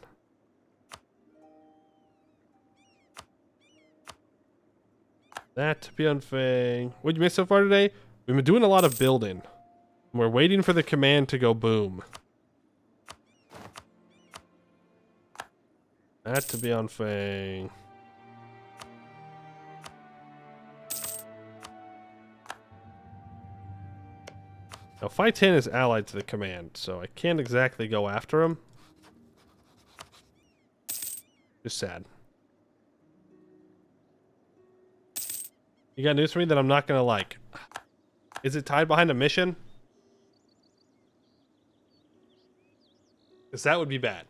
B: That to be on Fang. What'd you miss so far today? We've been doing a lot of building. We're waiting for the command to go boom. That to be on Fang. Now, Phi 10 is allied to the command, so I can't exactly go after him. Just sad. You got news for me that I'm not gonna like. Is it tied behind a mission? Because that would be bad.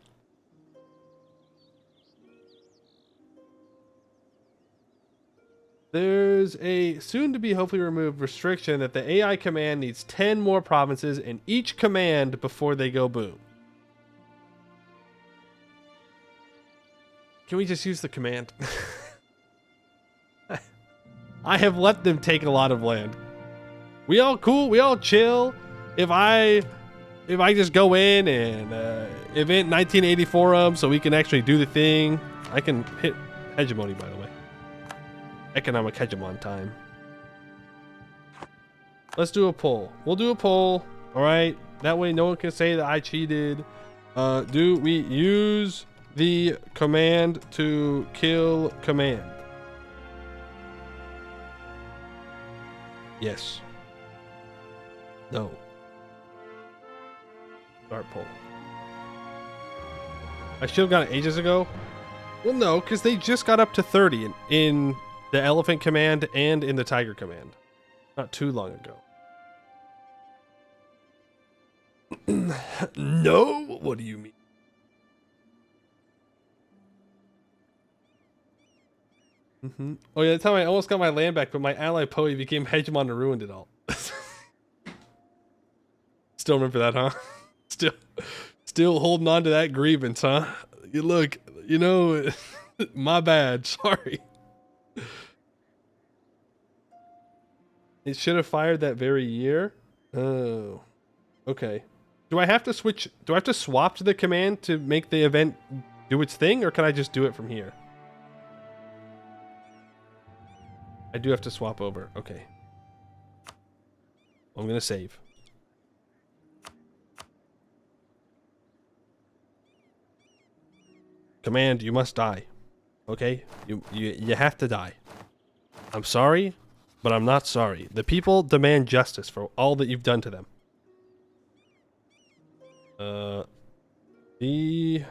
B: There's a soon-to-be hopefully removed restriction that the AI command needs 10 more provinces in each command before they go boom. Can we just use the command? I have let them take a lot of land. We all cool, we all chill. If I just go in and event 1984 them so we can actually do the thing, I can hit hegemony, by the way. Economic hegemon time. Let's do a poll. We'll do a poll. All right. That way no one can say that I cheated. Do we use the command to kill command? Yes. No. Start poll. I should have got it ages ago. Well, no, because they just got up to 30 in the elephant command and in the tiger command. Not too long ago. No? What do you mean? Oh yeah, that's how I almost got my land back, but my ally Poe became hegemon and ruined it all. Still remember that, huh? Still holding on to that grievance, huh? You look,
A: You know, my bad. Sorry. It should have fired that very year. Oh, okay. Do I have to switch? Do I have to swap to the command to make the event do its thing, or can I just do it from here? I do have to swap over. Okay. I'm gonna save. Command, you must die. Okay? You have to die. I'm sorry, but I'm not sorry. The people demand justice for all that you've done to them. The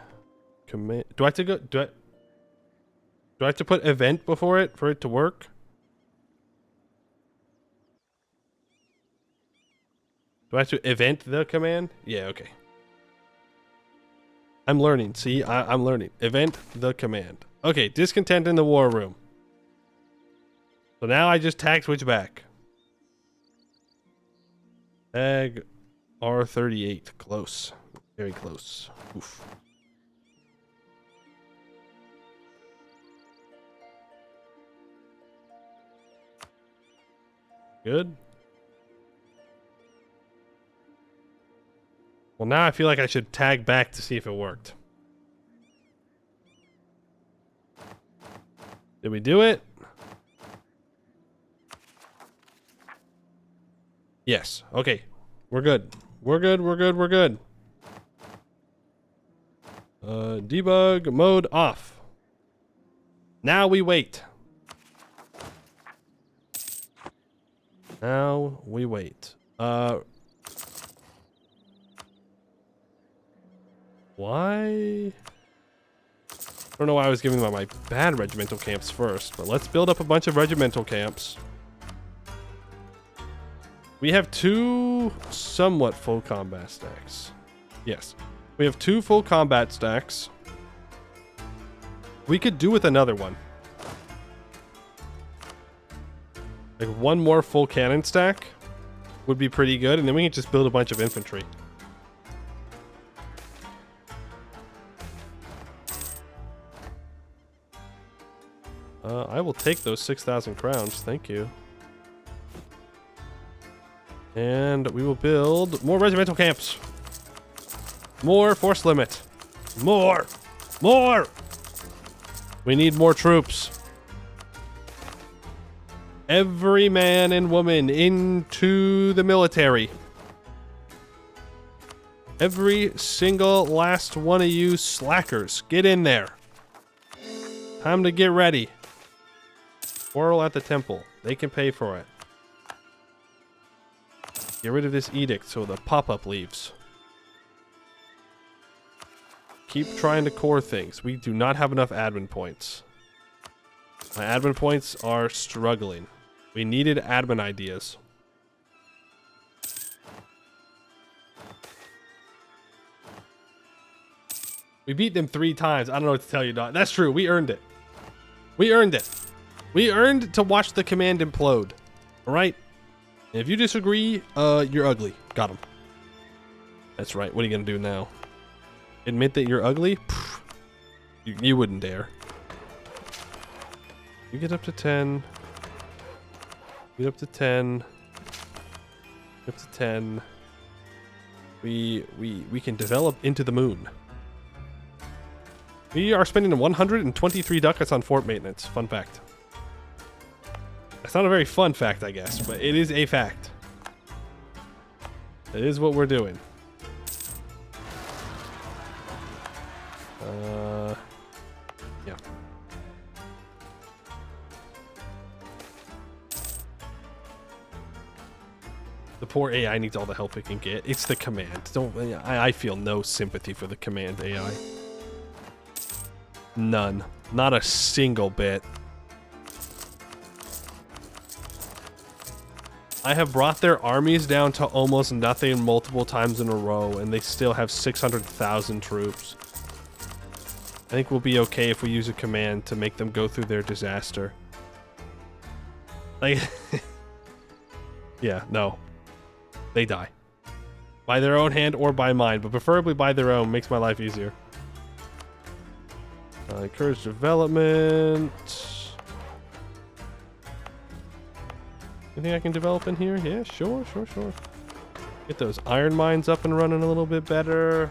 A: command. Do I have to go? Do I have to put event before it for it to work? Do I have to event the command? Yeah, okay. I'm learning. See, I'm learning. Event the command. Okay, discontent in the war room. So now I just tag switch back. Tag R38. Close. Very close. Oof. Good. Well, now I feel like I should tag back to see if it worked. Did we do it? Yes. Okay. We're good. We're good. We're good. We're good. Debug mode off. Now we wait. Now we wait. Why? I don't know why I was giving them my bad regimental camps first, but let's build up a bunch of regimental camps. We have 2 somewhat full combat stacks. Yes. We have 2 full combat stacks. We could do with another one. Like 1 more full cannon stack would be pretty good, and then we can just build a bunch of infantry. I will take those 6,000 crowns, thank you. And we will build more regimental camps. More force limit. More! More! We need more troops. Every man and woman into the military. Every single last one of you slackers, get in there. Time to get ready. Quarrel at the temple. They can pay for it. Get rid of this edict so the pop-up leaves. Keep trying to core things. We do not have enough admin points. My admin points are struggling. We needed admin ideas. We beat them 3 times. I don't know what to tell you, Dot. That's true. We earned it. We earned it. We earned to watch the command implode. Alright? If you disagree, you're ugly. Got him. That's right. What are you gonna do now? Admit that you're ugly? Pfft. You wouldn't dare. You get up to 10. Get up to 10. Get up to 10. We can develop into the moon. We are spending 123 ducats on fort maintenance. Fun fact. That's not a very fun fact, I guess, but it is a fact. It is what we're doing. Yeah. The poor AI needs all the help it can get. It's the command. I feel no sympathy for the command AI. None. Not a single bit. I have brought their armies down to almost nothing multiple times in a row, and they still have 600,000 troops. I think we'll be okay if we use a command to make them go through their disaster. Like, yeah, no. They die. By their own hand or by mine, but preferably by their own makes my life easier.
B: Encourage development. Anything I can develop in here? Yeah, sure. Get those iron mines up and running a little bit better.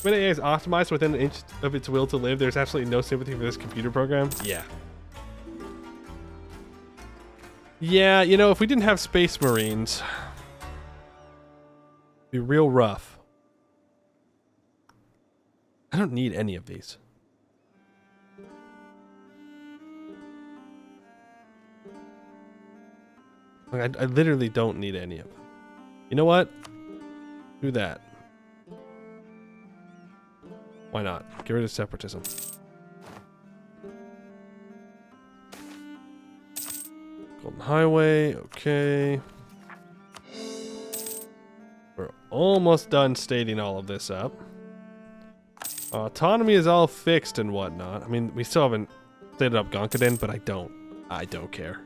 B: When AI is optimized within an inch of its will to live, there's absolutely no sympathy for this computer program. Yeah. Yeah, you know, if we didn't have space marines, it'd be real rough. I don't need any of these. Like, I literally don't need any of them. You know what? Do that. Why not? Get rid of separatism. Golden Highway, okay. We're almost done stating all of this up. Autonomy is all fixed and whatnot. I mean, we still haven't stated up Gonkadin, but I don't care.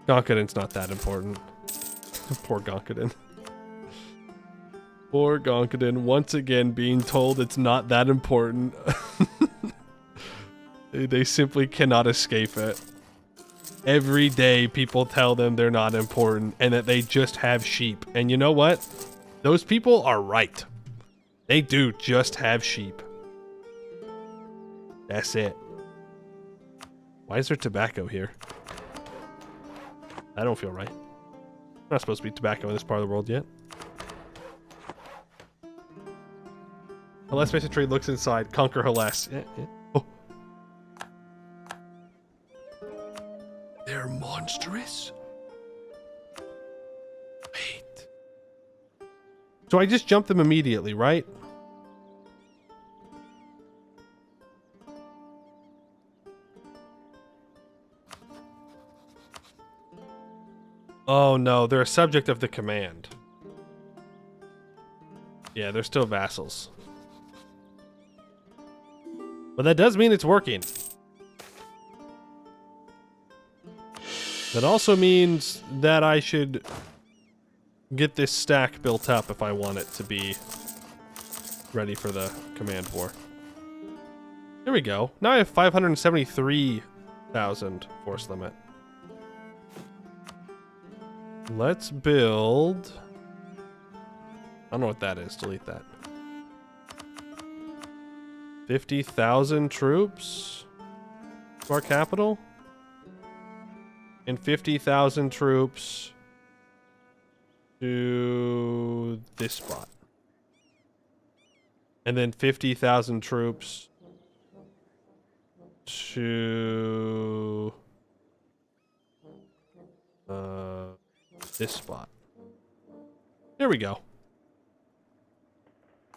B: Gonkadin's not that important. Poor Gonkadin. Poor Gonkadin, once again being told it's not that important. They simply cannot escape it. Every day people tell them they're not important and that they just have sheep. And you know what? Those people are right. They do just have sheep. That's it. Why is there tobacco here? I don't feel right. Not supposed to be tobacco in this part of the world yet. Unless basic trade looks inside, conquer Hellas. Yeah. Oh. They're monstrous. Wait. So I just jumped them immediately, right? Oh no, they're a subject of the command. Yeah, they're still vassals. But that does mean it's working. That also means that I should get this stack built up if I want it to be ready for the command war. Here we go. Now I have 573,000 force limit. Let's build... I don't know what that is. Delete that. 50,000 troops to our capital. And 50,000 troops to this spot. And then 50,000 troops to this spot. There we go.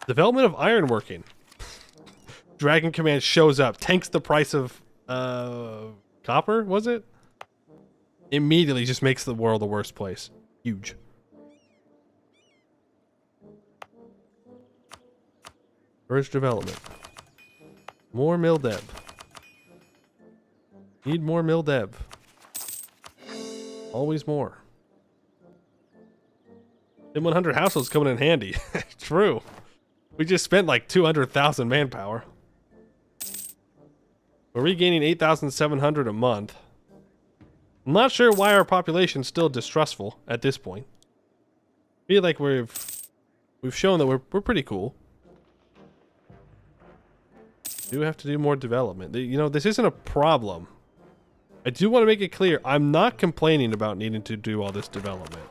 B: Development of ironworking. Dragon Command shows up, tanks the price of copper, was it? Immediately just makes the world a worse place. Huge. Urge development. More mill dev. Need more mill dev. Always more. Then 100 households coming in handy. True. We just spent like 200,000 manpower. We're regaining 8,700 a month. I'm not sure why our population's still distrustful at this point. I feel like we've shown that we're pretty cool. Do have to do more development. You know, this isn't a problem. I do want to make it clear, I'm not complaining about needing to do all this development.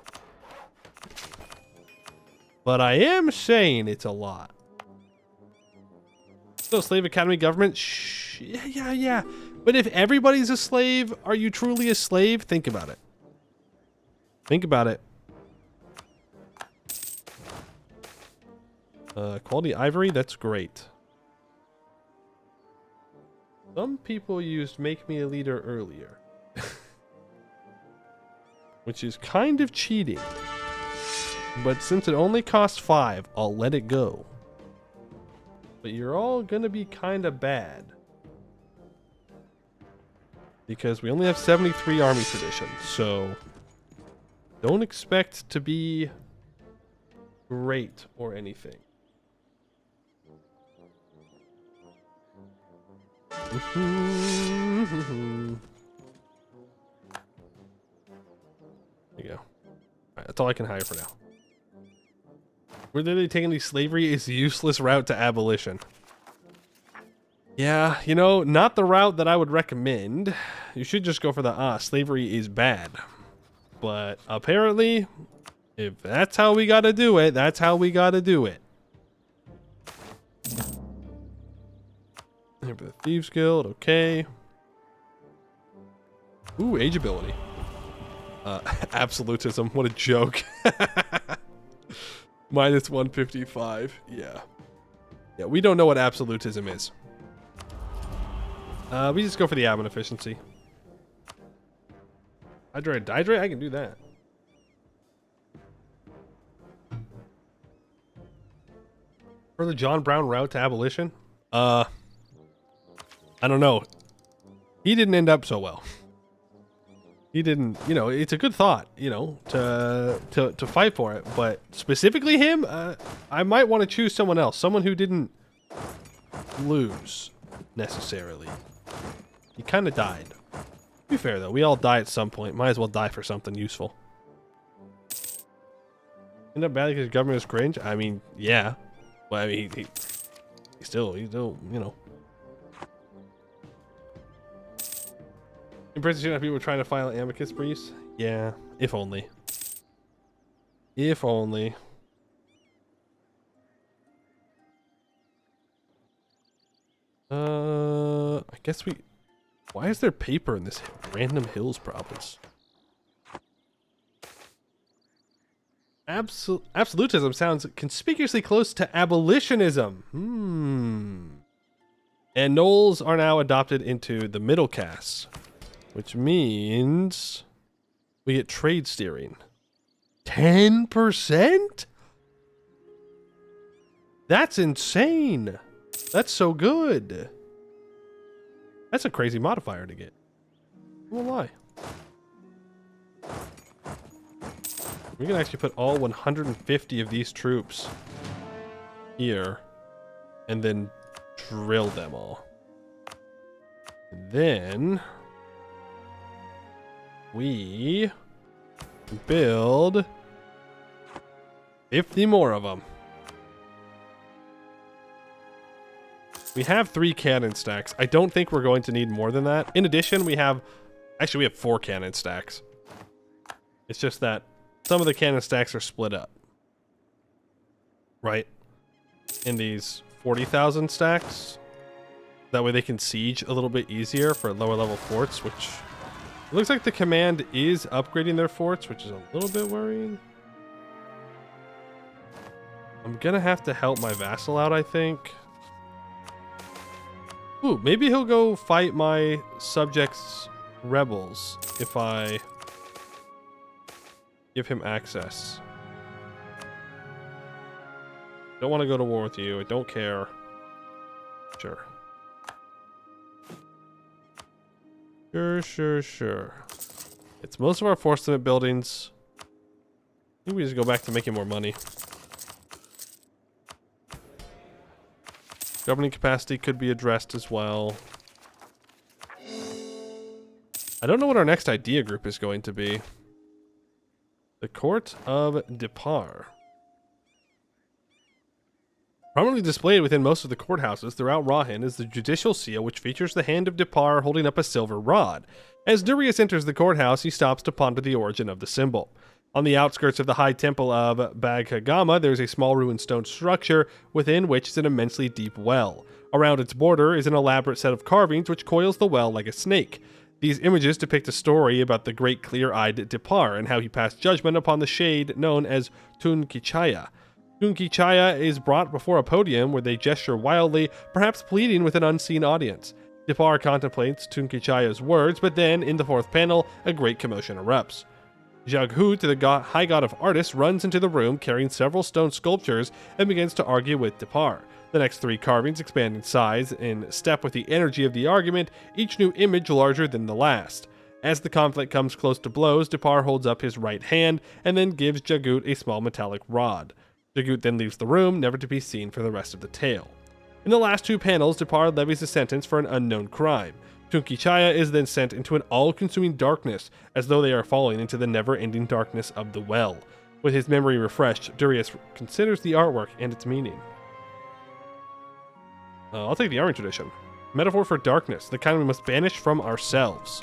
B: But I am saying it's a lot. So, Slave Academy government? Shh. Yeah. But if everybody's a slave, are you truly a slave? Think about it. Think about it. Quality ivory? That's great. Some people used Make Me a Leader earlier. Which is kind of cheating. But since it only costs 5, I'll let it go. But you're all gonna be kind of bad. Because we only have 73 army traditions, so don't expect to be great or anything. There you go. All right, that's all I can hire for now. We're literally taking the slavery is the useless route to abolition. Yeah, you know, not the route that I would recommend. You should just go for the slavery is bad. But apparently, if that's how we gotta do it, that's how we gotta do it. Here for the Thieves Guild, okay. Ooh, age ability. Absolutism, what a joke. Minus 155, yeah. Yeah, we don't know what absolutism is. We just go for the admin efficiency. Hydrate, dihydrate, I can do that. For the John Brown route to abolition? I don't know. He didn't end up so well. He didn't, you know, it's a good thought, you know, to fight for it, but specifically him, I might want to choose someone else, someone who didn't lose necessarily. He kind of died. To be fair though, we all die at some point. Might as well die for something useful. End up badly because government is cringe? I mean, yeah. Well, I mean, he still, you know. In prison, people were trying to file amicus briefs? Yeah, if only. If only. I guess we... Why is there paper in this random hills province? Absolutism sounds conspicuously close to abolitionism. And gnolls are now adopted into the middle castes, which means we get trade steering. 10%? That's insane. That's so good. That's a crazy modifier to get. I won't lie. We can actually put all 150 of these troops here and then drill them all. And then we build 50 more of them. We have 3 cannon stacks. I don't think we're going to need more than that. In addition, we have 4 cannon stacks. It's just that some of the cannon stacks are split up. Right? In these 40,000 stacks. That way they can siege a little bit easier for lower level forts, which it looks like the command is upgrading their forts, which is a little bit worrying. I'm gonna have to help my vassal out, I think. Ooh, maybe he'll go fight my subjects' rebels if I give him access. Don't want to go to war with you. I don't care. Sure. Sure. It's most of our force limit buildings. Maybe we just go back to making more money. Governing capacity could be addressed as well. I don't know what our next idea group is going to be. The Court of Depar. Prominently displayed within most of the courthouses throughout Rahen is the judicial seal, which features the hand of Depar holding up a silver rod. As Durius enters the courthouse, he stops to ponder the origin of the symbol. On the outskirts of the High Temple of Baghagama, there is a small ruined stone structure within which is an immensely deep well. Around its border is an elaborate set of carvings which coils the well like a snake. These images depict a story about the great clear-eyed Depar and how he passed judgment upon the shade known as Tunkichaya. Tunkichaya is brought before a podium where they gesture wildly, perhaps pleading with an unseen audience. Depar contemplates Tunkichaya's words, but then, in the fourth panel, a great commotion erupts. Jaghu, the high god of artists, runs into the room carrying several stone sculptures and begins to argue with Depar. The next 3 carvings expand in size, in step with the energy of the argument, each new image larger than the last. As the conflict comes close to blows, Depar holds up his right hand and then gives Jagut a small metallic rod. Jagut then leaves the room, never to be seen for the rest of the tale. In the last two panels, Depar levies a sentence for an unknown crime. Tunki Chaya is then sent into an all-consuming darkness, as though they are falling into the never-ending darkness of the well. With his memory refreshed, Durius considers the artwork and its meaning. I'll take the Arming tradition. Metaphor for darkness, the kind we must banish from ourselves.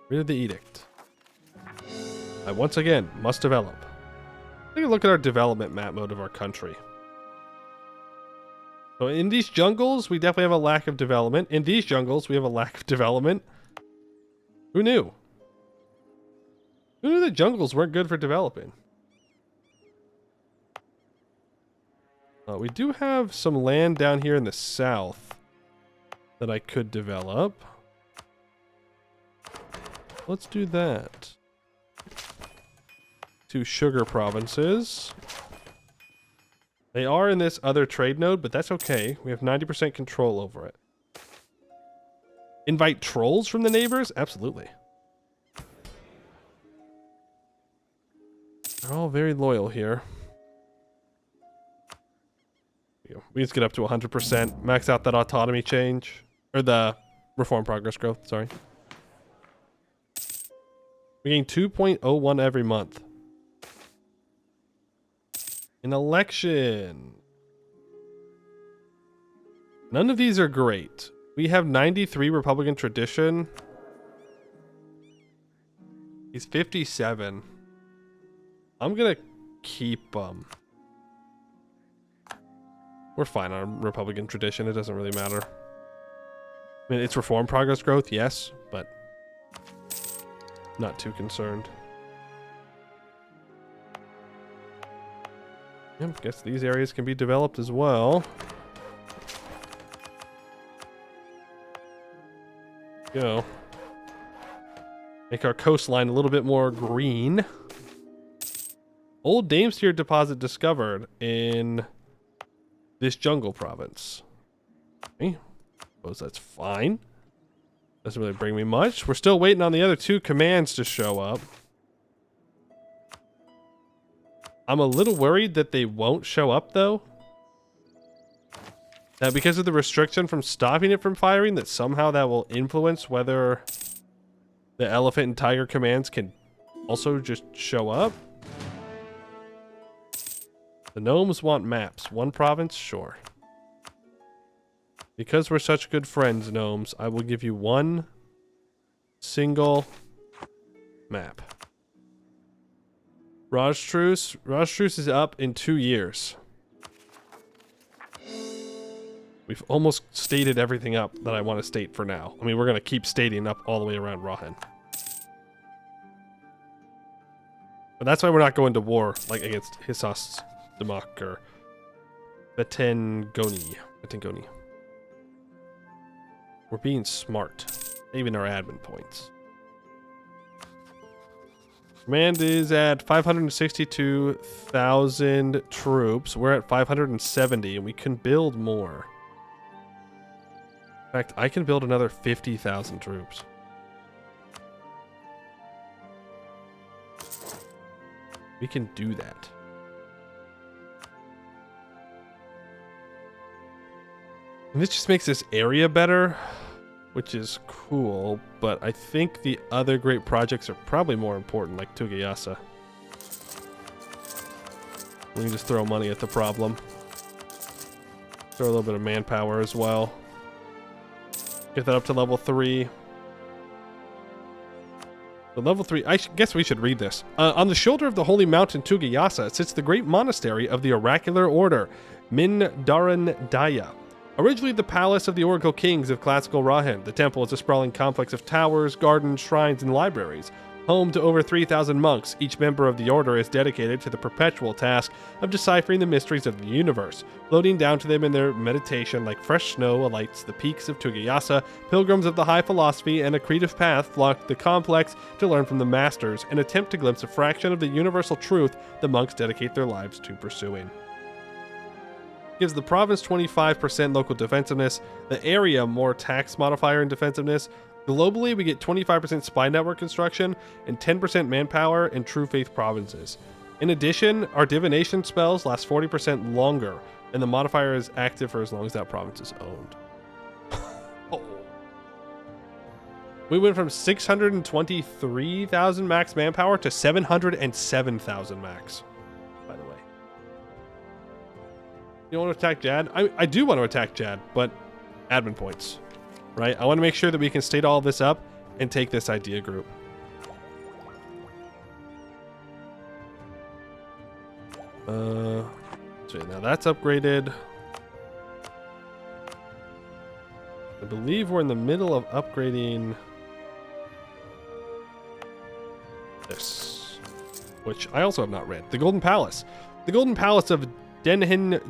B: Read of the edict. I once again must develop. Take a look at our development map mode of our country. So in these jungles, we definitely have a lack of development. In these jungles, we have a lack of development. Who knew? Who knew the jungles weren't good for developing? We do have some land down here in the south that I could develop. Let's do that. 2 sugar provinces. They are in this other trade node, but that's okay. We have 90% control over it. Invite trolls from the neighbors? Absolutely. They're all very loyal here. We just get up to 100%. Max out that autonomy change. Or the reform progress growth, sorry. We gain 2.01 every month. An election. None of these are great. We have 93 Republican tradition. He's 57. I'm gonna keep we're fine on Republican tradition. It doesn't really matter. I mean, it's reform progress growth, yes, but not too concerned. Yep, guess these areas can be developed as well. Go. Make our coastline a little bit more green. Old Damesteer deposit discovered in this jungle province. Okay. Suppose that's fine. Doesn't really bring me much. We're still waiting on the other 2 commands to show up. I'm a little worried that they won't show up, though. That because of the restriction from stopping it from firing, that somehow that will influence whether the elephant and tiger commands can also just show up. The gnomes want maps. 1 province? Sure. Because we're such good friends, gnomes, I will give you 1 single map. Rajtruce. Rajtruce is up in 2 years. We've almost stated everything up that I want to state for now. I mean, we're going to keep stating up all the way around Rahen. But that's why we're not going to war, like, against Hissos Damak or Betengoni. We're being smart. Even our admin points. Command is at 562,000 troops. We're at 570, and we can build more. In fact, I can build another 50,000 troops. We can do that. And this just makes this area better, which is cool, but I think the other great projects are probably more important, like Tugayasa. We can just throw money at the problem. Throw a little bit of manpower as well. Get that up to level 3. So level 3, I guess we should read this. On the shoulder of the holy mountain Tugayasa sits the great monastery of the oracular order, Mindaran Daya. Originally the palace of the Oracle Kings of classical Rahen, the temple is a sprawling complex of towers, gardens, shrines, and libraries. Home to over 3,000 monks, each member of the order is dedicated to the perpetual task of deciphering the mysteries of the universe. Floating down to them in their meditation like fresh snow alights the peaks of Tugayasa, pilgrims of the high philosophy and accretive path flock the complex to learn from the masters and attempt to glimpse a fraction of the universal truth the monks dedicate their lives to pursuing. Gives the province 25% local defensiveness, the area more tax modifier and defensiveness. Globally, we get 25% spy network construction and 10% manpower in True Faith provinces. In addition, our divination spells last 40% longer, and the modifier is active for as long as that province is owned. Oh. We went from 623,000 max manpower to 707,000 max, by the way. You want to attack Jad? I do want to attack Jad, but admin points, right? I want to make sure that we can state all this up and take this idea group. So now that's upgraded. I believe we're in the middle of upgrading this, which I also have not read. The Golden Palace. The Golden Palace of Denij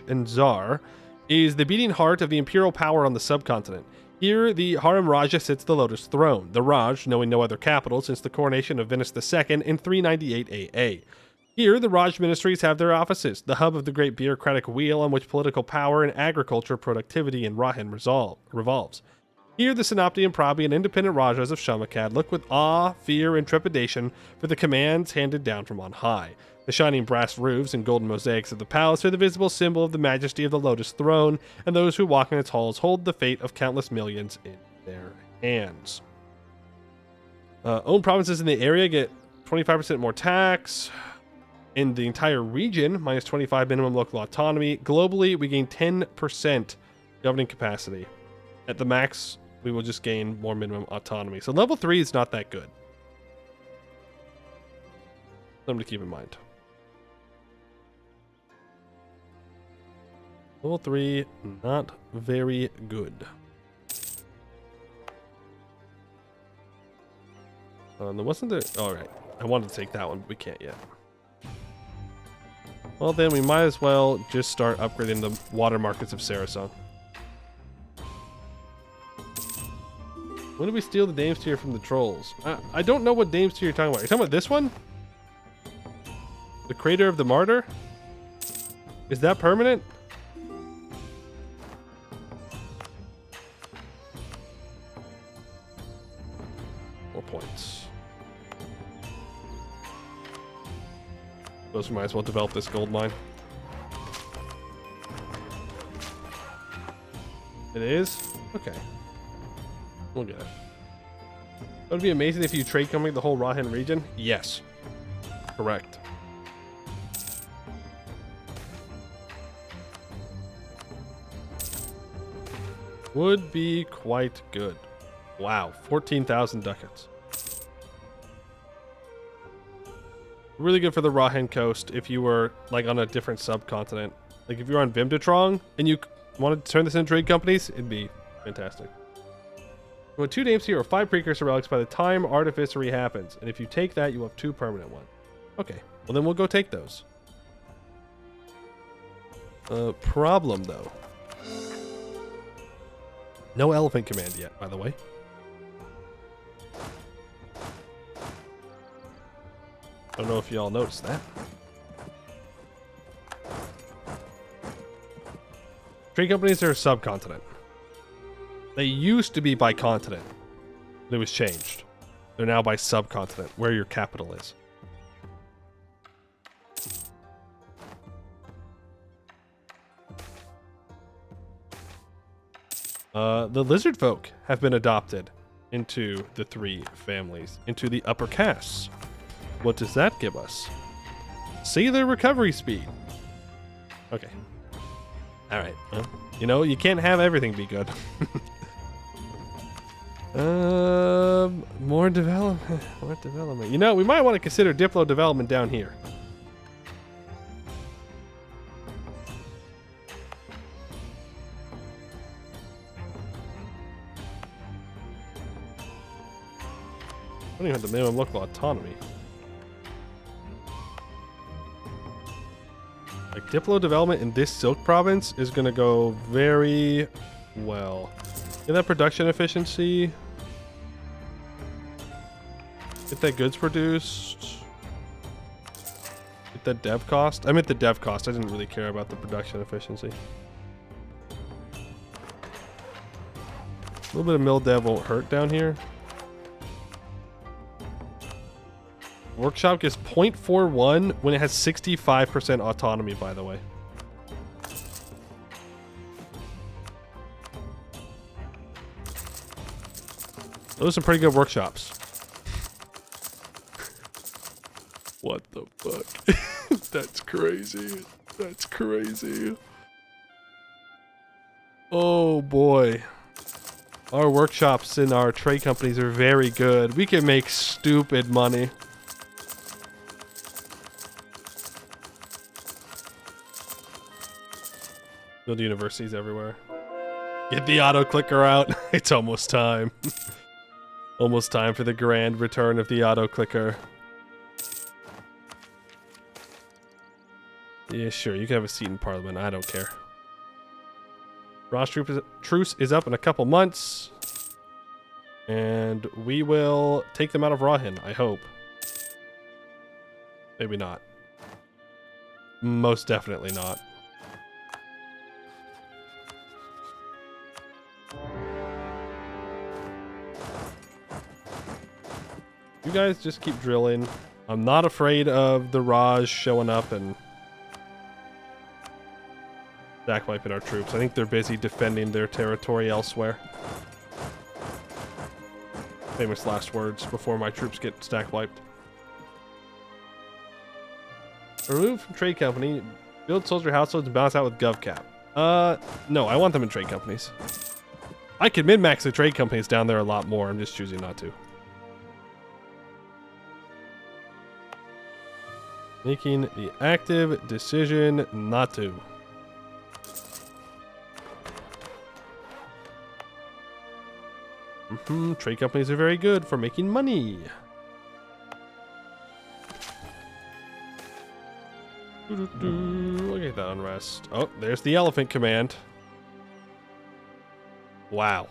B: and Zar is the beating heart of the imperial power on the subcontinent. Here, the Harem Raja sits the Lotus Throne, the Raj knowing no other capital since the coronation of Venus II in 398 AA. Here, the Raj ministries have their offices, the hub of the great bureaucratic wheel on which political power and agriculture productivity in Rahen revolves. Here, the Senapti and Prabi and independent Rajas of Shamakad look with awe, fear, and trepidation for the commands handed down from on high. The shining brass roofs and golden mosaics of the palace are the visible symbol of the majesty of the Lotus Throne, and those who walk in its halls hold the fate of countless millions in their hands. Owned provinces in the area get 25% more tax. In the entire region, minus 25 minimum local autonomy. Globally, we gain 10% governing capacity. At the max, we will just gain more minimum autonomy. So level 3 is not that good. Something to keep in mind. Level 3, not very good. There wasn't there... Alright, I wanted to take that one, but we can't yet. Well then, we might as well just start upgrading the water markets of Sarasong. When did we steal the Dame's Tier from the trolls? I don't know what Dame's Tier you're talking about. You're talking about this one? The Crater of the Martyr? Is that permanent? Points. Those we might as well develop this gold mine. It is? Okay. We'll get it. That would be amazing if you trade company the whole Rahen region. Yes. Correct. Would be quite good. Wow, 14,000 ducats. Really good for the Rahen coast if you were like on a different subcontinent. Like if you're on Vimdatrong and you wanted to turn this into trade companies, it'd be fantastic. You want 2 names here or 5 precursor relics by the time artificery happens. And if you take that, you have 2 permanent ones. Okay, well then we'll go take those. Problem though. No elephant command yet, by the way. I don't know if y'all noticed that. Trade companies are a subcontinent. They used to be by continent, but it was changed. They're now by subcontinent, where your capital is. The lizard folk have been adopted into the 3 families, into the upper castes. What does that give us? Sailor recovery speed. Okay. All right. Well, you know, you can't have everything be good. More development. More development. You know, we might want to consider Diplo development down here. I don't even have the minimum local autonomy. Like, Diplo development in this Silk province is going to go very well. Get that production efficiency. Get that goods produced. Get that dev cost. I meant the dev cost. I didn't really care about the production efficiency. A little bit of mill dev won't hurt down here.
A: Workshop gets 0.41 when it has 65% autonomy, by the way. Those are some pretty good workshops. What the fuck? That's crazy. That's crazy. Oh boy. Our workshops and our trade companies are very good. We can make stupid money. Build universities everywhere. Get the auto clicker out. It's almost time. Almost time for the grand return of the auto clicker. Yeah, sure. You can have a seat in Parliament. I don't care. Ross truce is up in a couple months. And we will take them out of Rahen, I hope. Maybe not. Most definitely not. You guys just keep drilling. I'm not afraid of the Raj showing up and stack wiping our troops. I think they're busy defending their territory elsewhere. Famous last words before my troops get stack wiped. Remove from trade company. Build soldier households and balance out with GovCap. No, I want them in trade companies. I could min-max the trade companies down there a lot more. I'm just choosing not to. Making the active decision not to. Trade companies are very good for making money. Look at that unrest. Oh, there's the elephant command. Wow.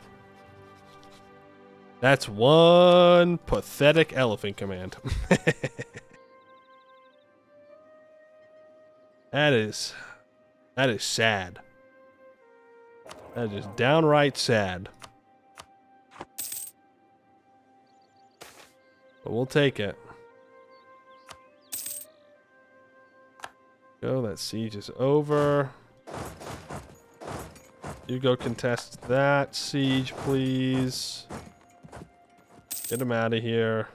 A: That's one pathetic elephant command. That is sad. That is downright sad. But we'll take it. Go, that siege is over. You go contest that siege, please. Get him out of here.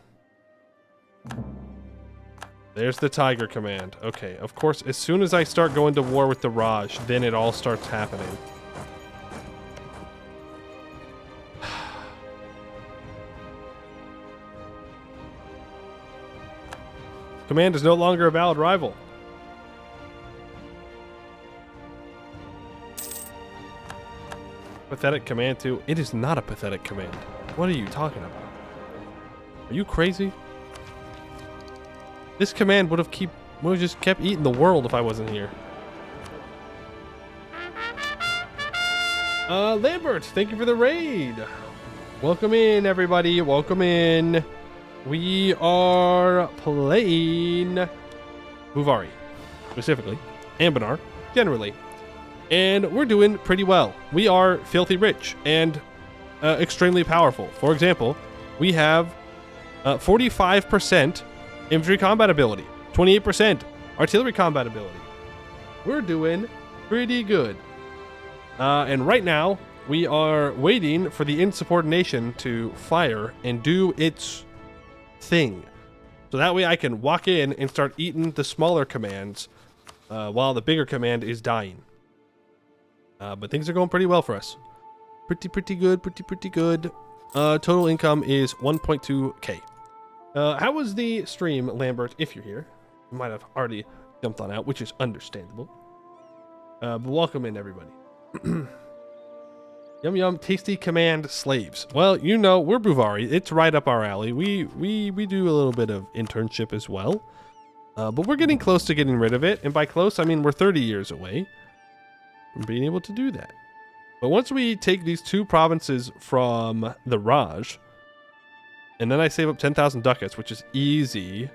A: There's the Tiger command. Okay, of course, as soon as I start going to war with the Raj, then it all starts happening. Command is no longer a valid rival. Pathetic command too. It is not a pathetic command. What are you talking about? Are you crazy? This command would have just kept eating the world if I wasn't here. Lambert, thank you for the raid. Welcome in, everybody. Welcome in. We are playing Bhuvauri, specifically, Anbennar, generally. And we're doing pretty well. We are filthy rich and extremely powerful. For example, we have 45% infantry combat ability, 28% artillery combat ability. We're doing pretty good. And right now, we are waiting for the insubordination to fire and do its thing. So that way I can walk in and start eating the smaller commands while the bigger command is dying. But things are going pretty well for us. Pretty good, pretty good. Total income is 1.2k. How was the stream, Lambert, if you're here? You might have already jumped on out, which is understandable. But welcome in, everybody. Yum yum, tasty command slaves. Well, you know, we're Bhuvauri. It's right up our alley. We do a little bit of internship as well. But we're getting close to getting rid of it. And by close, I mean we're 30 years away from being able to do that. But once we take these two provinces from the Raj, and then I save up 10,000 ducats, which is easy.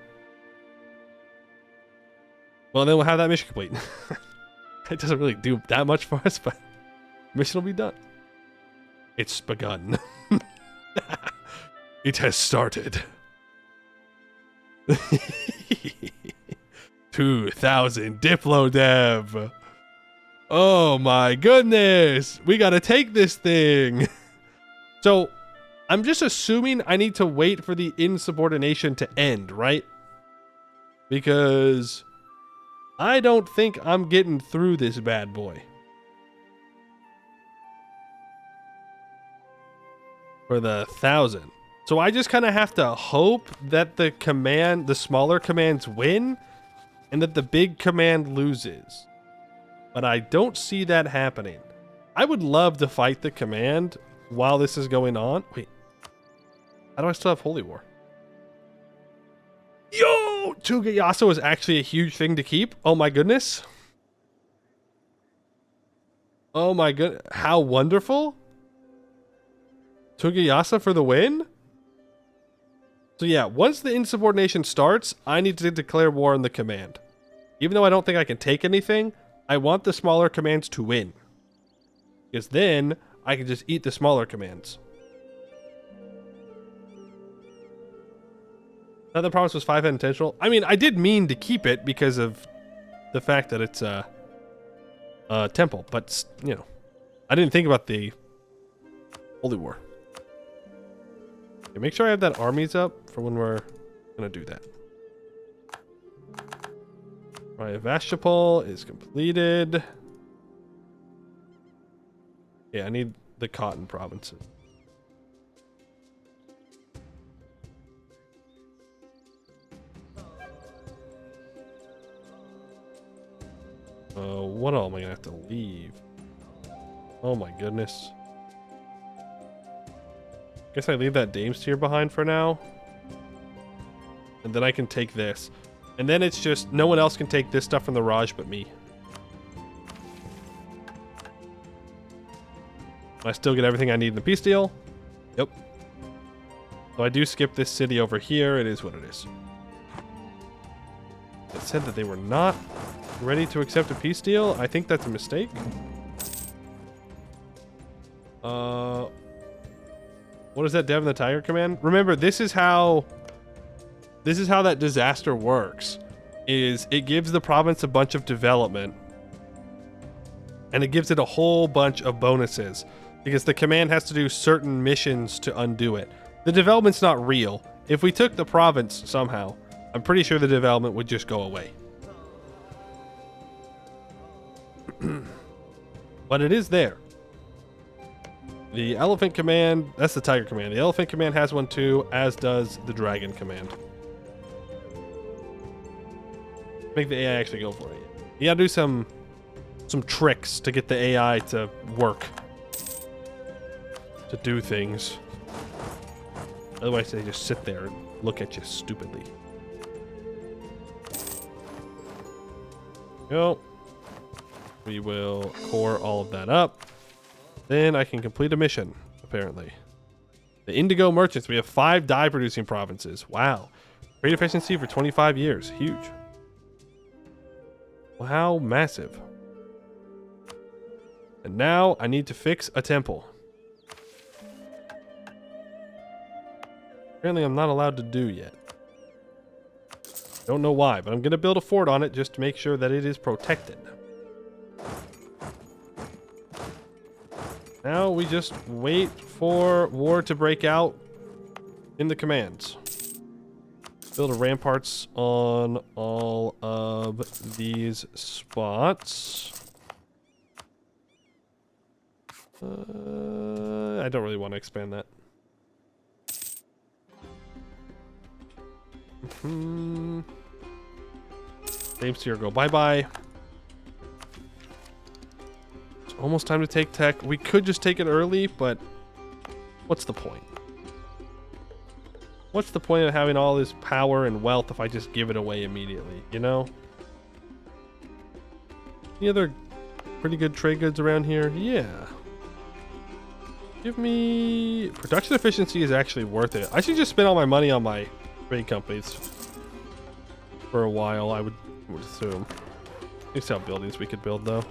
A: Well, then we'll have that mission complete. It doesn't really do that much for us, but mission will be done. It's begun. It has started. 2,000 Diplo Dev. Oh my goodness. We gotta take this thing. So I'm just assuming I need to wait for the insubordination to end, right? Because I don't think I'm getting through this bad boy. For the 1,000. So I just kind of have to hope that the smaller commands win and that the big command loses. But I don't see that happening. I would love to fight the command while this is going on. Wait. How do I still have Holy War? Yo! Tugayasa was actually a huge thing to keep. Oh my goodness. Oh my goodness. How wonderful. Tugayasa for the win? So yeah, once the insubordination starts, I need to declare war on the command. Even though I don't think I can take anything, I want the smaller commands to win. Because then, I can just eat the smaller commands. Another promise was 5 intentional. I mean, I did mean to keep it because of the fact that it's a temple. But, you know, I didn't think about the Holy War. Okay, make sure I have that armies up for when we're going to do that. Alright, Vashapal is completed. Yeah, I need the cotton provinces. What all am I gonna have to leave? Oh my goodness. Guess I leave that Dame's tier behind for now. And then I can take this. And then it's just, no one else can take this stuff from the Raj but me. I still get everything I need in the peace deal. Yep. So I do skip this city over here. It is what it is. It said that they were not ready to accept a peace deal. I think that's a mistake. What is that, Dev and the Tiger command? Remember, this is how that disaster works. Is it gives the province a bunch of development. And it gives it a whole bunch of bonuses. Because the command has to do certain missions to undo it. The development's not real. If we took the province somehow, I'm pretty sure the development would just go away. But it is there. The elephant command, that's the tiger command. The elephant command has one too, as does the dragon command. Make the AI actually go for it. You gotta do some tricks to get the AI to work. To do things. Otherwise they just sit there and look at you stupidly. Go. We will core all of that up. Then I can complete a mission, apparently. The Indigo Merchants. We have 5 dye producing provinces. Wow. Trade efficiency for 25 years. Huge. Wow, massive. And now I need to fix a temple. Apparently I'm not allowed to do yet. Don't know why, but I'm going to build a fort on it just to make sure that it is protected. Now we just wait for war to break out in the commands. Build ramparts on all of these spots. I don't really want to expand that. Dame's tier go bye-bye. It's almost time to take tech. We could just take it early, but what's the point? What's the point of having all this power and wealth if I just give it away immediately, you know? Any other pretty good trade goods around here? Yeah. Give me... Production efficiency is actually worth it. I should just spend all my money on my trade companies for a while, I would assume. Let's see how buildings we could build, though.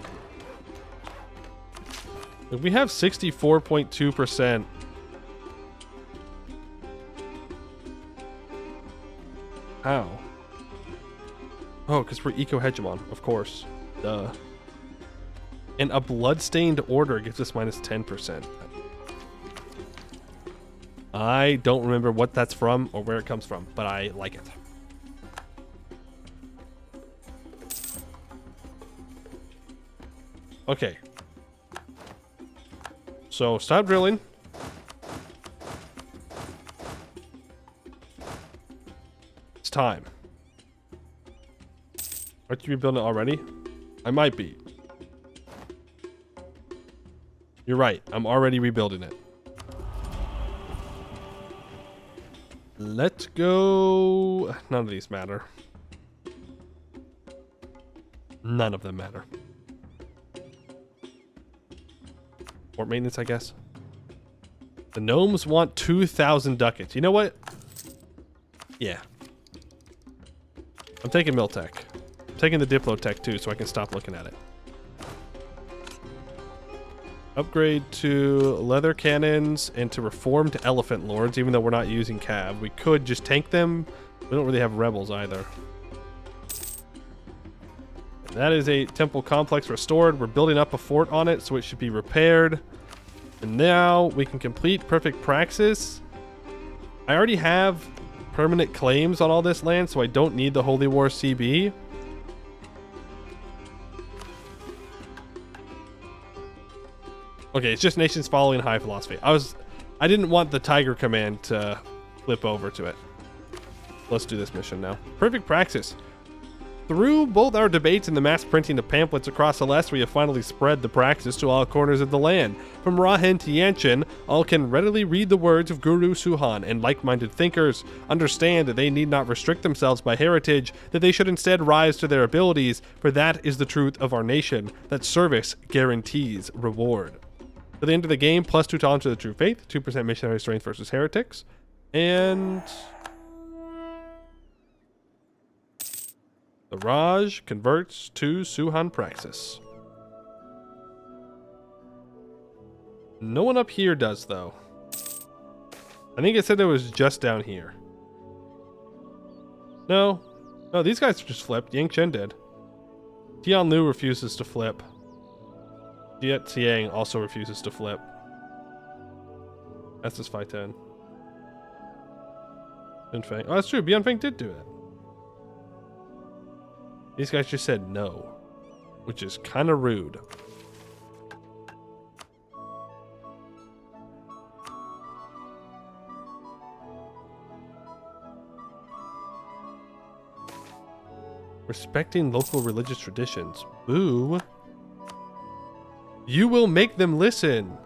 A: We have 64.2%.
B: How? Oh, because we're eco-hegemon, of course. Duh. And a bloodstained order gives us minus 10%. I don't remember what that's from or where it comes from, but I like it. Okay. So stop drilling. It's time. Aren't you rebuilding it already? I might be. You're right. I'm already rebuilding it. Let's go. None of these matter. None of them matter. Port maintenance, I guess. The gnomes want 2,000 ducats. You know what? Yeah. I'm taking Miltech. I'm taking the Diplotech too, so I can stop looking at it. Upgrade to leather cannons and to reformed elephant lords, even though we're not using cav. We could just tank them. We don't really have rebels either. And that is a temple complex restored. We're building up a fort on it, so it should be repaired. And now we can complete perfect praxis. I already have permanent claims on all this land, so I don't need the Holy War CB. Okay, it's just nations following high philosophy. I didn't want the Tiger command to flip over to it. Let's do this mission now. Perfect praxis. Through both our debates and the mass printing of pamphlets across Celeste, we have finally spread the praxis to all corners of the land. From Rahen to Yanshin, all can readily read the words of Guru Suhan, and like-minded thinkers understand that they need not restrict themselves by heritage, that they should instead rise to their abilities, for that is the truth of our nation, that service guarantees reward. For the end of the game, plus 2 tolerance to the true faith, 2% missionary strength versus heretics, and the Raj converts to Suhan Praxis. No one up here does, though. I think it said it was just down here. No, these guys just flipped. Yang Chen did. Tian Lu refuses to flip. Jiet Xiang also refuses to flip. That's this 510. Bianfeng. Oh, that's true. Bianfeng did do it. These guys just said no, which is kind of rude. Respecting local religious traditions. Boo. You will make them listen.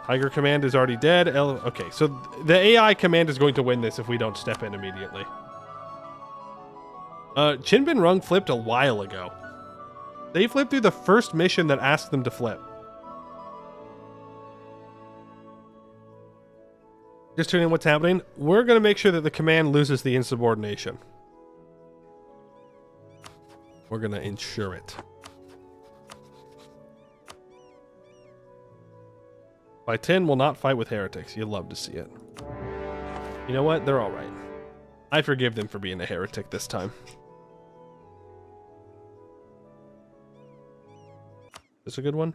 B: Tiger command is already dead. Okay, so the AI command is going to win this if we don't step in immediately. Chinbin Rung flipped a while ago. They flipped through the first mission that asked them to flip. Just tuning in what's happening. We're going to make sure that the command loses the insubordination. We're going to ensure it. By 10 will not fight with heretics. You'd love to see it. You know what? They're all right. I forgive them for being a heretic this time. Is this a good one?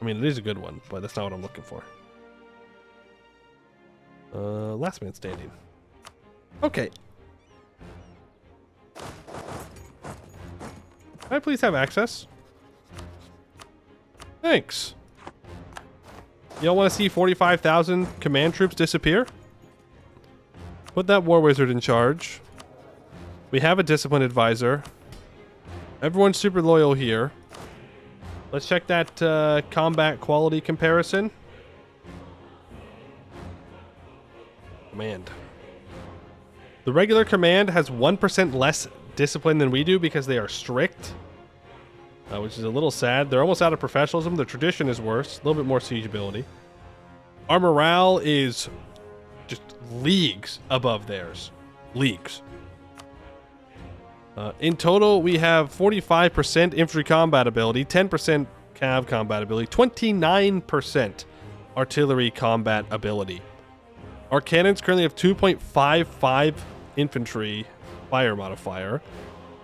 B: I mean, it is a good one, but that's not what I'm looking for. Last man standing. Okay. Can I please have access? Thanks. Y'all want to see 45,000 command troops disappear? Put that war wizard in charge. We have a discipline advisor. Everyone's super loyal here. Let's check that combat quality comparison. Command. The regular command has 1% less discipline than we do because they are strict. Which is a little sad. They're almost out of professionalism. The tradition is worse. A little bit more siege ability. Our morale is just leagues above theirs. Leagues. In total, we have 45% infantry combat ability, 10% cav combat ability, 29% artillery combat ability. Our cannons currently have 2.55 infantry fire modifier.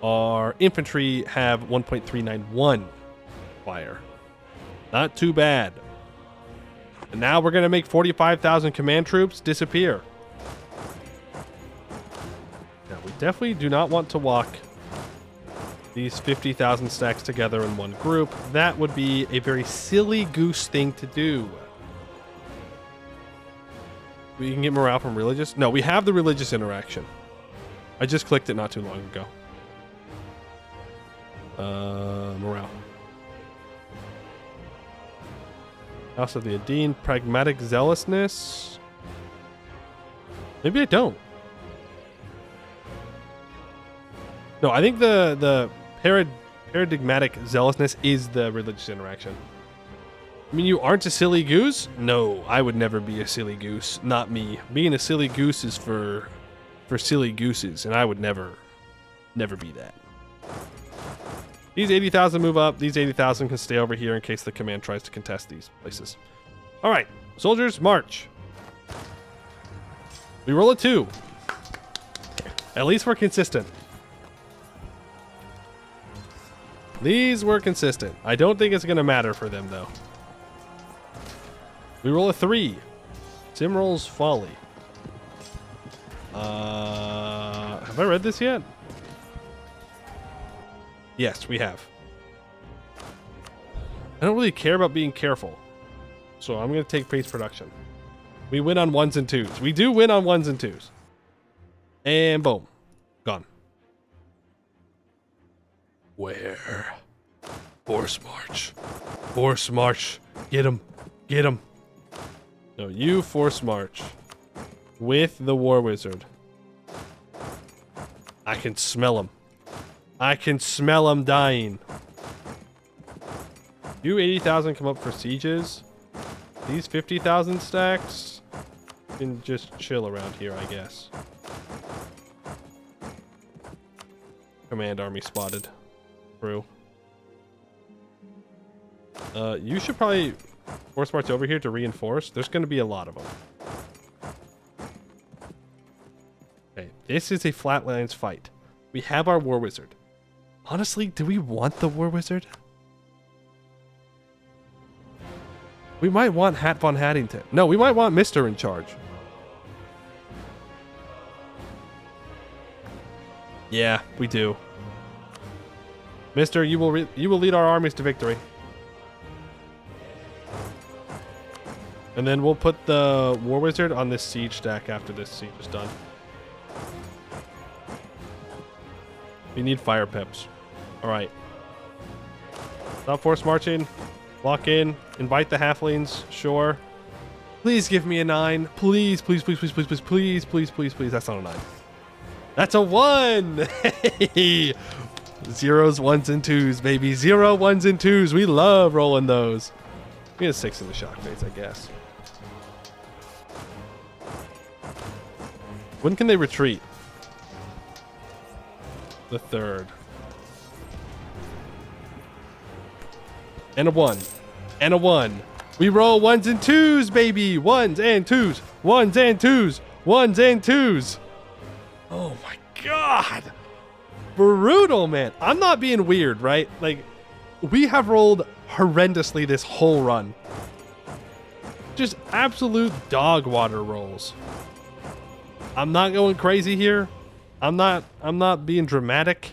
B: Our infantry have 1.391 fire. Not too bad. And now we're going to make 45,000 command troops disappear. Now, we definitely do not want to walk these 50,000 stacks together in one group. That would be a very silly goose thing to do. We can get morale from religious. No, we have the religious interaction. I just clicked it not too long ago. Morale. House of the Adine, pragmatic zealousness. Maybe I don't. No, I think the paradigmatic zealousness is the religious interaction. I mean, you aren't a silly goose? No, I would never be a silly goose. Not me. Being a silly goose is for silly gooses, and I would never be that. These 80,000 move up. These 80,000 can stay over here in case the command tries to contest these places. All right, soldiers, march. We roll a 2. At least we're consistent. These were consistent. I don't think it's going to matter for them, though. We roll a 3. Simrol's Folly. Have I read this yet? Yes, we have. I don't really care about being careful, so I'm going to take pace production. We win on 1s and 2s. We do win on 1s and 2s. And boom. Gone. Where? Force march. Force march. Get him. Get him. No, you force march with the War Wizard. I can smell him. I can smell him dying. You 80,000 come up for sieges. These 50,000 stacks can just chill around here, I guess. Command army spotted. Through. You should probably force march over here to reinforce. There's going to be a lot of them. Okay, this is a flatlines fight. We have our War Wizard. Honestly, do we want the War Wizard? We might want Hat von Haddington. No, we might want Mr. in charge. Yeah, we do. Mister, you will lead our armies to victory. And then we'll put the War Wizard on this siege stack after this siege is done. We need fire pips. Alright. Stop force marching. Lock in. Invite the halflings. Sure. Please give me a 9. Please, please, please, please, please, please, please, please, please, please. That's not a 9. That's a 1! Hey! 0s, 1s, and 2s, baby. 0, 1s, and 2s. We love rolling those. We have 6 in the shock phase, I guess. When can they retreat? The 3rd. And a 1. And a 1. We roll 1s and 2s, baby. 1s and 2s. 1s and 2s. 1s and 2s. Oh my god. Brutal, man. I'm not being weird, right? Like, we have rolled horrendously this whole run. Just absolute dog water rolls. I'm not going crazy here. I'm not being dramatic.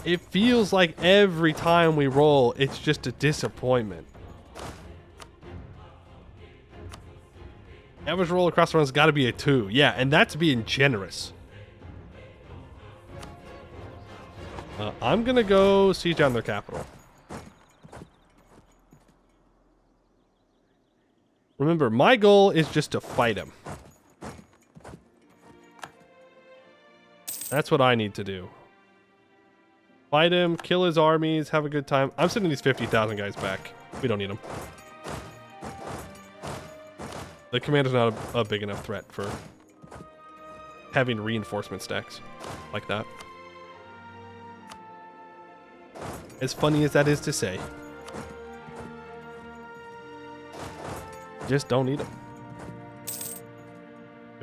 B: It feels like every time we roll, it's just a disappointment. Average roll across the run's got to be a 2. Yeah, and that's being generous. I'm going to go siege down their capital. Remember, my goal is just to fight him. That's what I need to do. Fight him, kill his armies, have a good time. I'm sending these 50,000 guys back. We don't need them. The commander's not a big enough threat for having reinforcement stacks like that. As funny as that is to say. Just don't need them.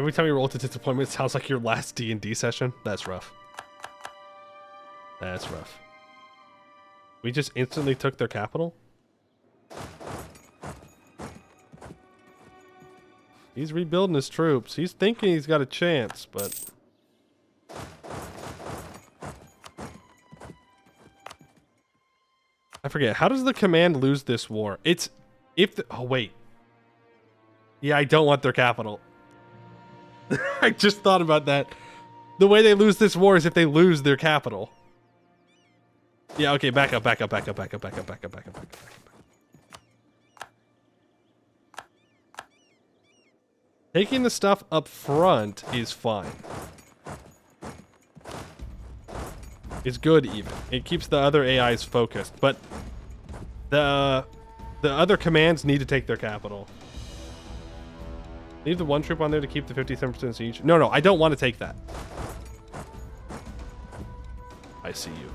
B: Every time you roll to disappointment, it sounds like your last D&D session. That's rough. That's rough. We just instantly took their capital? He's rebuilding his troops. He's thinking he's got a chance, but... I forget. How does the command lose this war? It's... if the... oh, wait. Yeah, I don't want their capital. I just thought about that. The way they lose this war is if they lose their capital. Yeah, okay, back up, back up, back up, back up, back up, back up, back up, back up, back up. Taking the stuff up front is fine. It's good even. It keeps the other AIs focused, but the other commands need to take their capital. Leave the one troop on there to keep the 57% siege. No, I don't want to take that. I see you.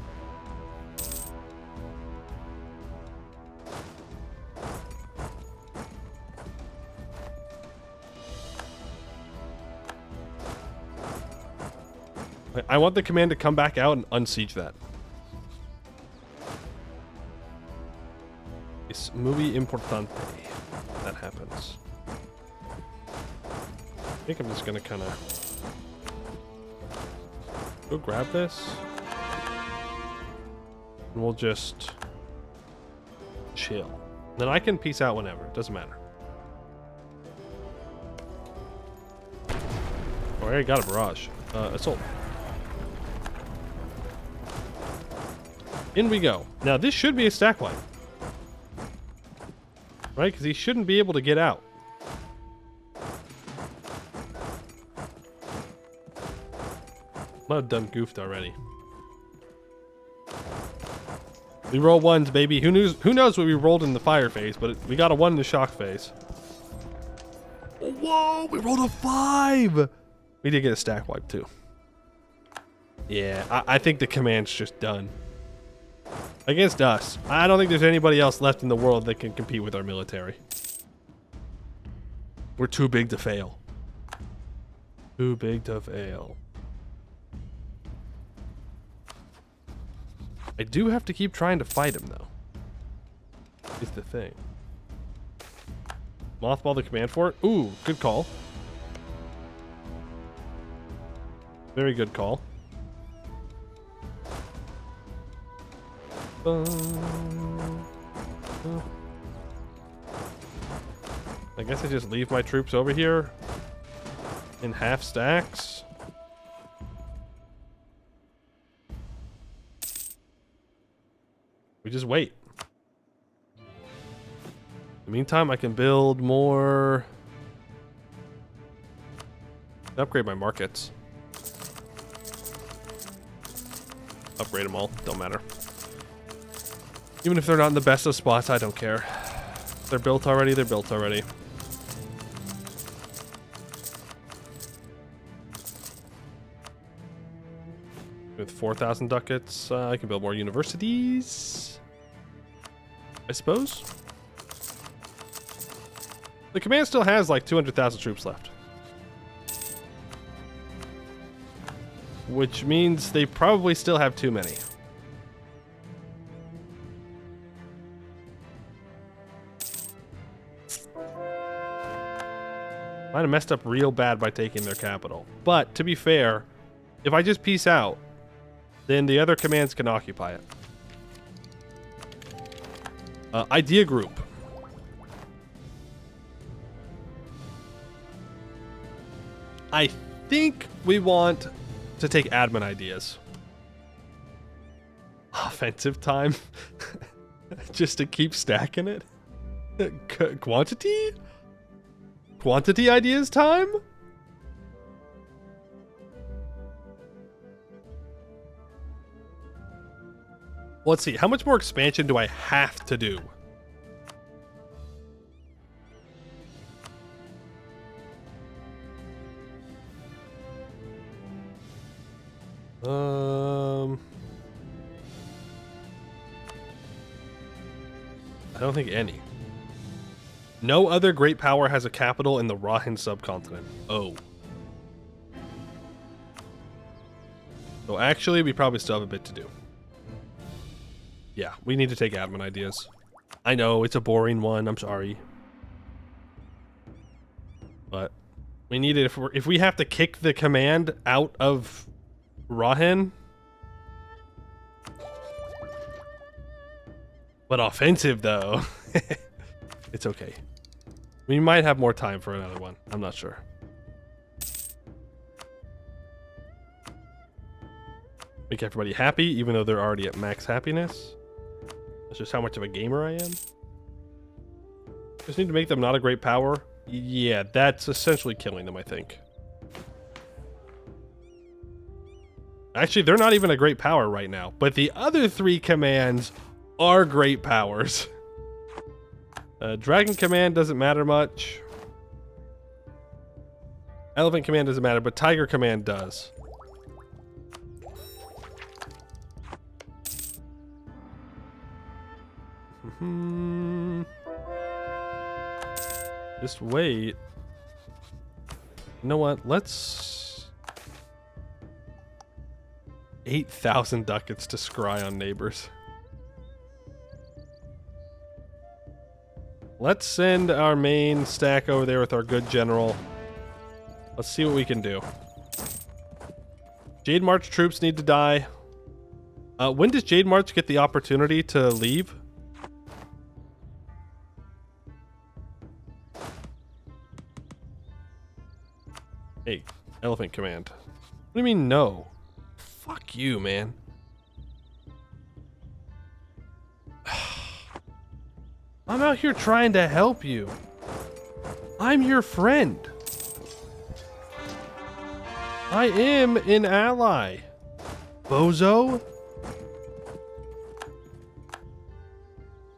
B: I want the command to come back out and unsiege that. Es muy importante that happens. I think I'm just gonna kind of go grab this, and we'll just chill. Then I can peace out whenever. It doesn't matter. Oh, I already got a barrage. Assault. In we go. Now this should be a stack wipe, right? Because he shouldn't be able to get out. Might have done goofed already. We roll ones, baby. Who knows what we rolled in the fire phase, but we got a 1 in the shock phase. Whoa, we rolled a 5! We did get a stack wipe too. Yeah, I think the command's just done. Against us. I don't think there's anybody else left in the world that can compete with our military. We're too big to fail. Too big to fail. I do have to keep trying to fight him, though. Is the thing. Mothball the command fort? Ooh, good call. Very good call. I guess I just leave my troops over here in half stacks. We just wait. In the meantime, I can build more. Upgrade my markets. Upgrade them all. Don't matter. Even if they're not in the best of spots, I don't care. They're built already. They're built already. With 4,000 ducats, I can build more universities, I suppose. The command still has like 200,000 troops left. Which means they probably still have too many. Might have messed up real bad by taking their capital. But, to be fair, if I just peace out, then the other commands can occupy it. Idea group. I think we want to take admin ideas. Offensive time. Just to keep stacking it. Quantity? Quantity ideas time? Let's see. How much more expansion do I have to do? I don't think any. No other great power has a capital in the Rahen subcontinent. Oh. So actually, we probably still have a bit to do. Yeah, we need to take admin ideas. I know, it's a boring one, I'm sorry. But we need it if we have to kick the command out of Rahen. But offensive, though. It's okay. We might have more time for another one. I'm not sure. Make everybody happy, even though they're already at max happiness. That's just how much of a gamer I am. Just need to make them not a great power. Yeah, that's essentially killing them, I think. Actually, they're not even a great power right now. But the other 3 commands are great powers. Dragon command doesn't matter much. Elephant command doesn't matter, but tiger command does. Just wait. You know what? Let's 8,000 ducats to scry on neighbors. Let's send our main stack over there with our good general. Let's see what we can do. Jade March troops need to die. When does Jade March get the opportunity to leave? Hey, Elephant Command. What do you mean no? Fuck you, man. I'm out here trying to help you. I'm your friend. I am an ally. Bozo.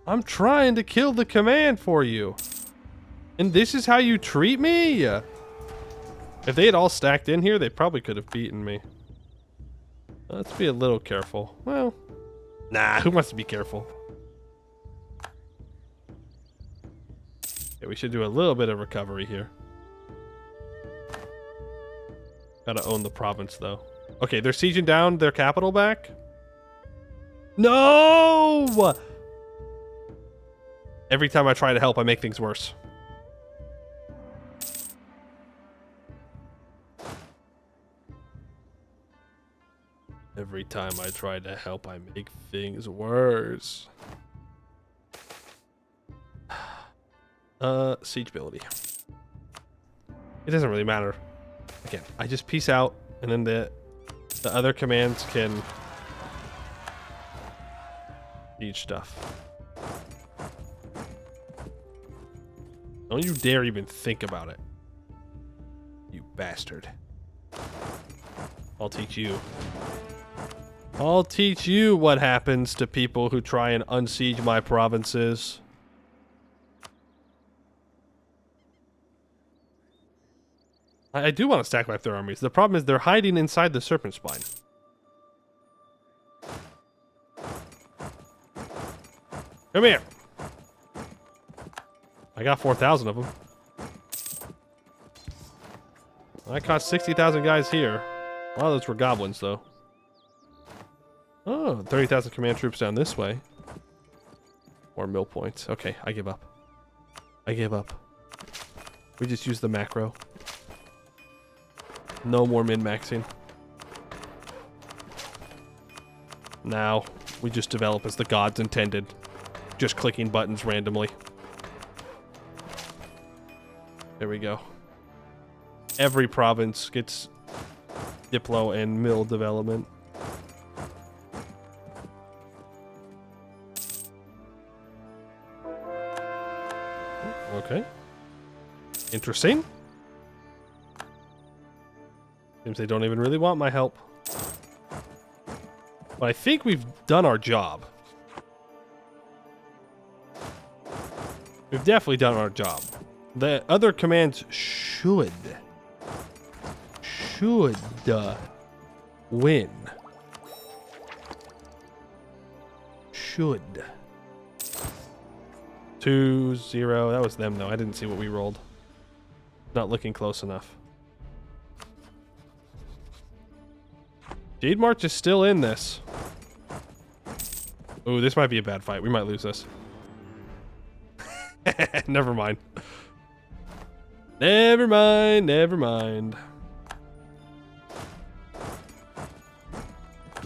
B: I'm trying to kill the command for you. And this is how you treat me? If they had all stacked in here, they probably could have beaten me. Let's be a little careful. Well, nah, who wants to be careful? Yeah, we should do a little bit of recovery here. Gotta own the province, though. Okay, they're sieging down their capital back. No! Every time I try to help, I make things worse. Every time I try to help, I make things worse. Siegeability. It doesn't really matter. Again, I just peace out, and then the other commands can siege stuff. Don't you dare even think about it. You bastard. I'll teach you. I'll teach you what happens to people who try and unsiege my provinces. I do want to stack my third armies. The problem is they're hiding inside the serpent spine. Come here. I got 4,000 of them. I caught 60,000 guys here. A lot of those were goblins, though. Oh, 30,000 command troops down this way. More mill points. Okay, I give up. I give up. We just use the macro. No more min-maxing. Now, we just develop as the gods intended. Just clicking buttons randomly. There we go. Every province gets Diplo and mill development. Okay. Interesting. Seems they don't even really want my help. But I think we've done our job. We've definitely done our job. The other commands should win. Should. 2-0. That was them, though. I didn't see what we rolled. Not looking close enough. Jade March is still in this. Ooh, this might be a bad fight. We might lose this. Never mind. Never mind. Never mind.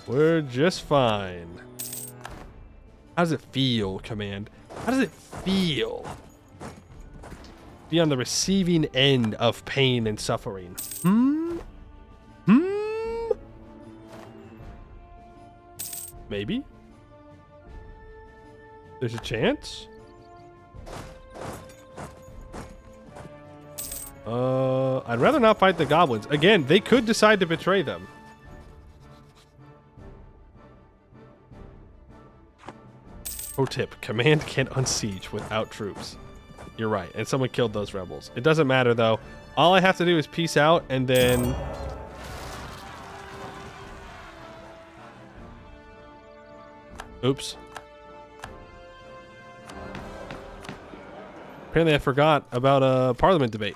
B: We're just fine. How does it feel, Command? How does it feel? Be on the receiving end of pain and suffering. Maybe. There's a chance. I'd rather not fight the goblins. Again, they could decide to betray them. Pro tip, Command can't unsiege without troops. You're right, and someone killed those rebels. It doesn't matter though. All I have to do is peace out and then... Oops. Apparently I forgot about a parliament debate.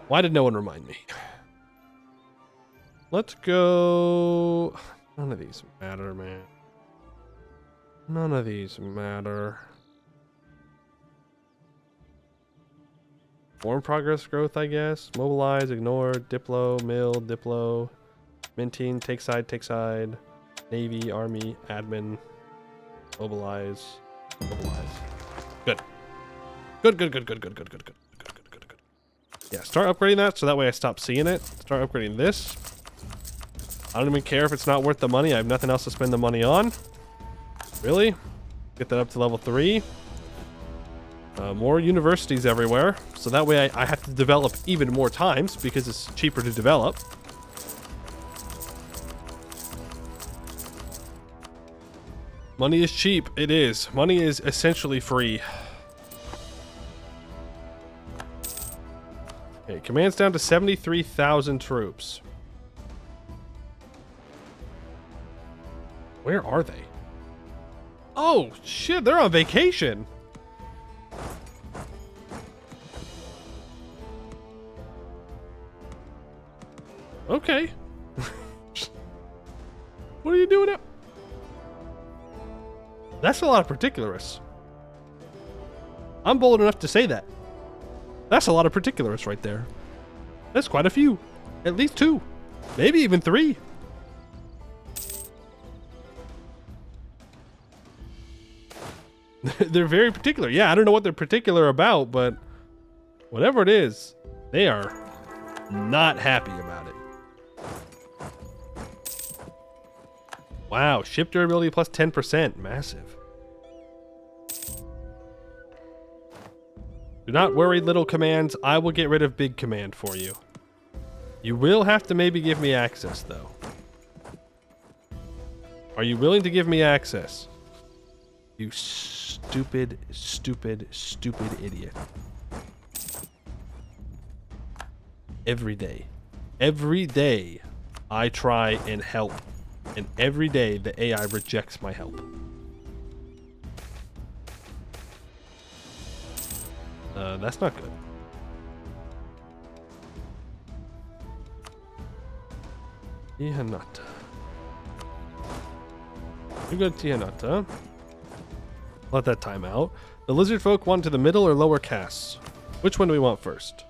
B: Why did no one remind me? Let's go... None of these matter, man. None of these matter. Foreign progress growth, I guess. Mobilize, ignore, Diplo, mill, Diplo. Minting, take side. Navy, Army, Admin. Mobilize. Mobilize. Good. Good. Yeah, start upgrading that so that way I stop seeing it. Start upgrading this. I don't even care if it's not worth the money. I have nothing else to spend the money on. Really? Get that up to level 3. More universities everywhere. So that way I have to develop even more times because it's cheaper to develop. Money is cheap. It is. Money is essentially free. Okay, command's down to 73,000 troops. Where are they? Oh, shit, they're on vacation. Okay. What are you doing now? That's a lot of particularists. I'm bold enough to say that. That's a lot of particularists right there. That's quite a few. At least 2. Maybe even 3. They're very particular. Yeah, I don't know what they're particular about, but whatever it is, they are not happy about it. Wow, ship durability plus 10%. Massive. Do not worry, little commands. I will get rid of big command for you. You will have to maybe give me access, though. Are you willing to give me access? You stupid idiot. Every day, I try and help. And every day, the AI rejects my help. That's not good. Tihanata. You got Tihanata. Let that time out. The lizard folk want to the middle or lower castes. Which one do we want first?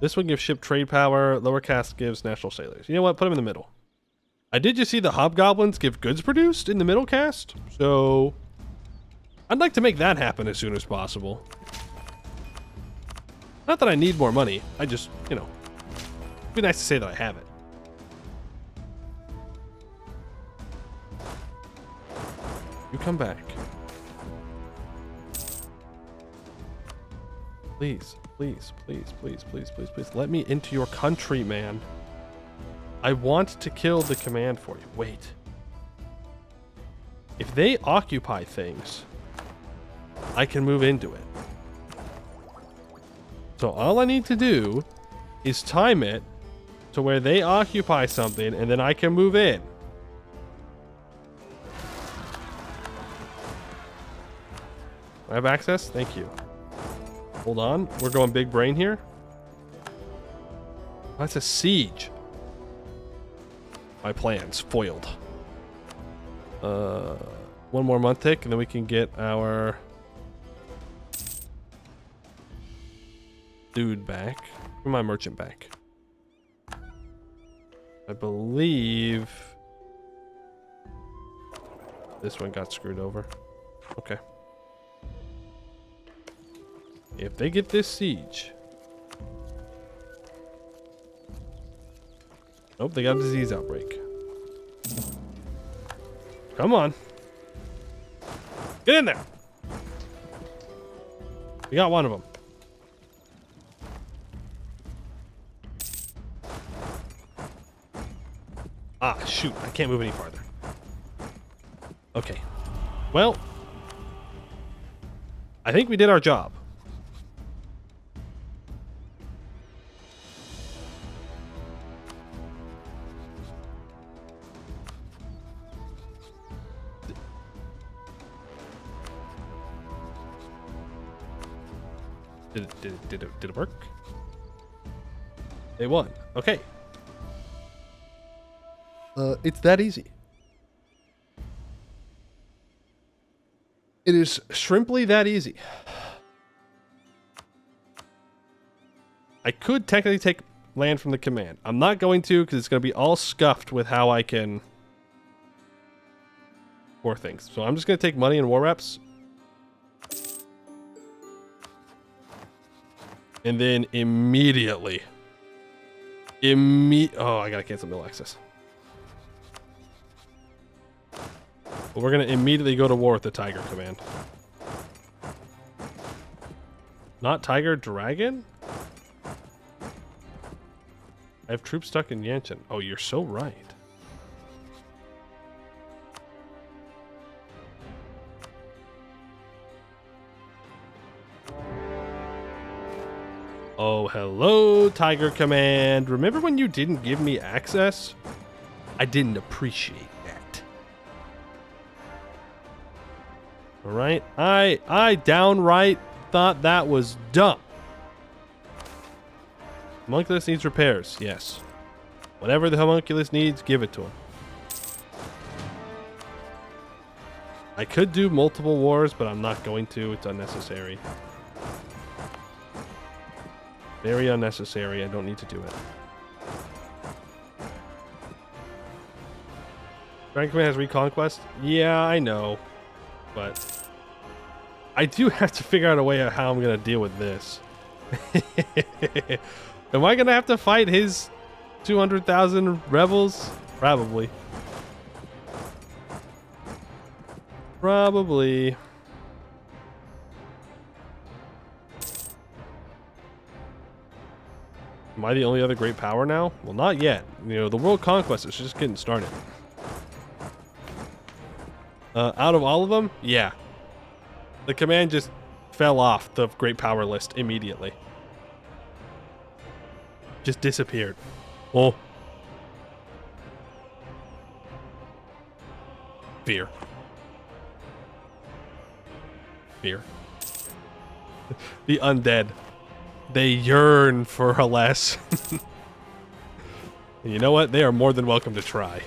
B: This one gives ship trade power. Lower caste gives national sailors. You know what? Put them in the middle. I did just see the hobgoblins give goods produced in the middle caste. So I'd like to make that happen as soon as possible. Not that I need more money. I just, you know, it'd be nice to say that I have it. You come back. Please. Let me into your country, man. I want to kill the command for you. Wait. If they occupy things, I can move into it. So all I need to do is time it to where they occupy something, and then I can move in. I have access? Thank you. Hold on. We're going big brain here. That's a siege.
A: my plans foiled. One more month tick, and then we can get our dude back. My merchant back. I believe this one got screwed over. Okay. If they get this siege. Nope, they got a disease outbreak. Come on. Get in there. We got one of them. Ah, shoot. I can't move any farther. Okay. Well, I think we did our job. Did it work? They won. Okay. It's that easy. It is shrimply that easy. I could technically take land from the command. I'm not going to because it's going to be all scuffed with how I can war things. So I'm just going to take money and war reps. And then immediately. Oh, I got to cancel mill access. But we're going to immediately go to war with the Tiger command. Not Tiger, Dragon? I have troops stuck in Yanshan. Oh, you're so right. Oh, hello, Tiger Command. Remember when you didn't give me access? I didn't appreciate that. All right. I downright thought that was dumb. Homunculus needs repairs. Yes. Whatever the homunculus needs, give it to him. I could do multiple wars, but I'm not going to. It's unnecessary. Very unnecessary. I don't need to do it. Dragon Command has Reconquest? Yeah, I know. But I do have to figure out a way of how I'm going to deal with this. Am I going to have to fight his 200,000 rebels? Probably. Probably. Am I the only other great power now? Well, not yet. You know, the world conquest is just getting started. Out of all of them, yeah. The command just fell off the great power list immediately. Just disappeared. Oh. Fear. Fear. The undead. They yearn for a less. And you know what? They are more than welcome to try.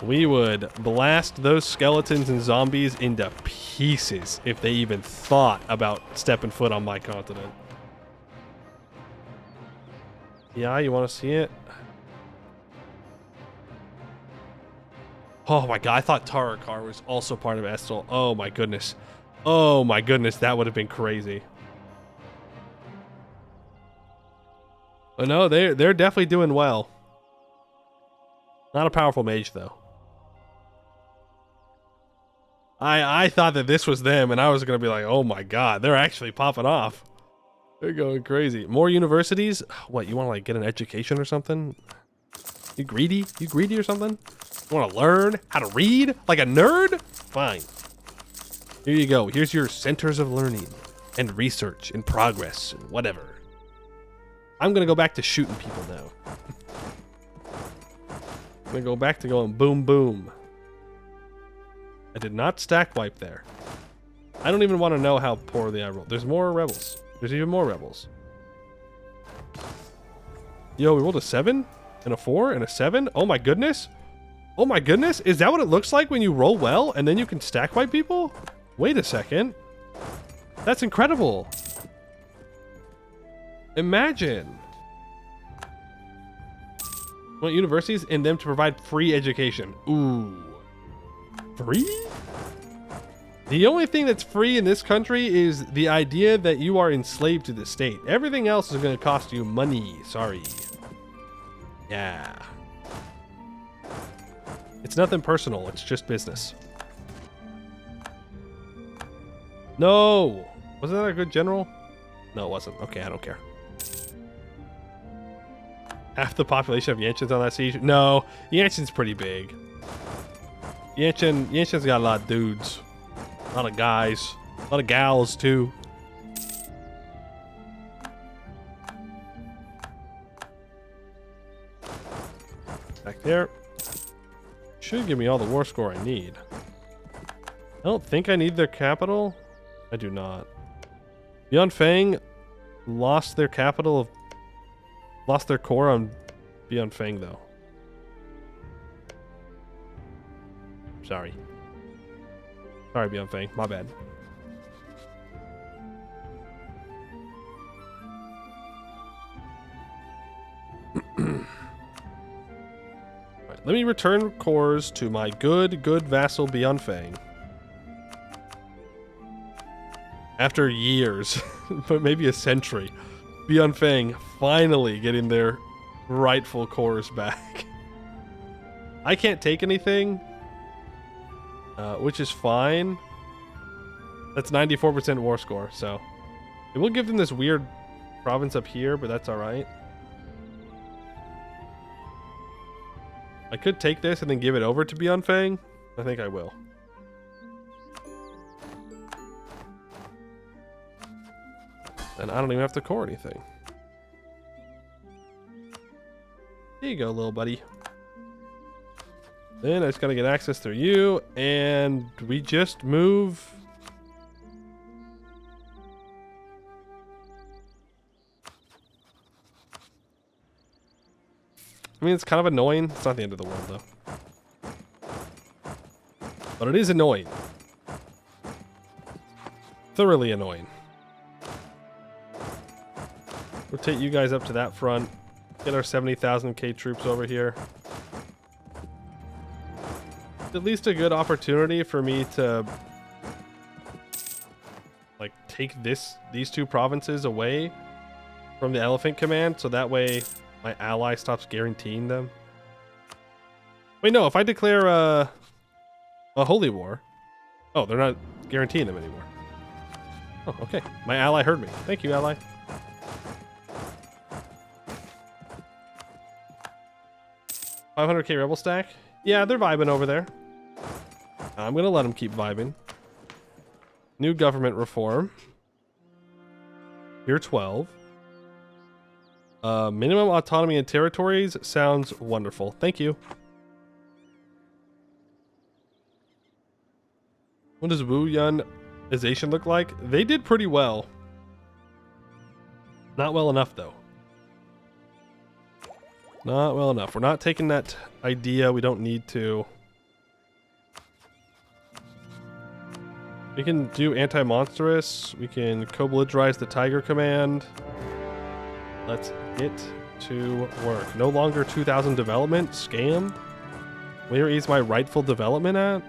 A: We would blast those skeletons and zombies into pieces if they even thought about stepping foot on my continent. Yeah, you want to see it? Oh my god, I thought Tarakar was also part of Estel. Oh my goodness. Oh my goodness, that would have been crazy. But no, they're definitely doing well. Not a powerful mage though. I thought that this was them and I was gonna be like, oh my god, they're actually popping off. They're going crazy. More universities? What, you wanna like get an education or something? You greedy? You greedy or something? You wanna learn how to read? Like a nerd? Fine. Here you go. Here's your centers of learning and research and progress and whatever. I'm going to go back to shooting people now. I'm going to go back to going boom, boom. I did not stack wipe there. I don't even want to know how poorly I rolled. There's more rebels. There's even more rebels.
B: Yo, we rolled a 7 and a 4 and a 7. Oh my goodness. Oh my goodness. Is that what it looks like when you roll well and then you can stack wipe people? Wait a second. That's incredible. Imagine. Want universities and them to provide free education. Ooh. Free? The only thing that's free in this country is the idea that you are enslaved to the state. Everything else is going to cost you money. Sorry. Yeah. It's nothing personal. It's just business. No. Wasn't that a good general? No, it wasn't. Okay, I don't care. Half the population of Yanchin's on that siege? No, Yanchin's pretty big. Yanchin's got a lot of dudes. A lot of guys. A lot of gals, too. Back there. Should give me all the war score I need. I don't think I need their capital. I do not. Beyond Fang lost their capital. Lost their core on Beyond Fang, though. Sorry. Sorry, Beyond Fang. My bad. Right, let me return cores to my good vassal Beyond Fang. After years, but maybe a century, Beyond Fang finally getting their rightful cores back. I can't take anything, which is fine. That's 94% war score, so it will give them this weird province up here, but that's all right. I could take this and then give it over to Beyond Fang. I think I will. And I don't even have to core anything. There you go, little buddy. Then I just gotta get access through you, and we just move. I mean, it's kind of annoying. It's not the end of the world, though. But it is annoying. Thoroughly annoying. Rotate you guys up to that front. Get our 70,000k troops over here. It's at least a good opportunity for me to like take these two provinces away from the Elephant Command, so that way my ally stops guaranteeing them. Wait, no, if I declare a holy war. Oh, they're not guaranteeing them anymore. Oh, okay. My ally heard me. Thank you, ally. $500k rebel stack. Yeah, they're vibing over there. I'm gonna let them keep vibing. New government reform. Tier 12. Minimum autonomy in territories sounds wonderful. Thank you. What does Wu Yunization look like? They did pretty well. Not well enough, though. Not well enough. We're not taking that idea. We don't need to. We can do anti-monstrous. We can co-belligerize the Tiger Command. Let's get to work. No longer 2,000 development. Scam. Where is my rightful development at?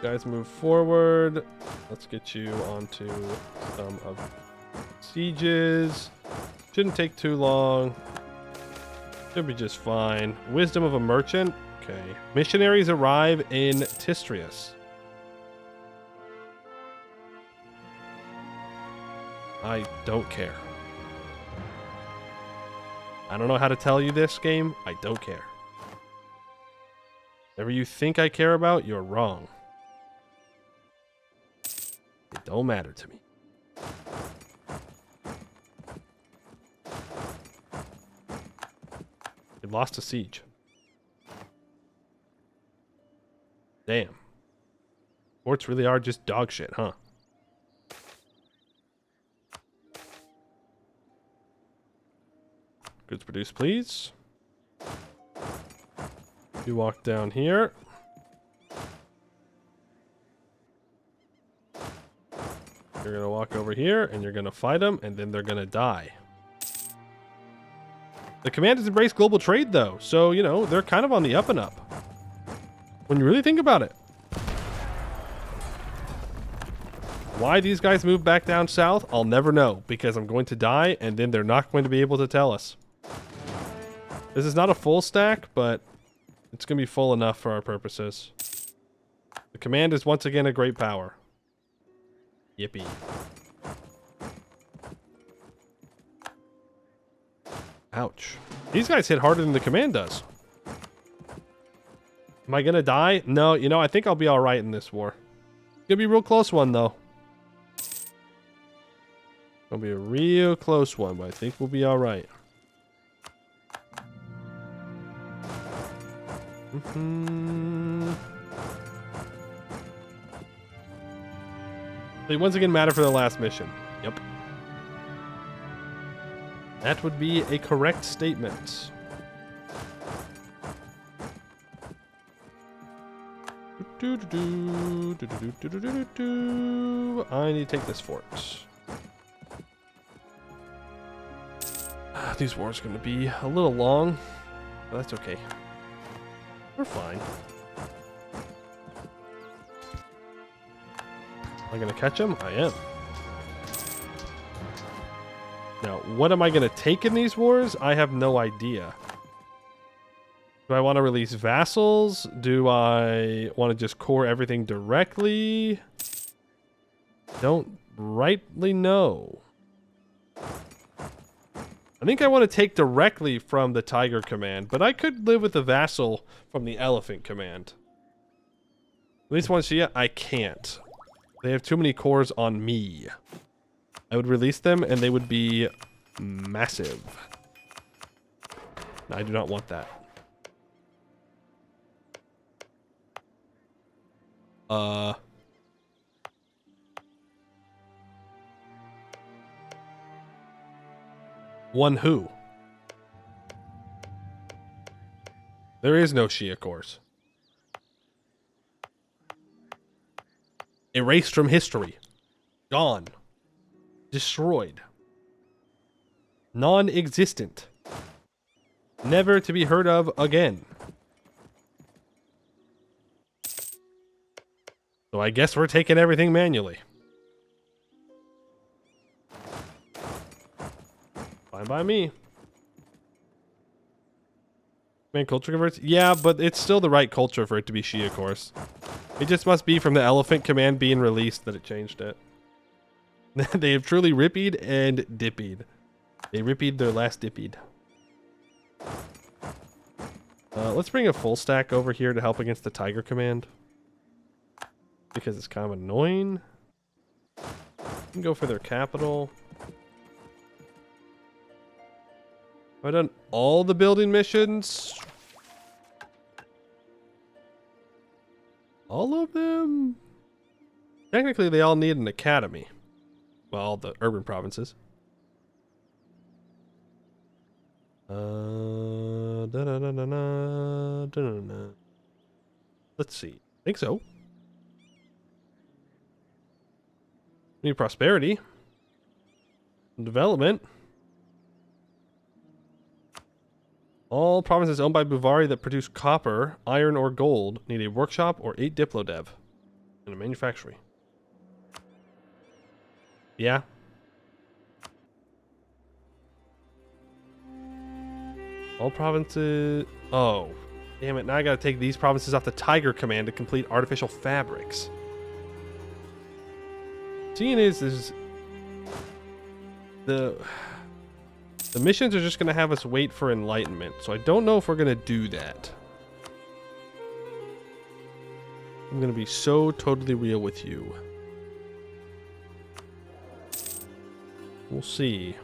B: Guys, move forward. Let's get you onto some of sieges. Shouldn't take too long. Should be just fine. Wisdom of a merchant. Okay. Missionaries arrive in Tistrius. I don't care. I don't know how to tell you this, game. I don't care. Whatever you think I care about, you're wrong. It don't matter to me. It lost a siege. Damn. Forts really are just dog shit, huh? Goods produced, please. You walk down here. You're gonna walk over here, and you're gonna fight them, and then they're gonna die. The command has embraced global trade, though, so, you know, they're kind of on the up and up. When you really think about it. Why these guys moved back down south, I'll never know, because I'm going to die, and then they're not going to be able to tell us. This is not a full stack, but it's going to be full enough for our purposes. The command is once again a great power. Yippee. Ouch. These guys hit harder than the command does. Am I gonna die? No, you know, I think I'll be alright in this war. It's gonna be a real close one, though. It'll be a real close one, but I think we'll be alright. They once again matter for the last mission. Yep. That would be a correct statement. I need to take this fort. These wars are going to be a little long, but that's okay. We're fine. Am I going to catch them? I am. Now, what am I going to take in these wars? I have no idea. Do I want to release vassals? Do I want to just core everything directly? Don't rightly know. I think I want to take directly from the Tiger command, but I could live with the vassal from the Elephant command. At least one Shia, I can't. They have too many cores on me. I would release them and they would be massive. I do not want that. One who? There is no Shia cores. Erased from history. Gone. Destroyed. Non-existent. Never to be heard of again. So I guess we're taking everything manually. Fine by me. Man, culture converts? Yeah, but it's still the right culture for it to be Shia course. It just must be from the Elephant command being released that it changed it. They have truly rippied and dippied. They rippied their last dippied. Let's bring a full stack over here to help against the Tiger command. Because it's kind of annoying. We can go for their capital. Have I done all the building missions? All of them? Technically, they all need an academy. Well, all the urban provinces. Let's see. I think so. We need prosperity. Development. All provinces owned by Bhuvauri that produce copper, iron, or gold need a workshop or 8 diplodev and a manufactory. Yeah. All provinces... Oh. Damn it, now I gotta take these provinces off the Tiger command to complete artificial fabrics. Seeing is the missions are just gonna have us wait for enlightenment, so I don't know if we're gonna do that. I'm gonna be so totally real with you. We'll see.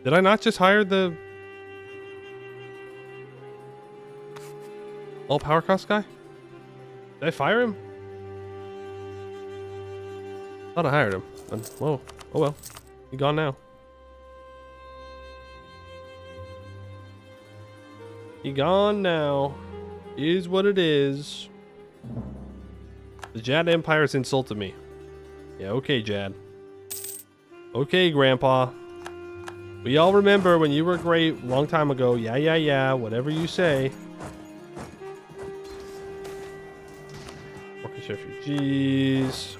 B: Did I not just hire the all power cost guy? Did I fire him? Thought I hired him. Whoa. Oh well. He's gone now. He gone now. Is what it is. The Jad Empire's insulted me. Yeah, okay, Jad. Okay, Grandpa. We all remember when you were great long time ago. Yeah, whatever you say. Turkish refugees.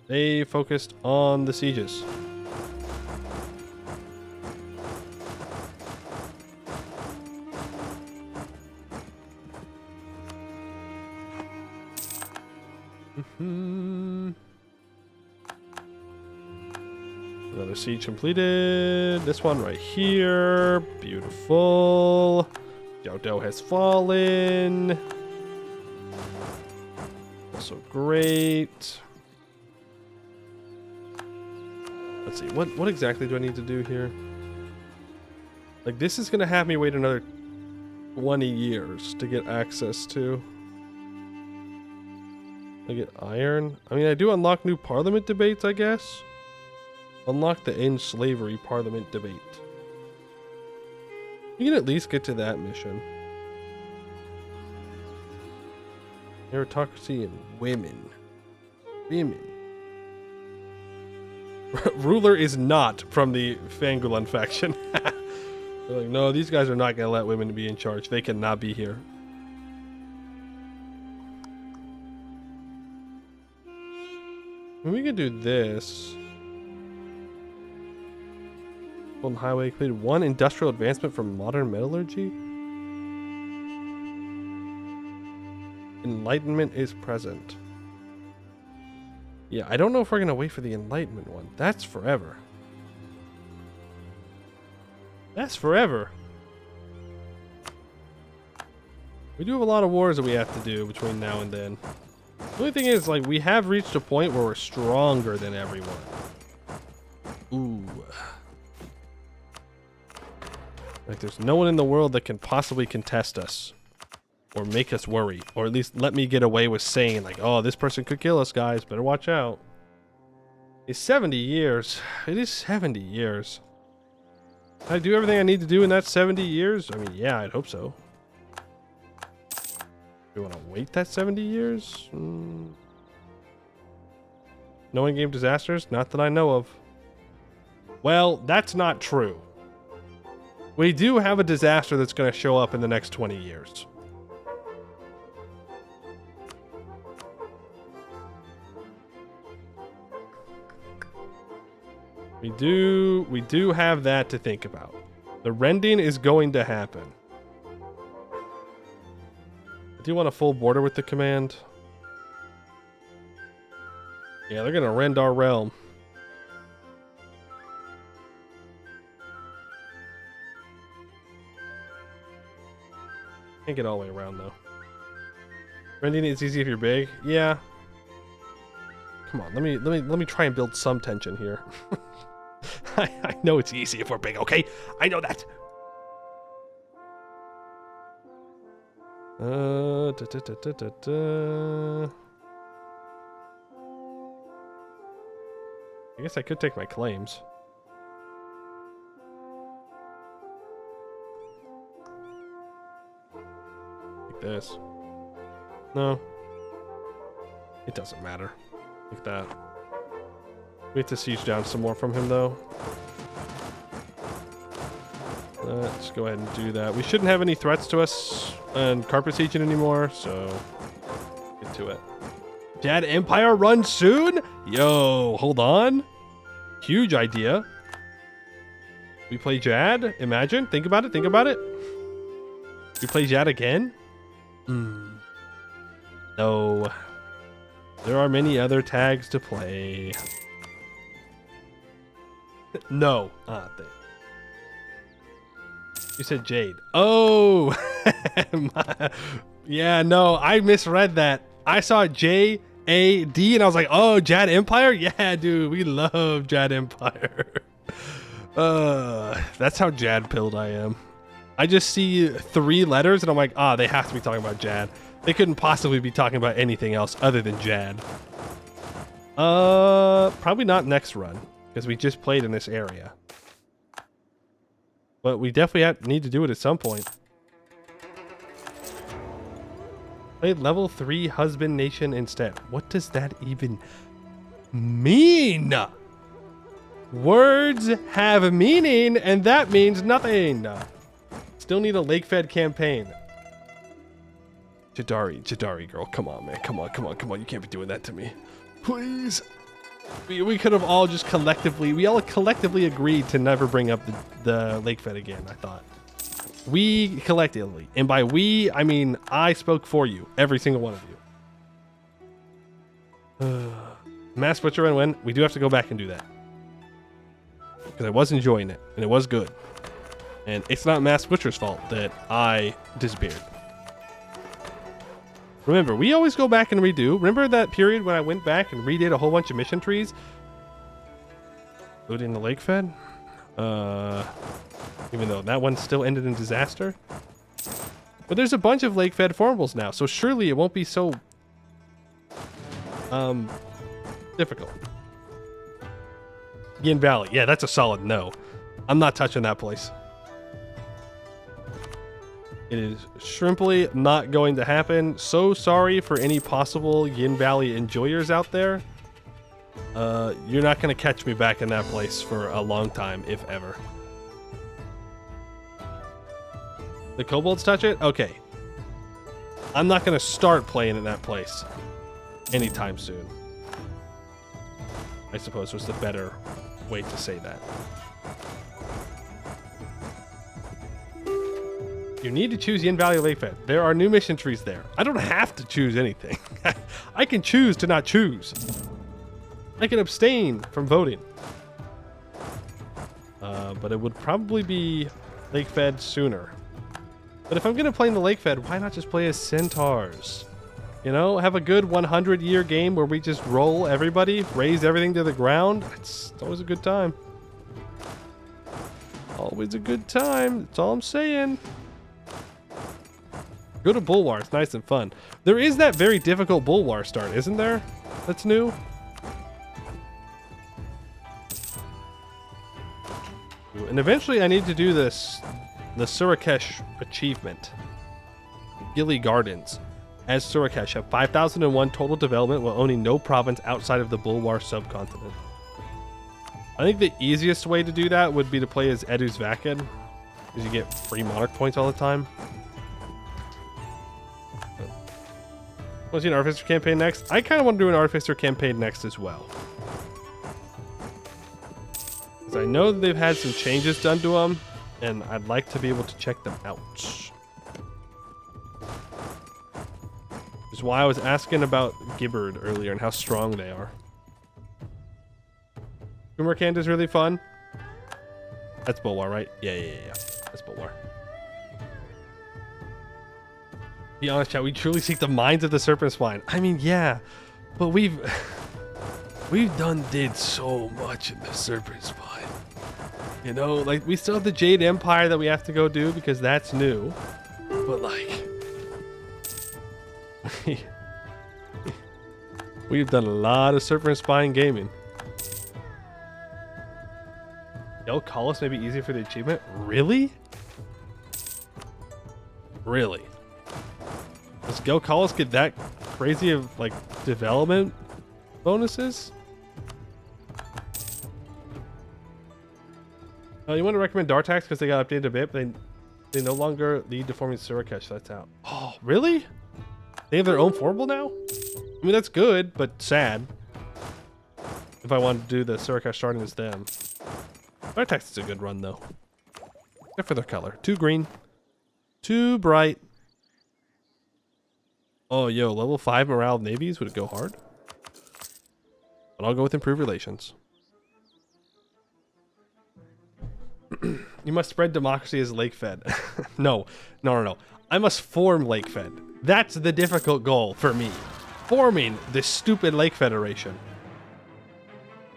B: They focused on the sieges. Another siege completed. This one right here. Beautiful. Dodo has fallen. Also great. Let's see. What exactly do I need to do here? Like, this is going to have me wait another 20 years to get access to. I get iron. I mean, I do unlock new parliament debates, I guess. Unlock the end slavery parliament debate. You can at least get to that mission. Meritocracy and women. Women. Ruler is not from the Fangulon faction. They're like, no, these guys are not going to let women be in charge. They cannot be here. We can do this. Golden Highway completed 1 industrial advancement from modern metallurgy. Enlightenment is present. Yeah, I don't know if we're going to wait for the Enlightenment one. That's forever. That's forever. We do have a lot of wars that we have to do between now and then. The only thing is, like, we have reached a point where we're stronger than everyone. Ooh. Like, there's no one in the world that can possibly contest us. Or make us worry. Or at least let me get away with saying, like, oh, this person could kill us, guys. Better watch out. It's 70 years. It is 70 years. Can I do everything I need to do in that 70 years? I mean, yeah, I'd hope so. Do we want to wait that 70 years? No in-game disasters? Not that I know of. Well, that's not true. We do have a disaster that's going to show up in the next 20 years. We do have that to think about. The rending is going to happen. I do want a full border with the command. Yeah, they're going to rend our realm. Can't get all the way around though. Rending is easy if you're big. Yeah. Come on, let me try and build some tension here. I know it's easy if we're big, okay? I know that. I guess I could take my claims. Like this. No. It doesn't matter. Like that. We have to siege down some more from him, though. Let's go ahead and do that. We shouldn't have any threats to us and carpet sieging anymore, so get to it. Jad Empire run soon? Yo, hold on. Huge idea. We play Jad? Imagine. Think about it. Think about it. We play Jad again? No. There are many other tags to play. No. You said Jade. Oh! Yeah, no, I misread that. I saw J-A-D and I was like, oh, Jad Empire? Yeah, dude, we love Jad Empire. That's how Jad pilled I am. I just see 3 letters and I'm like, they have to be talking about Jad. They couldn't possibly be talking about anything else other than Jad. Probably not next run, because we just played in this area. but we definitely need to do it at some point. Play level 3 Husband Nation instead. What does that even mean? Words have meaning, and that means nothing. Still need a lake-fed campaign. Jadari girl, come on, man. Come on. You can't be doing that to me. Please. We could have all just we all collectively agreed to never bring up the lake-fed again, I thought. We collectively, and by we, I mean I spoke for you, every single one of you. Mass Butcher and win. We do have to go back and do that. Because I was enjoying it, and it was good. And it's not Mass Butcher's fault that I disappeared. Remember, we always go back and redo. Remember that period when I went back and redid a whole bunch of mission trees? Looting the lake fed? Even though that one still ended in disaster. But there's a bunch of lake fed formables now, so surely it won't be so difficult. Yin Valley. Yeah, that's a solid no. I'm not touching that place. It is simply not going to happen. So sorry for any possible Yin Valley enjoyers out there. You're not going to catch me back in that place for a long time, if ever. The kobolds touch it? Okay. I'm not going to start playing in that place anytime soon. I suppose was the better way to say that. You need to choose Yin Valley Lake Fed. There are new mission trees there. I don't have to choose anything. I can choose to not choose. I can abstain from voting. But it would probably be Lake Fed sooner. But if I'm going to play in the Lake Fed, why not just play as Centaurs? You know, have a good 100-year game where we just roll everybody, raise everything to the ground. It's always a good time. Always a good time. That's all I'm saying. Go to Bulwar. It's nice and fun. There is that very difficult Bulwar start, isn't there? That's new. And eventually I need to do this, the Surakesh achievement. Gilly Gardens. As Surakesh have 5,001 total development while owning no province outside of the Bulwar subcontinent. I think the easiest way to do that would be to play as Edus Vakid, because you get free monarch points all the time. Want to see an Artificer campaign next? I kind of want to do an Artificer campaign next as well. Because I know that they've had some changes done to them, and I'd like to be able to check them out. Which is why I was asking about Gibbard earlier and how strong they are. Kumarkand is really fun. That's Bulwar, right? Yeah. That's Bulwar. Be honest, chat. We truly seek the minds of the Serpent Spine. I mean, yeah, but we've did so much in the Serpent Spine. You know, like we still have the Jade Empire that we have to go do because that's new. But like, we've done a lot of Serpent Spine gaming. Yo, Collis may be easier for the achievement. Really? Really? Does Go Collis get that crazy of like development bonuses? You want to recommend Dartax because they got updated a bit, but they no longer lead to forming Surakesh. That's out. Oh, really? They have their own formable now? I mean, that's good, but sad. If I wanted to do the Surakesh starting as them. Dartax is a good run, though. Except for their color. Too green. Too bright. Oh, yo, level 5 morale navies. Would it go hard? But I'll go with improved relations. You must spread democracy as Lake Fed. No. I must form Lake Fed. That's the difficult goal for me. Forming this stupid Lake Federation.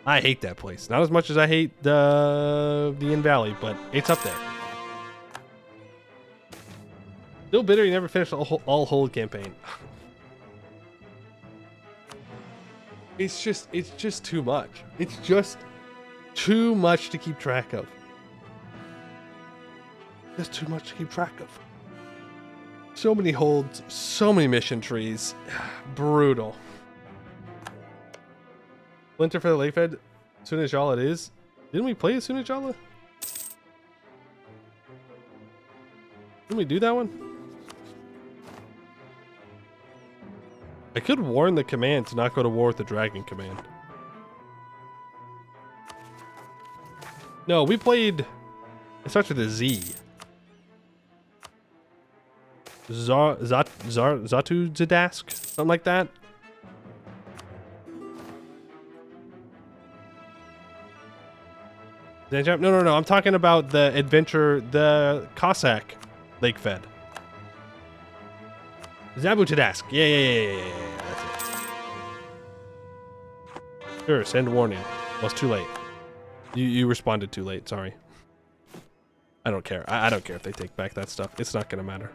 B: I hate that place. Not as much as I hate the Yin Valley, but it's up there. Still bitter you never finished the all hold campaign. It's just too much. It's just too much to keep track of.
A: That's too much to keep track of. So many holds, so many mission trees. Brutal. Splinter for the lake fed. Sunajala it is. Didn't we play a Sunajala? Didn't we do that one? I could warn the command to not go to war with the dragon command. No, we played... It starts with a Z. Zatu Zadask? Something like that? No. I'm talking about the adventure, the Cossack Lake Fed. Zabu Tadask. Yeah. That's it. Sure, send warning. Well, it's too late. You responded too late, sorry. I don't care. I don't care if they take back that stuff. It's not gonna matter.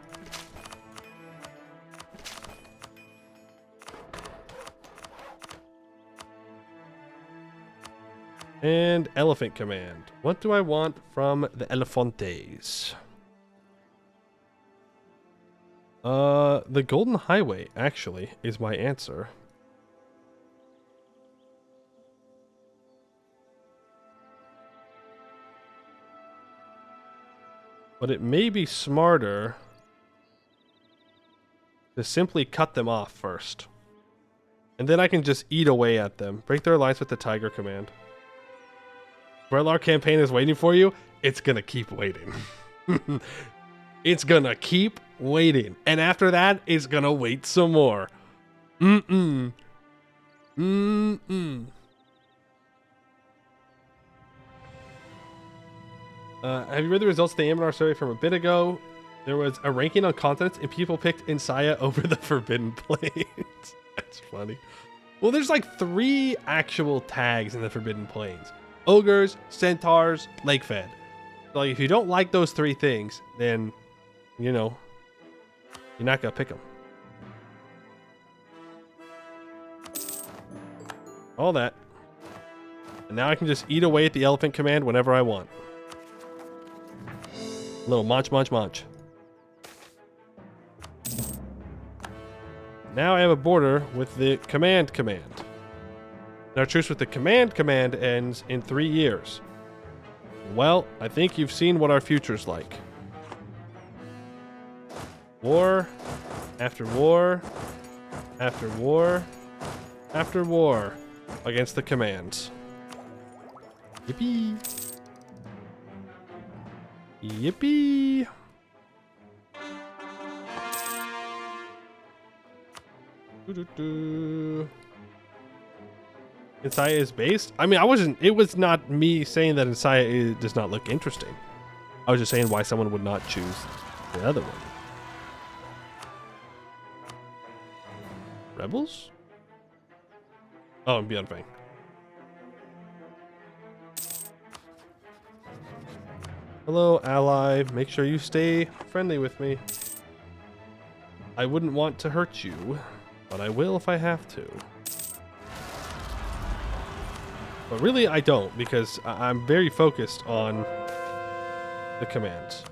A: And Elephant Command. What do I want from the Elefantes? The Golden Highway, actually, is my answer. But it may be smarter to simply cut them off first. And then I can just eat away at them. Break their alliance with the Tiger Command. Brelar campaign is waiting for you. It's gonna keep waiting. It's gonna keep waiting. And after that, it's gonna wait some more. Have you read the results of the Anbennar survey from a bit ago? There was a ranking on continents, and people picked Insaya over the Forbidden Plains. That's funny. Well, there's like 3 actual tags in the Forbidden Plains. Ogres, centaurs, lake fed. So like, if you don't like those 3 things, then, you know, you're not gonna pick them. All that. And now I can just eat away at the Elephant Command whenever I want. A little munch. Now I have a border with the Command. Our truce with the Command ends in 3 years. Well, I think you've seen what our future's like. War, after war, after war, after war against the Commands. Yippee! Yippee! Insaya is based? I mean, it was not me saying that Insaya does not look interesting. I was just saying why someone would not choose the other one. Rebels? Oh, and Beyond Fang. Hello, ally. Make sure you stay friendly with me. I wouldn't want to hurt you, but I will if I have to. But really, I don't, because I'm very focused on the commands.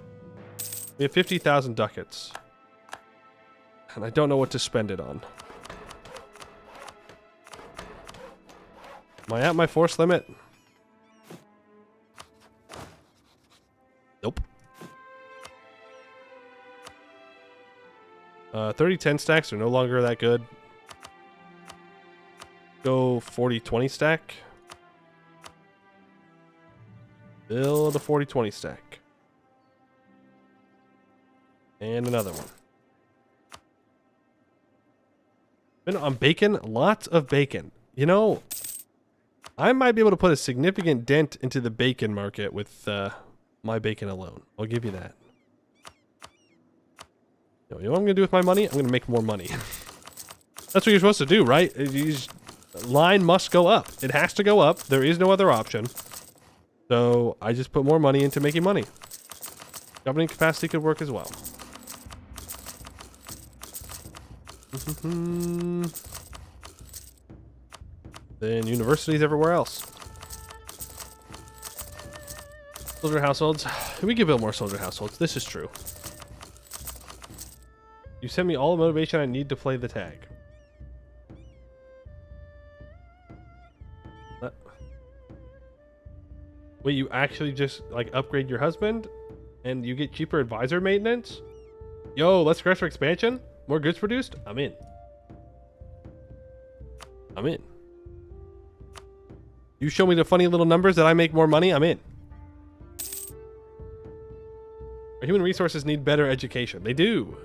A: We have 50,000 ducats. And I don't know what to spend it on. Am I at my force limit? Nope. 30-10 stacks are no longer that good. Go 40-20 stack. Build a 40-20 stack. And another one. Been on bacon? Lots of bacon. You know, I might be able to put a significant dent into the bacon market with my bacon alone. I'll give you that. You know what I'm going to do with my money? I'm going to make more money. That's what you're supposed to do, right? Line must go up. It has to go up. There is no other option. So I just put more money into making money. Governing capacity could work as well. Then universities everywhere else.
B: Soldier households. We can build more soldier households. This is true. You sent me all the motivation I need to play the tag. Wait, you actually just like upgrade your husband and you get cheaper advisor maintenance? Yo, let's crash for expansion? More goods produced? I'm in. I'm in. You show me the funny little numbers that I make more money, I'm in. Our human resources need better education. They do.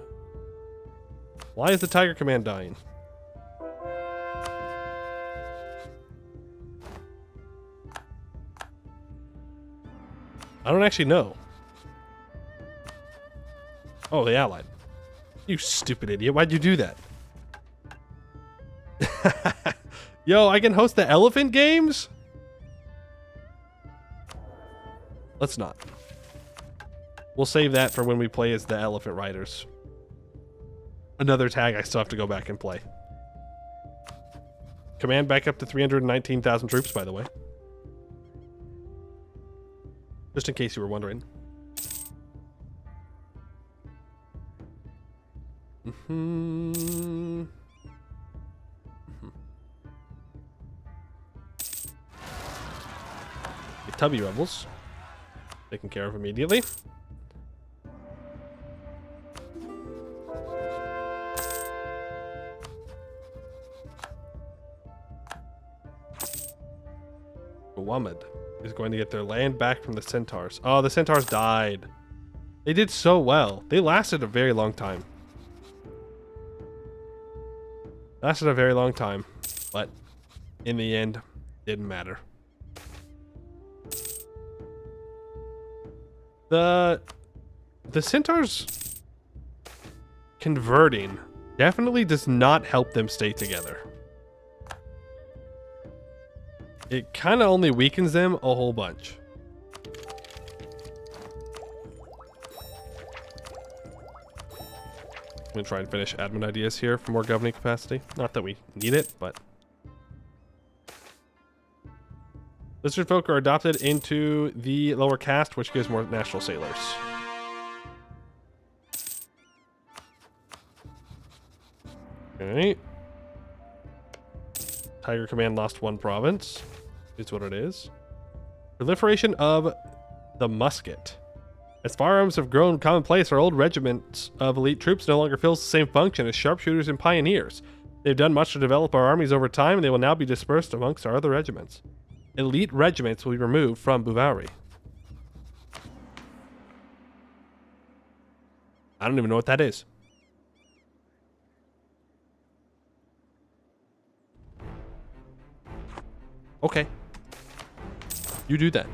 B: Why is the Tiger Command dying? I don't actually know. Oh, they allied. You stupid idiot. Why'd you do that? Yo, I can host the elephant games? Let's not. We'll save that for when we play as the elephant riders. Another tag I still have to go back and play. Command back up to 319,000 troops, by the way. Just in case you were wondering. The Tubby rebels. Taken care of immediately. Muhammad is going to get their land back from the centaurs. Oh, the centaurs died. They did so well. They lasted a very long time. Lasted a very long time, but in the end, didn't matter. The centaurs converting definitely does not help them stay together. It kind of only weakens them a whole bunch. I'm going to try and finish admin ideas here for more governing capacity. Not that we need it, but... Lizard folk are adopted into the lower caste, which gives more national sailors. Okay. Tiger Command lost one province. Is what it is. Proliferation of the musket. As firearms have grown commonplace, our old regiments of elite troops no longer fills the same function as sharpshooters and pioneers. They've done much to develop our armies over time, and they will now be dispersed amongst our other regiments. Elite regiments will be removed from Bhuvauri. I don't even know what that is. Okay. You do that.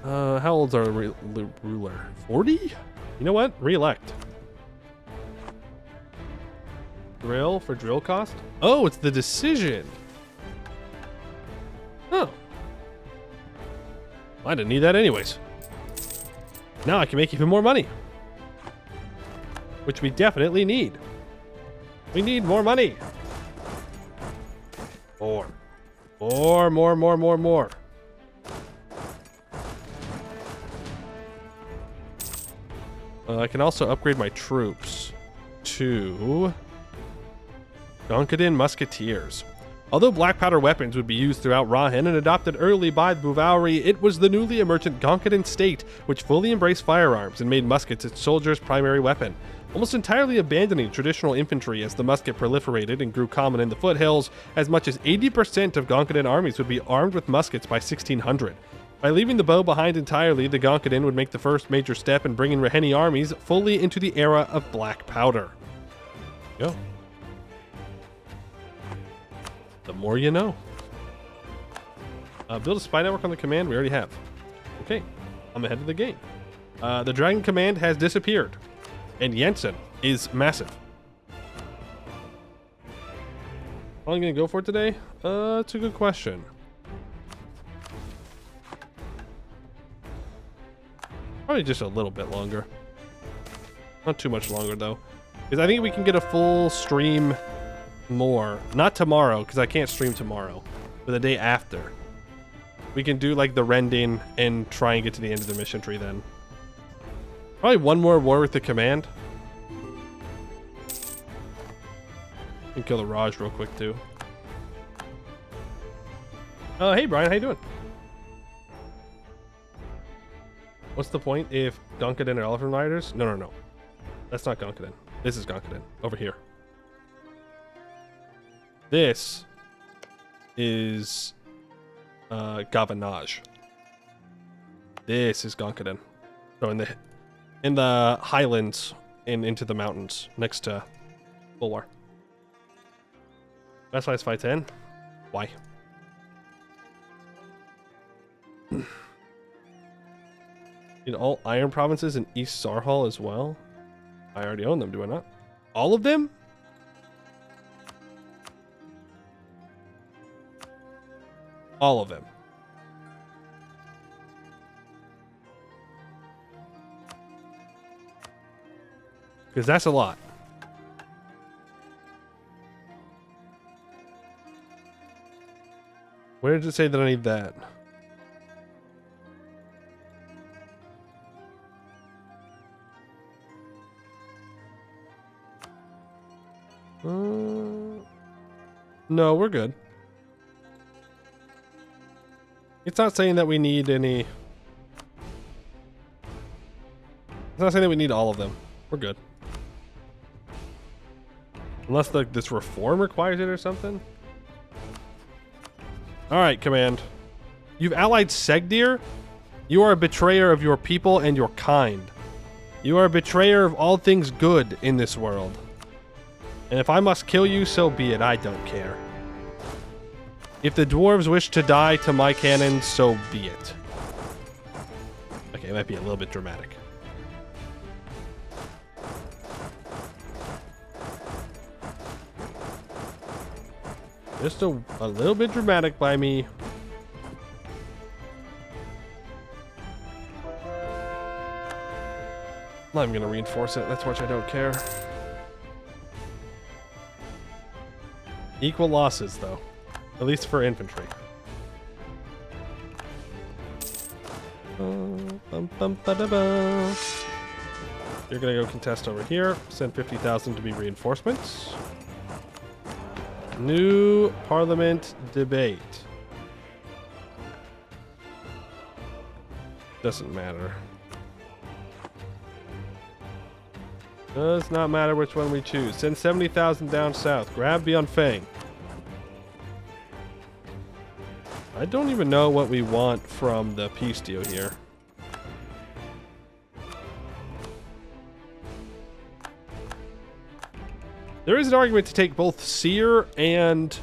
B: How old's our ruler? 40? You know what? Re-elect. Drill for drill cost? Oh, it's the decision. Oh. I didn't need that anyways. Now I can make even more money. Which we definitely need. We need more money. More. More. I can also upgrade my troops to Gonkadan Musketeers. Although black powder weapons would be used throughout Rahen and adopted early by Bhuvauri, it was the newly emergent Gonkadan state which fully embraced firearms and made muskets its soldiers' primary weapon, almost entirely abandoning traditional infantry as the musket proliferated and grew common in the foothills. As much as 80% of Gonkadan armies would be armed with muskets by 1600. By leaving the bow behind entirely, the Gonkadan would make the first major step in bringing Raheni armies fully into the era of black powder. Go. The more you know. Build a spy network on the command. We already have. Okay. I'm ahead of the game. The Dragon Command has disappeared. And Jensen is massive. How long are you going to go for today? It's a good question. Probably just a little bit longer. Not too much longer, though. Because I think we can get a full stream more. Not tomorrow, because I can't stream tomorrow.
A: for the day after. We can do like the rending and try and get to the end of the mission tree then. Probably one more war with the command. And kill the Raj real quick too. Oh, hey Brian, how you doing? What's the point if Gunkaden are elephant riders? No. That's not Gunkaden. This is Gunkaden. Over here. This is Gavanage. This is Gunkaden. So in the highlands and into the mountains next to Bulwar. Best Fights Fight 10? Why? In all iron provinces in East Sarhal as well? I already own them, do I not? All of them? All of them. Because that's a lot. Where did it say that I need that? No, we're good. It's not saying that we need any... It's not saying that we need all of them. We're good. Unless this reform requires it or something. Alright, command. You've allied Segdir? You are a betrayer of your people and your kind. You are a betrayer of all things good in this world. And if I must kill you, so be it. I don't care. If the dwarves wish to die to my cannon, so be it. Okay, it might be a little bit dramatic. Just a little bit dramatic by me. I'm not even going to reinforce it. That's why I don't care. Equal losses, though. At least for infantry. You're gonna go contest over here. Send 50,000 to be reinforcements. New parliament debate. Doesn't matter. Does not matter which one we choose. Send 70,000 down south. Grab Beyond Fang. I don't even know what we want from the peace deal here. There is an argument to take both Seer and...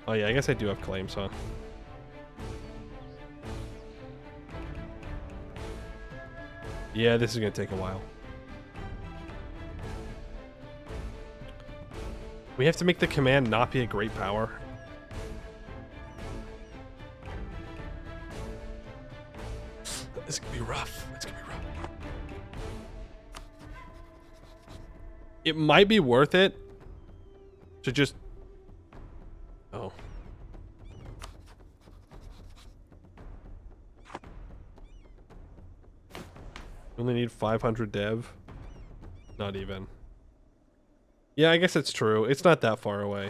A: Oh yeah, I guess I do have claims, huh? Yeah, this is going to take a while. We have to make the command not be a great power. This could be rough. It's gonna be rough. It might be worth it to just... Oh. Only need 500 dev. Not even. Yeah, I guess it's true. It's not that far away.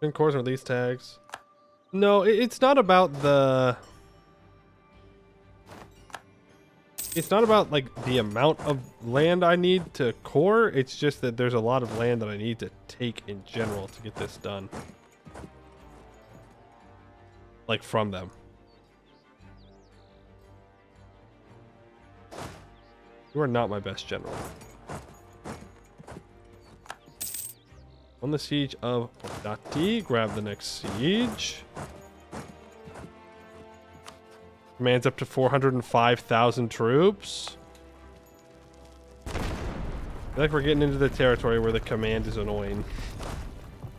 A: In cores and release tags. No, it's not about the... It's not about, like, the amount of land I need to core. It's just that there's a lot of land that I need to take in general to get this done. Like, from them. You are not my best general. On the siege of Portati, grab the next siege. Command's up to 405,000 troops. I feel like we're getting into the territory where the command is annoying.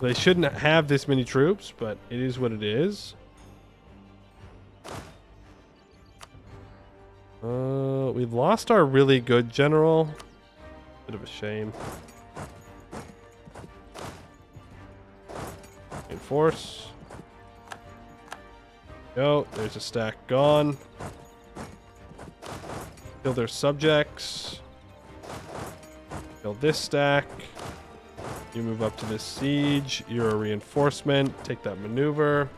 A: They shouldn't have this many troops, but it is what it is.
B: We've lost our really good general. Bit of a shame. Enforce. Go. There's a stack gone. Kill their subjects. Kill this stack. You move up to this siege. You're a reinforcement. Take that maneuver.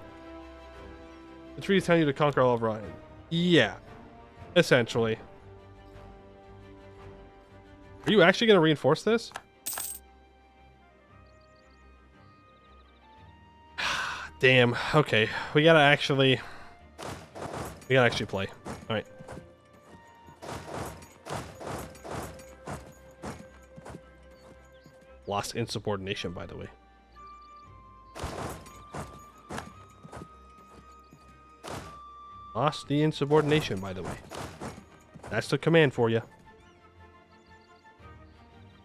B: The tree is telling you to conquer all of Rahen. Yeah. Essentially. Are you actually going to reinforce this? Damn. Okay. We gotta actually play. All right. Lost insubordination, by the way. Lost the insubordination, by the way. That's the command for you.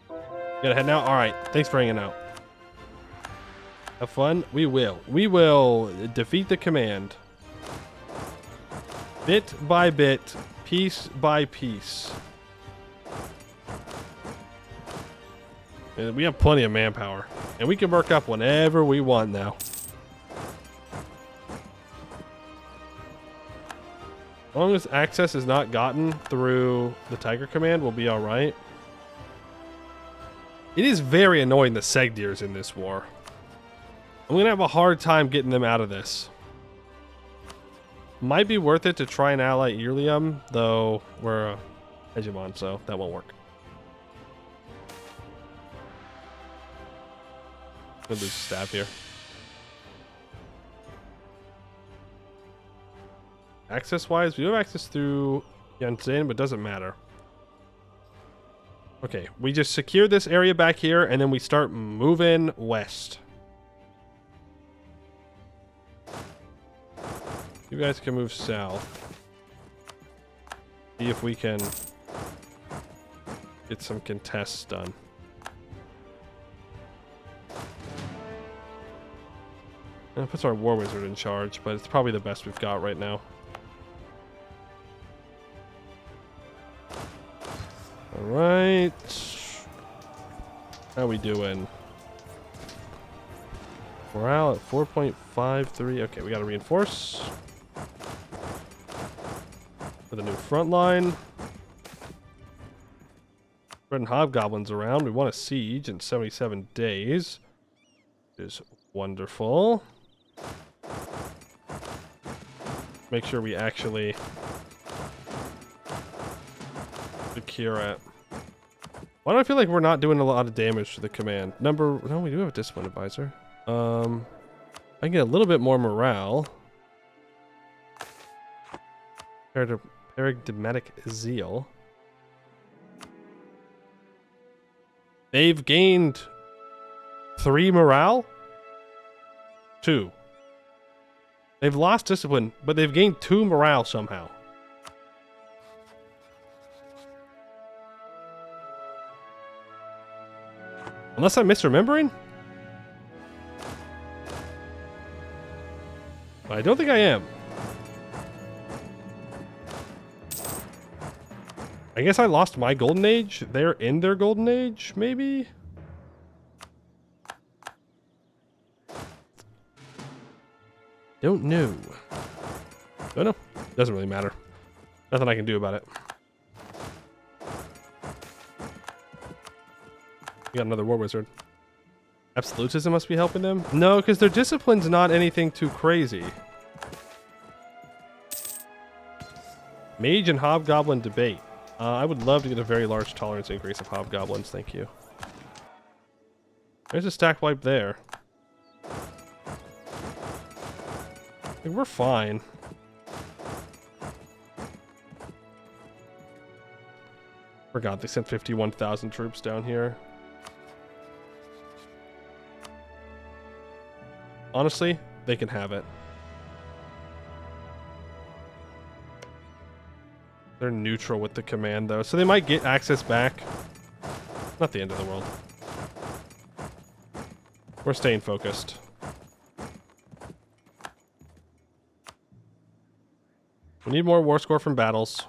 B: Gotta head now? Alright, thanks for hanging out. Have fun? We will. We will defeat the command. Bit by bit, piece by piece. And we have plenty of manpower. And we can work up whenever we want now. As long as access is not gotten through the Tiger Command, we'll be alright. It is very annoying the Segdirs in this war. I'm going to have a hard time getting them out of this. Might be worth it to try and ally Ilium, though we're a hegemon, so that won't work. I'm going to lose staff here. Access-wise, we do have access through Yanzin, but it doesn't matter. Okay, we just secure this area back here, and then we start moving west. You guys can move south. See if we can get some contests done. And it puts our War Wizard in charge, but it's probably the best we've got right now. Alright. How we doing? Morale at 4.53. Okay, we gotta reinforce. For the new front line. Red and Hobgoblins around. We want a siege in 77 days. Which is wonderful. Make sure we actually secure it. Why do I feel like we're not doing a lot of damage to the command? No, we do have a discipline advisor. I can get a little bit more morale. Paradigmatic zeal. They've gained 3 morale? 2. They've lost discipline, but they've gained 2 morale somehow. Unless I'm misremembering? I don't think I am. I guess I lost my golden age. They're in their golden age, maybe? Don't know. Don't know. Doesn't really matter. Nothing I can do about it. We got another War Wizard. Absolutism must be helping them? No, because their discipline's not anything too crazy. Mage and Hobgoblin debate. I would love to get a very large tolerance increase of Hobgoblins, thank you. There's a stack wipe there. I think we're fine. Forgot they sent 51,000 troops down here. Honestly, they can have it. They're neutral with the command, though, so they might get access back. Not the end of the world. We're staying focused. We need more war score from battles.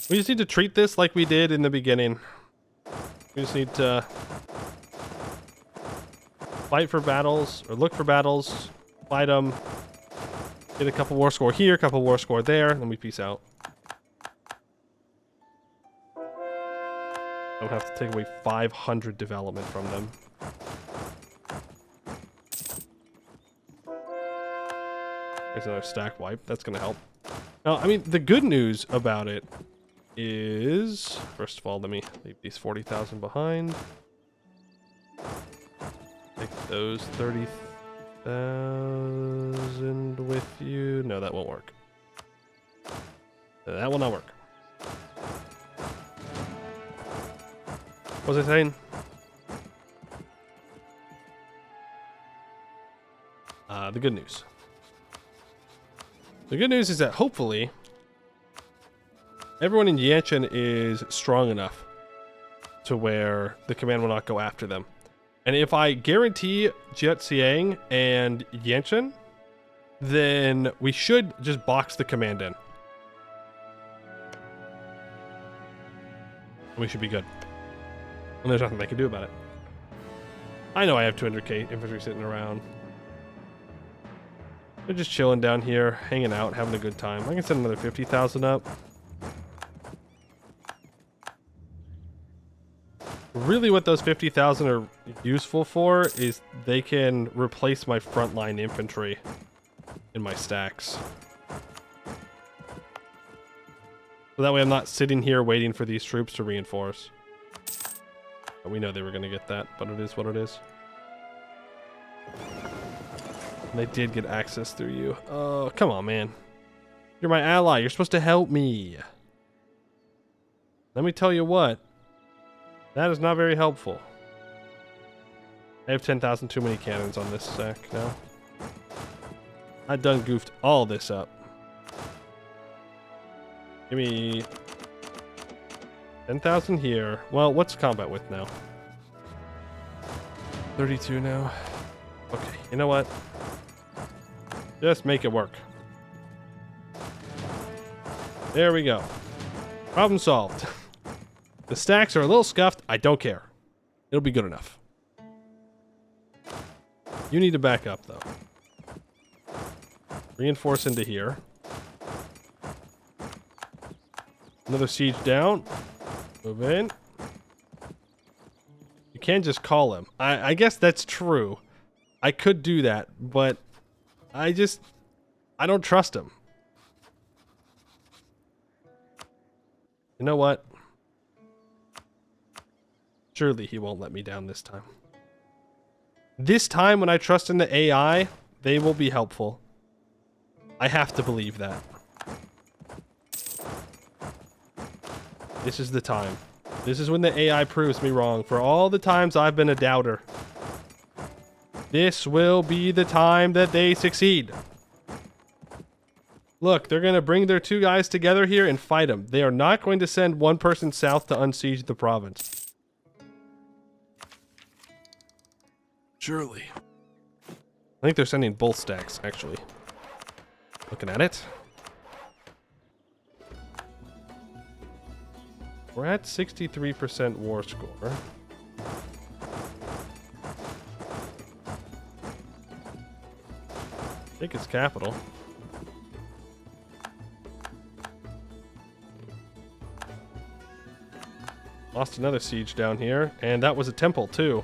B: We just need to treat this like we did in the beginning. We just need to fight for battles, or look for battles, fight them, get a couple war score here, a couple war score there, and then we peace out. Don't have to take away 500 development from them. There's another stack wipe. That's going to help. Now, I mean, the good news about it is... First of all, let me leave these 40,000 behind. Take those 30,000 with you. No, that won't work. That will not work. What was I saying? The good news. The good news is that hopefully everyone in Yanshan is strong enough to where the command will not go after them. And if I guarantee Jiaxiang and Yanshan, then we should just box the command in. We should be good. And there's nothing they can do about it. I know I have 200k infantry sitting around. They're just chilling down here, hanging out, having a good time. I can send another 50,000 up. Really what those 50,000 are useful for is they can replace my frontline infantry in my stacks. So that way I'm not sitting here waiting for these troops to reinforce. We know they were going to get that, but it is what it is. And they did get access through you. Oh, come on, man. You're my ally. You're supposed to help me. Let me tell you what. That is not very helpful. I have 10,000 too many cannons on this stack now. I done goofed all this up. Give me 10,000 here. Well, what's combat with now? 32 now. Okay, you know what? Just make it work. There we go. Problem solved. The stacks are a little scuffed. I don't care. It'll be good enough. You need to back up, though. Reinforce into here. Another siege down. Move in. You can't just call him. I guess that's true. I could do that, but I don't trust him. You know what? Surely he won't let me down this time. This time when I trust in the AI, they will be helpful. I have to believe that. This is the time. This is when the AI proves me wrong for all the times I've been a doubter. This will be the time that they succeed. Look, they're going to bring their two guys together here and fight them. They are not going to send one person south to unsiege the province. Surely. I think they're sending both stacks, actually. Looking at it. We're at 63% war score. Take his capital. Lost another siege down here, and that was a temple too.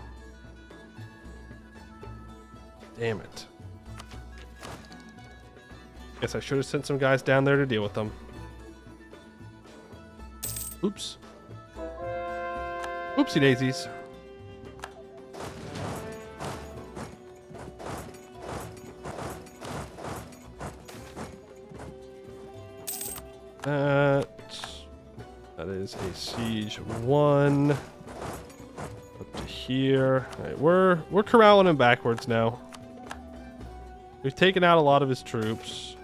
B: Damn it. Guess I should have sent some guys down there to deal with them. Oops. Oopsie daisies. That is a siege 1 up to here. All right, we're corralling him backwards now. We've taken out a lot of his troops.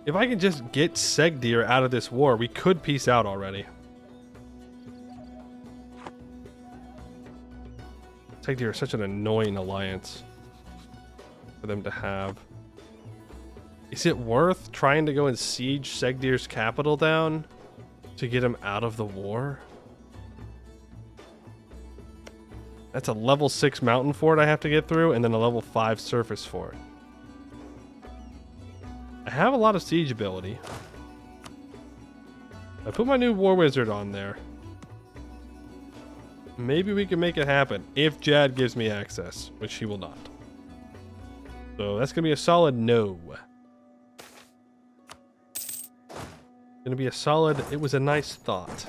B: If I can just get Segdir out of this war, we could peace out already. Segdir is such an annoying alliance for them to have.
A: Is it worth trying to go and siege Segdir's capital down to get him out of the war? That's a level 6 mountain fort I have to get through, and then a level 5 surface fort. I have a lot of siege ability. I put my new war wizard on there. Maybe we can make it happen if Jad gives me access, which he will not. So that's going to be a solid no. Going to be a solid, it was a nice thought.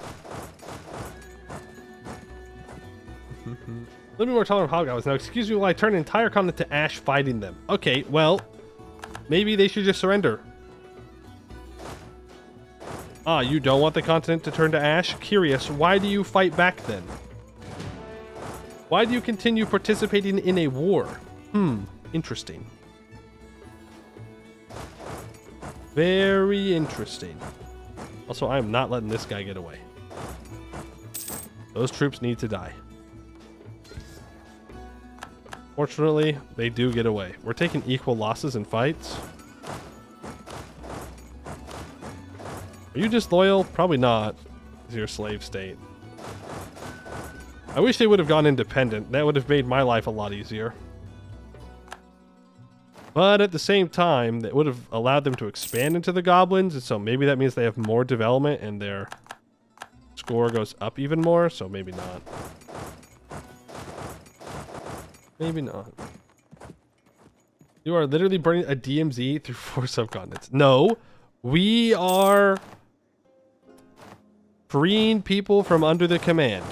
A: Let me more tolerant hobgoblins. Now, excuse me while I turn an entire continent to ash fighting them. Okay, well, maybe they should just surrender. Ah, you don't want the continent to turn to ash? Curious, why do you fight back then? Why do you continue participating in a war? Interesting. Very interesting. Also, I am not letting this guy get away. Those troops need to die. Fortunately, they do get away. We're taking equal losses in fights. Are you disloyal? Probably not. It's your slave state. I wish they would have gone independent. That would have made my life a lot easier. But at the same time, that would have allowed them to expand into the goblins, and so maybe that means they have more development and their score goes up even more, so maybe not. Maybe not. You are literally burning a DMZ through 4 subcontinents. No, we are freeing people from under the command.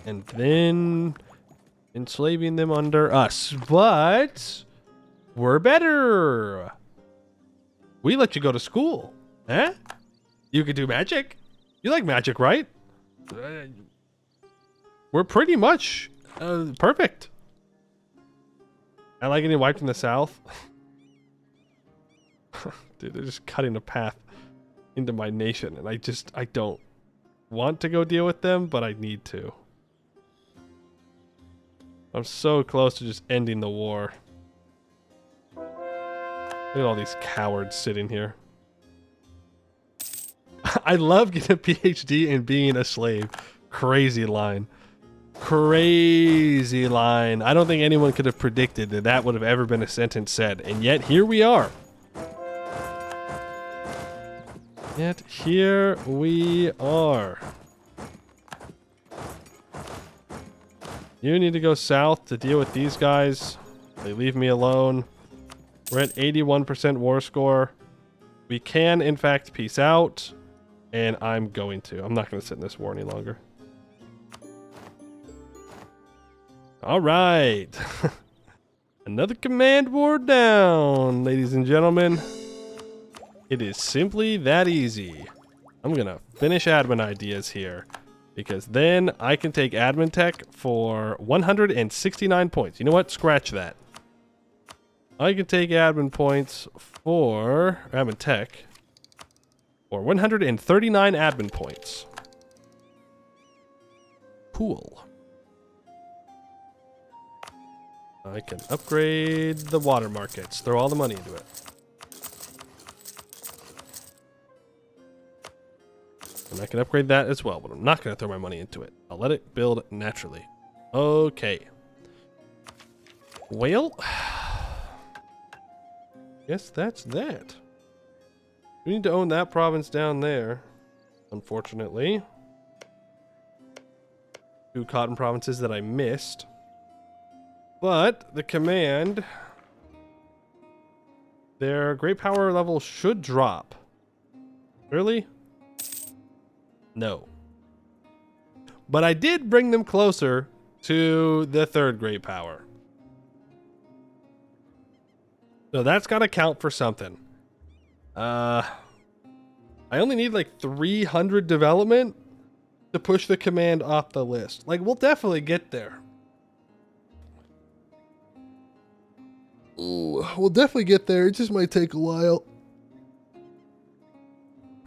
A: And then enslaving them under us. But we're better. We let you go to school. Huh? You could do magic. You like magic, right? We're pretty much perfect. I like getting wiped in the south. Dude, they're just cutting a path into my nation. And I don't want to go deal with them, but I need to. I'm so close to just ending the war. Look at all these cowards sitting here. I love getting a PhD and being a slave. Crazy line. Crazy line. I don't think anyone could have predicted that that would have ever been a sentence said. And yet here we are. Yet here we are. You need to go south to deal with these guys. They leave me alone. We're at 81% war score. We can, in fact, peace out. And I'm going to. I'm not going to sit in this war any longer. All right. Another command war down, ladies and gentlemen. It is simply that easy. I'm going to finish admin ideas here. Because then I can take admin tech for 169 points. You know what? Scratch that. I can take admin points for admin tech for 139 admin points. Cool. I can upgrade the water markets. Throw all the money into it. And I can upgrade that as well, but I'm not going to throw my money into it. I'll let it build naturally. Okay. Well, guess that's that. We need to own that province down there, unfortunately. 2 cotton provinces that I missed. But the command, their great power level should drop. Really? No. But I did bring them closer to the 3rd great power. So that's got to count for something. I only need like 300 development to push the command off the list. Like, we'll definitely get there. Ooh, we'll definitely get there. It just might take a while.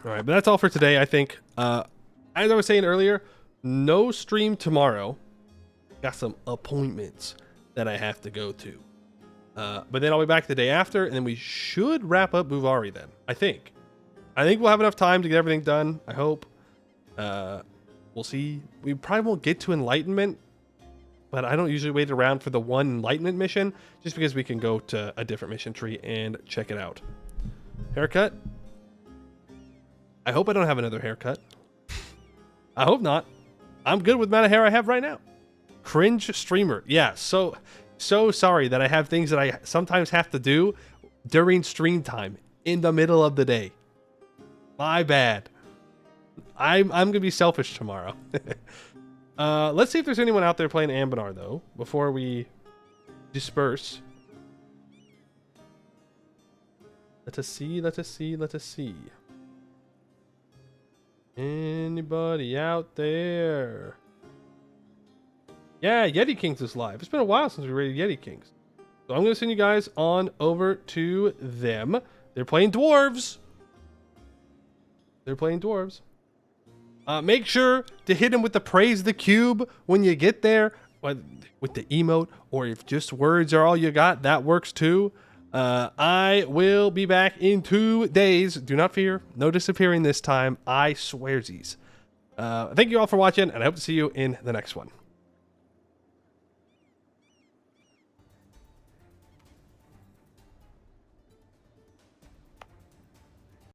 A: All right, but that's all for today, I think. As I was saying earlier, no stream tomorrow. Got some appointments that I have to go to.
B: But then I'll be back the day after, and then we should wrap up Bhuvauri then. I think we'll have enough time to get everything done. I hope. We'll see. We probably won't get to Enlightenment, but I don't usually wait around for the one Enlightenment mission, just because we can go to a different mission tree and check it out. Haircut. I hope I don't have another haircut. I hope not. I'm good with the amount of hair I have right now. Cringe streamer. Yeah, so sorry that I have things that I sometimes have to do during stream time in the middle of the day. My bad. I'm gonna be selfish tomorrow. Let's see if there's anyone out there playing Anbennar though before we disperse. Let us see. Anybody out there? Yeah, Yeti Kings is live. It's been a while since we raided Yeti Kings. So I'm going to send you guys on over to them. They're playing dwarves. Make sure to hit them with the praise the cube when you get there. With the emote, or if just words are all you got, that works too. I will be back in 2 days. Do not fear. No disappearing this time. I swearsies. Thank you all for watching, and I hope to see you in the next one.